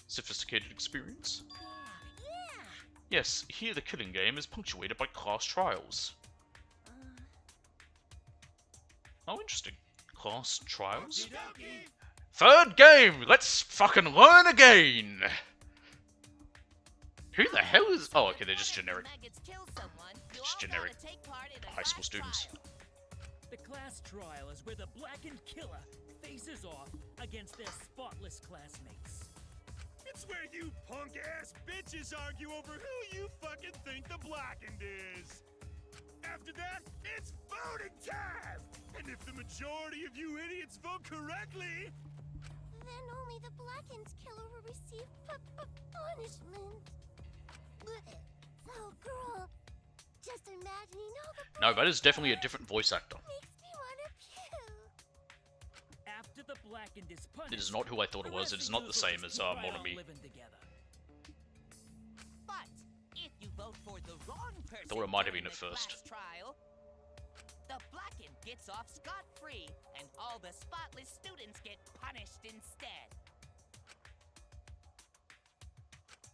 Sophisticated experience? Yeah! Yes, here the killing game is punctuated by class trials. Oh, interesting. Class trials? Third game! Let's fucking learn again! Who the hell is... Oh, okay, they're just generic. Just generic high school students. The class trial is where the blackened killer faces off against their spotless classmates. It's where you punk-ass bitches argue over who you fucking think the Blackened is. After that, it's voting time! And if the majority of you idiots vote correctly... Then only the Blackened killer will receive punishment. So cruel. Just imagining all the... No, that is definitely a different voice actor. Makes me wanna puke. After the Blackened is punished, It is not who I thought it was. It is not the same as Mon Ami. But if you vote for the wrong person Thought it might have during been at the first. class trial, the Blackened gets off scot-free, and all the spotless students get punished instead.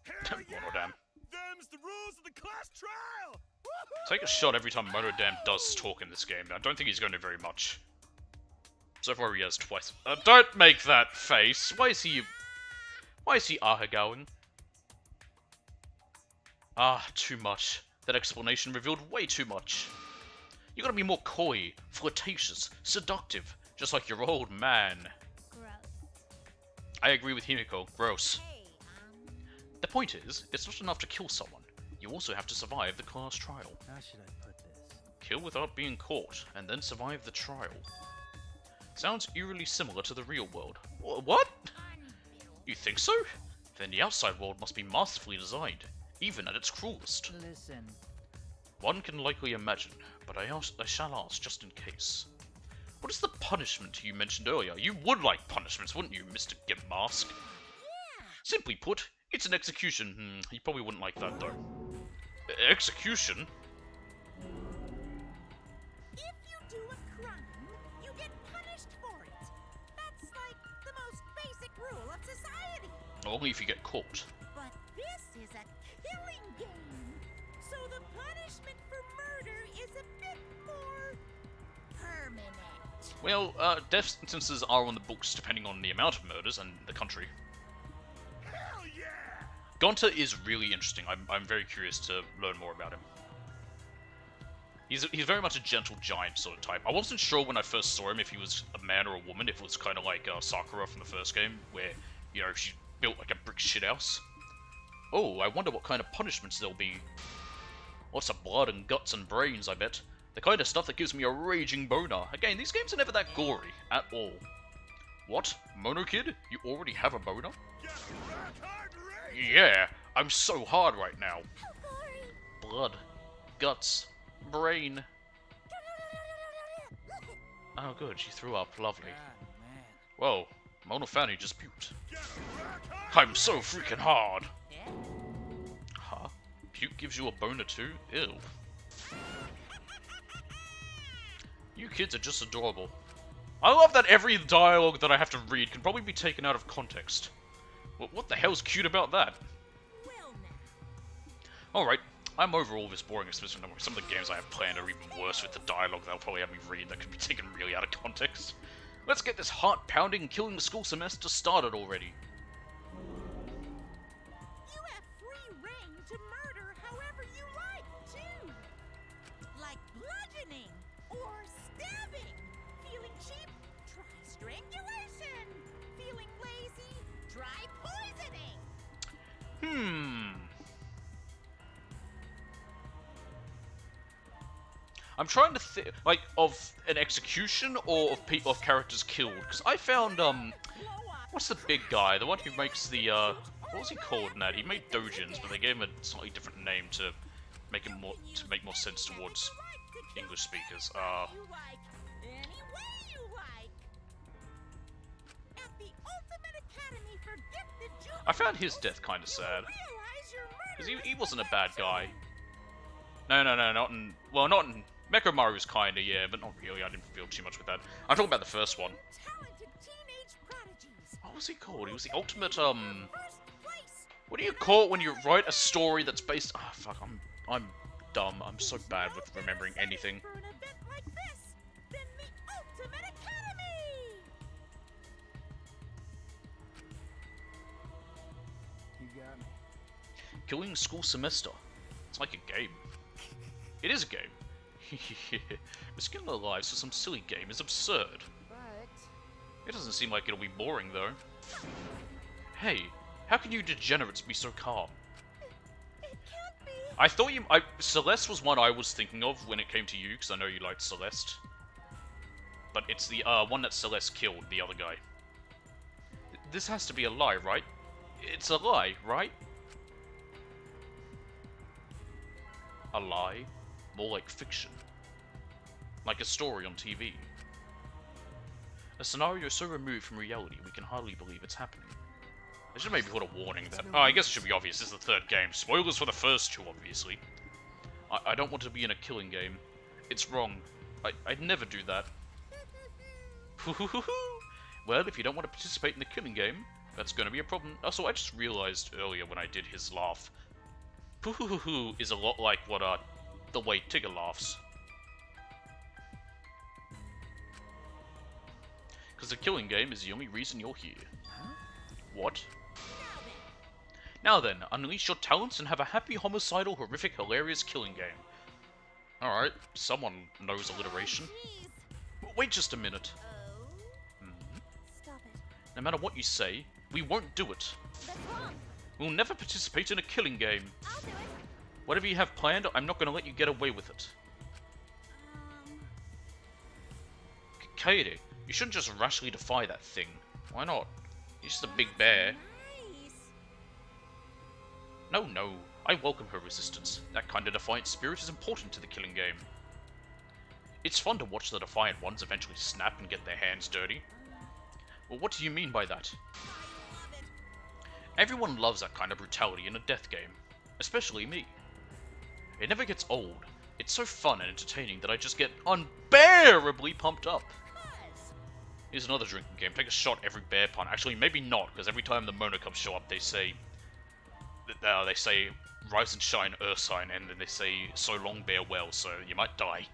Hell yeah! Monodam. Them's the rules of the class trial! Take a shot every time Monodam does talk in this game. I don't think he's going to do very much. So far he has twice. Don't make that face! Why is he ahagowing? Ah, too much. That explanation revealed way too much. You gotta be more coy, flirtatious, seductive, just like your old man. Gross. I agree with Himiko. Gross. Hey, The point is, it's not enough to kill someone. You also have to survive the class trial. How should I put this? Kill without being caught, and then survive the trial. Sounds eerily similar to the real world. What? You think so? Then the outside world must be masterfully designed, even at its cruelest. Listen. One can likely imagine, but I shall ask just in case. What is the punishment you mentioned earlier? You would like punishments, wouldn't you, Mr. Gimp Mask? Simply put, it's an execution. You probably wouldn't like that, though. Execution? If you do a crime, you get punished for it. That's like the most basic rule of society. Only if you get caught. But this is a killing game. So the punishment for murder is a bit more permanent. Well, death sentences are on the books depending on the amount of murders and the country. Hell yeah! Gonta is really interesting. I'm very curious to learn more about him. He's very much a gentle giant sort of type. I wasn't sure when I first saw him if he was a man or a woman, if it was kind of like Sakura from the first game, where, you know, she built like a brick shithouse. Oh, I wonder what kind of punishments there'll be. Lots of blood and guts and brains, I bet. The kind of stuff that gives me a raging boner. Again, these games are never that gory, at all. What? Mono Kid? You already have a boner? Yeah, I'm so hard right now. Blood, guts, brain. Oh good, she threw up. Lovely. God, man. Whoa, Mona Fanny just puked. I'm so freaking hard. Huh? Puke gives you a boner too? Ew. You kids are just adorable. I love that every dialogue that I have to read can probably be taken out of context. What the hell's cute about that? Well now. Alright, I'm over all this boring exposition. Some of the games I have planned are even worse with the dialogue they'll probably have me read that could be taken really out of context. Let's get this heart-pounding, killing the school semester started already. You have free reign to murder however you like, too. Like bludgeoning or stabbing. Feeling cheap? Try strangulation. Feeling lazy? Try poisoning. I'm trying to think, like, of an execution or of characters killed, because I found, what's the big guy? The one who makes the, what was he called in that? He made doujins, but they gave him a slightly different name to make him make more sense towards English speakers. You like any way you like. At the Ultimate Academy for Gifted Juveniles, I found his death kind of sad, realize your because murder he wasn't a bad guy. No, not in, well, not in, Mekomaru's kinda, yeah, but not really. I didn't feel too much with that. I'm talking about the first one. talented teenage prodigies. What was he called? He was the ultimate, First place. what do you call it when you write a story that's based... Ah, fuck, I'm dumb. I'm so bad with remembering anything. For an event like this, then the Ultimate Academy. You got me. Killing school semester. It's like a game. It is a game. Risking their lives for some silly game is absurd. But It doesn't seem like it'll be boring, though. Hey, How can you degenerates be so calm? It can't be. I thought Celeste was one I was thinking of when it came to you, because I know you liked Celeste. But it's the one that Celeste killed, the other guy. This has to be a lie, right? It's a lie, right? A lie? More like fiction. Like a story on TV. A scenario so removed from reality we can hardly believe it's happening. They should maybe put a warning that... Oh, I guess it should be obvious, this is the third game. Spoilers for the first two, obviously. I don't want to be in a killing game. It's wrong. I'd never do that. Well, if you don't want to participate in the killing game, that's going to be a problem. Also, I just realized earlier when I did his laugh, is a lot like what the way Tigger laughs. Because the killing game is the only reason you're here. Huh? What? Now then, unleash your talents and have a happy, homicidal, horrific, hilarious killing game. Alright, someone knows alliteration. Wait just a minute. Stop it. No matter what you say, we won't do it. That's wrong. We'll never participate in a killing game. I'll do it. Whatever you have planned, I'm not going to let you get away with it. Kaede, you shouldn't just rashly defy that thing. Why not? You're just a big bear. Nice. No. I welcome her resistance. That kind of defiant spirit is important to the killing game. It's fun to watch the defiant ones eventually snap and get their hands dirty. Well, what do you mean by that? Everyone loves that kind of brutality in a death game. Especially me. It never gets old. It's so fun and entertaining that I just get unbearably pumped up. Here's another drinking game. Take a shot every bear pun. Actually, maybe not, because every time the Mona Cubs show up, they say rise and shine, Ursine, and then they say so long, bear well, so you might die.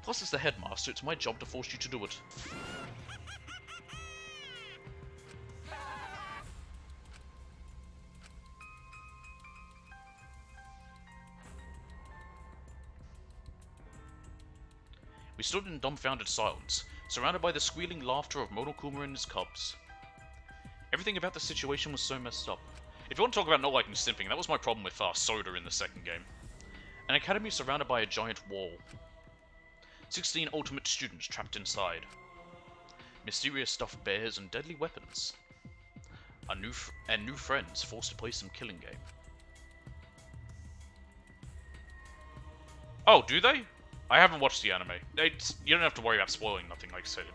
Plus, as the headmaster, it's my job to force you to do it. We stood in dumbfounded silence, surrounded by the squealing laughter of Monokuma and his cubs. Everything about the situation was so messed up. If you want to talk about not liking simping, that was my problem with Soda in the second game. An academy surrounded by a giant wall. 16 ultimate students trapped inside. Mysterious stuffed bears and deadly weapons. New friends forced to play some killing game. Oh, do they? I haven't watched the anime. You don't have to worry about spoiling nothing, like I said.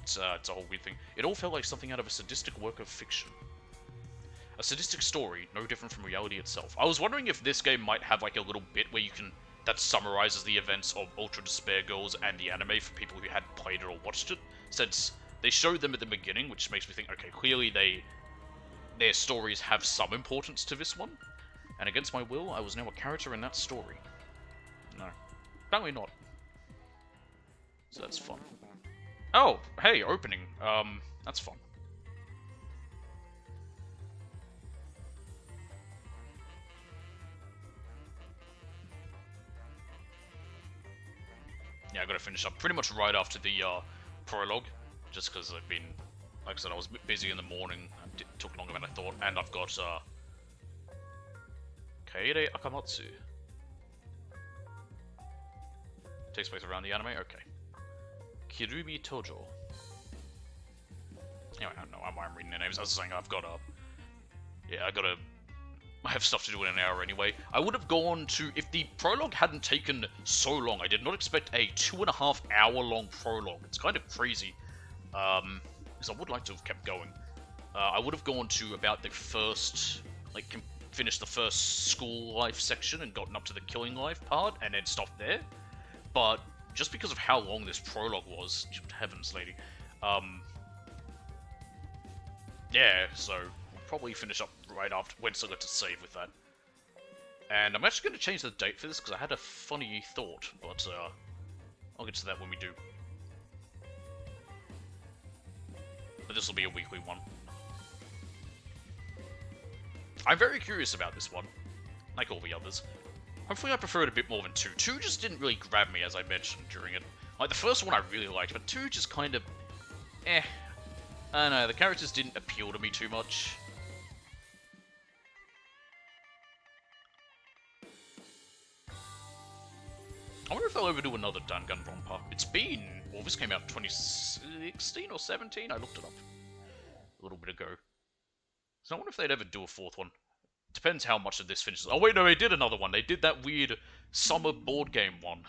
It's a whole weird thing. It all felt like something out of a sadistic work of fiction. A sadistic story, no different from reality itself. I was wondering if this game might have like a little bit where you can... that summarizes the events of Ultra Despair Girls and the anime for people who hadn't played it or watched it. Since they showed them at the beginning, which makes me think, okay, clearly their stories have some importance to this one. And against my will, I was now a character in that story. No. Apparently not. So that's fun. Oh, hey, opening. That's fun. Yeah, I gotta finish up pretty much right after the prologue, just because I've been, like I said, I was a bit busy in the morning. It took longer than I thought, and I've got Kaede Akamatsu. Takes place around the anime? Okay. Kirumi Tojo. Anyway, I don't know why I'm reading their names. I was saying I've got I have stuff to do in an hour anyway. I would have gone to... If the prologue hadn't taken so long, I did not expect a 2.5 hour long prologue. It's kind of crazy. Because I would like to have kept going. I would have gone to about the first... finished the first school life section and gotten up to the killing life part, and then stopped there. But just because of how long this prologue was, heavens, lady, yeah, so we'll probably finish up right after when I got to save with that. And I'm actually going to change the date for this because I had a funny thought, but I'll get to that when we do. But this will be a weekly one. I'm very curious about this one, like all the others. Hopefully I prefer it a bit more than 2. 2 just didn't really grab me, as I mentioned during it. Like, the first one I really liked, but 2 just kind of... I don't know, the characters didn't appeal to me too much. I wonder if they'll ever do another Danganronpa. It's been... Well, this came out in 2016 or 17? I looked it up a little bit ago. So I wonder if they'd ever do a fourth one. Depends how much of this finishes. Oh wait, no, they did another one. They did that weird summer board game one.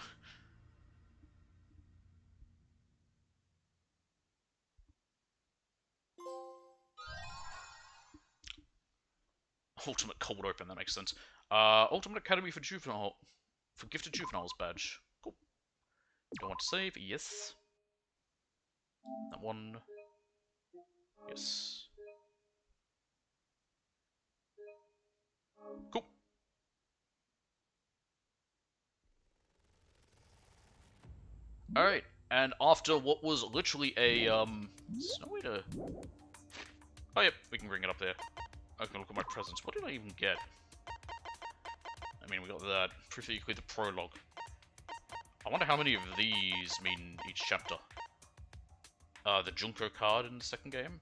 Ultimate Cold Open, that makes sense. Ultimate Academy for Juvenile... For Gifted Juveniles badge. Cool. Do I want to save? Yes. That one... Yes. Cool. Alright, and after what was literally a, there's no way to... Oh yep, we can bring it up there. I can look at my presents. What did I even get? I mean, we got that. Proof that you cleared the prologue. I wonder how many of these mean each chapter. The Junko card in the second game?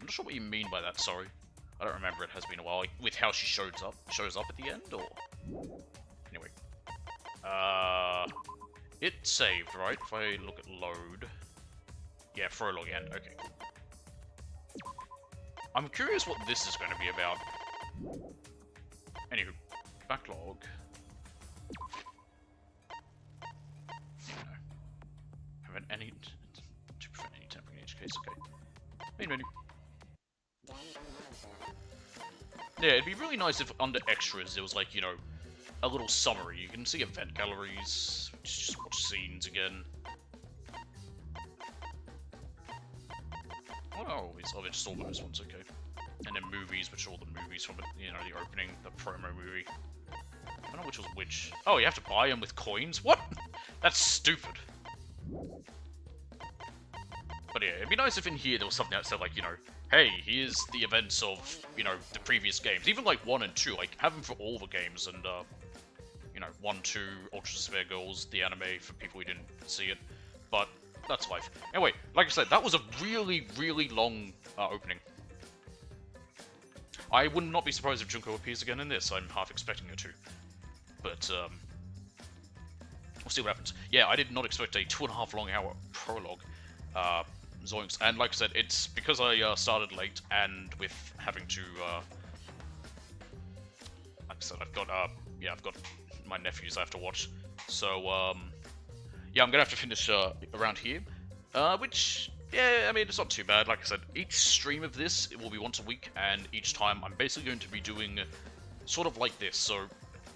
I'm not sure what you mean by that, sorry. I don't remember, it has been a while. Like, with how she shows up at the end, or... Anyway. It saved, right? If I look at load... Yeah, prologue end. Okay, cool. I'm curious what this is going to be about. Anywho, backlog. Haven't any... To prevent any tampering in each case, okay. Main menu. Yeah, it'd be really nice if under extras there was like, you know, a little summary. You can see event galleries, just watch scenes again. Oh, it's just all those ones, okay. And then movies, which are all the movies from, you know, the opening, the promo movie. I don't know which was which. Oh, you have to buy them with coins? What? That's stupid. But yeah, it'd be nice if in here there was something that said, like, you know, hey, here's the events of, you know, the previous games. Even like 1 and 2, like, have them for all the games, and, you know, 1, 2, Ultra Severe Girls, the anime, for people who didn't see it. But that's life. Anyway, like I said, that was a really, really long opening. I would not be surprised if Junko appears again in this. I'm half expecting her to. But, we'll see what happens. Yeah, I did not expect a 2.5 long hour prologue. Zoinks. And like I said, it's because I started late, and with having to, like I said, I've got my nephews I have to watch. So, yeah, I'm gonna have to finish around here. Which, yeah, I mean, it's not too bad. Like I said, each stream of this, it will be once a week, and each time I'm basically going to be doing sort of like this. So,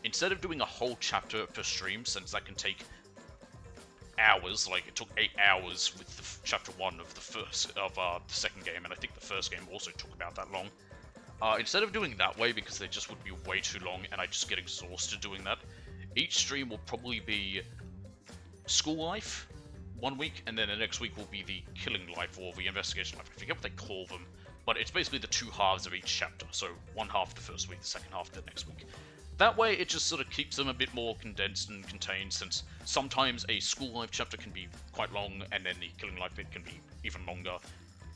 instead of doing a whole chapter per stream, since that can take hours, like it took 8 hours with the chapter 1 of the second game, and I think the first game also took about that long. Instead of doing that way, because they just would be way too long, and I just get exhausted doing that, each stream will probably be school life 1 week, and then the next week will be the killing life, or the investigation life. I forget what they call them, but it's basically the 2 halves of each chapter. So one half the first week, the second half the next week. That way, it just sort of keeps them a bit more condensed and contained, since sometimes a school life chapter can be quite long, and then the killing life bit can be even longer,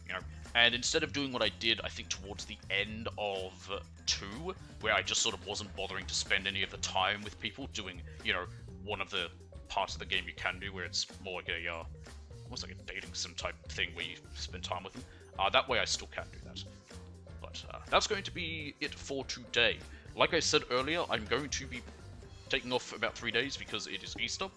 you know. And instead of doing what I did, I think towards the end of 2, where I just sort of wasn't bothering to spend any of the time with people doing, you know, one of the parts of the game you can do, where it's more like a, almost like a dating sim type thing where you spend time with them. That way I still can do that. But that's going to be it for today. Like I said earlier, I'm going to be taking off about 3 days because it is Easter.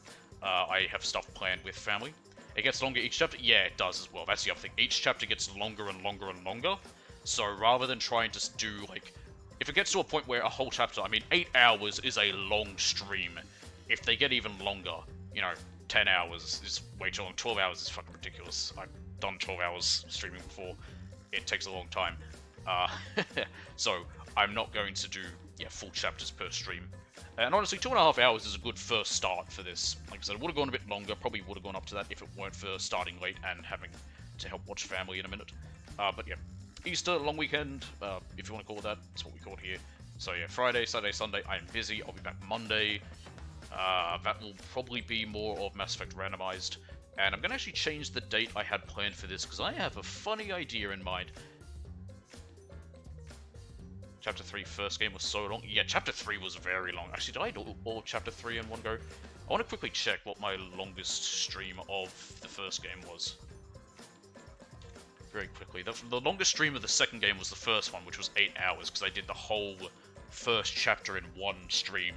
I have stuff planned with family. It gets longer each chapter? Yeah, it does as well. That's the other thing. Each chapter gets longer and longer and longer. So rather than trying to do, like... If it gets to a point where a whole chapter... I mean, 8 hours is a long stream. If they get even longer, you know, 10 hours is way too long. 12 hours is fucking ridiculous. I've done 12 hours streaming before. It takes a long time. So, I'm not going to do, full chapters per stream. And honestly, 2.5 hours is a good first start for this. Like I said, it would have gone a bit longer, probably would have gone up to that if it weren't for starting late and having to help watch family in a minute. But yeah, Easter, long weekend, if you want to call it that, that's what we call it here. So yeah, Friday, Saturday, Sunday, I'm busy. I'll be back Monday. That will probably be more of Mass Effect Randomized. And I'm going to actually change the date I had planned for this, because I have a funny idea in mind. Chapter 3 first game was so long. Yeah, Chapter 3 was very long. Actually, did I do all Chapter 3 in one go? I want to quickly check what my longest stream of the first game was. Very quickly. The longest stream of the second game was the first one, which was 8 hours, because I did the whole first chapter in one stream.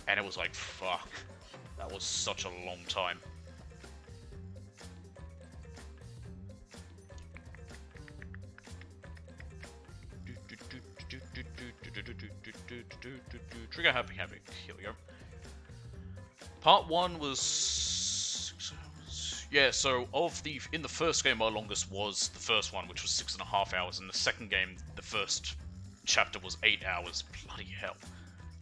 And it was like, fuck. That was such a long time. Trigger happy. Here we go. Part 1 was 6 hours. Yeah, so in the first game, our longest was the first one, which was 6.5 hours, and the second game, the first chapter was 8 hours. Bloody hell.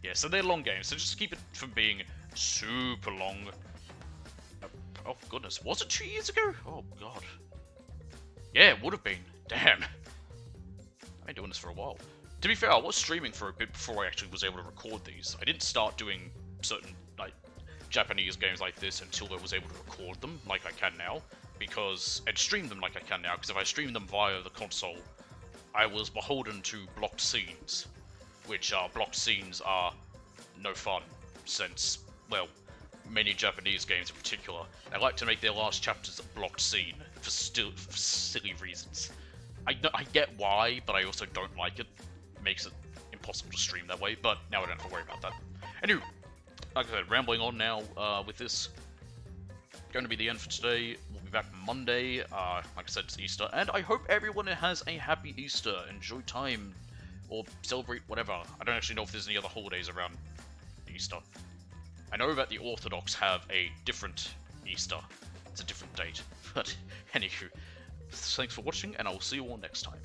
Yeah, so they're long games, so just keep it from being super long. Oh goodness, was it 2 years ago? Oh god. Yeah, it would have been. Damn. I've been doing this for a while. To be fair, I was streaming for a bit before I actually was able to record these. I didn't start doing certain, like, Japanese games like this until I was able to record them, like I can now, and stream them like I can now, because if I stream them via the console, I was beholden to blocked scenes, which blocked scenes are no fun, since, well, many Japanese games in particular, they like to make their last chapters a blocked scene, for silly reasons. I get why, but I also don't like it. It makes it impossible to stream that way, but now I don't have to worry about that. Anyway, like I said, rambling on now with this. Going to be the end for today. We'll be back Monday. Like I said, it's Easter, and I hope everyone has a happy Easter. Enjoy time, or celebrate whatever. I don't actually know if there's any other holidays around Easter. I know that the Orthodox have a different Easter. It's a different date. But anywho, thanks for watching, and I will see you all next time.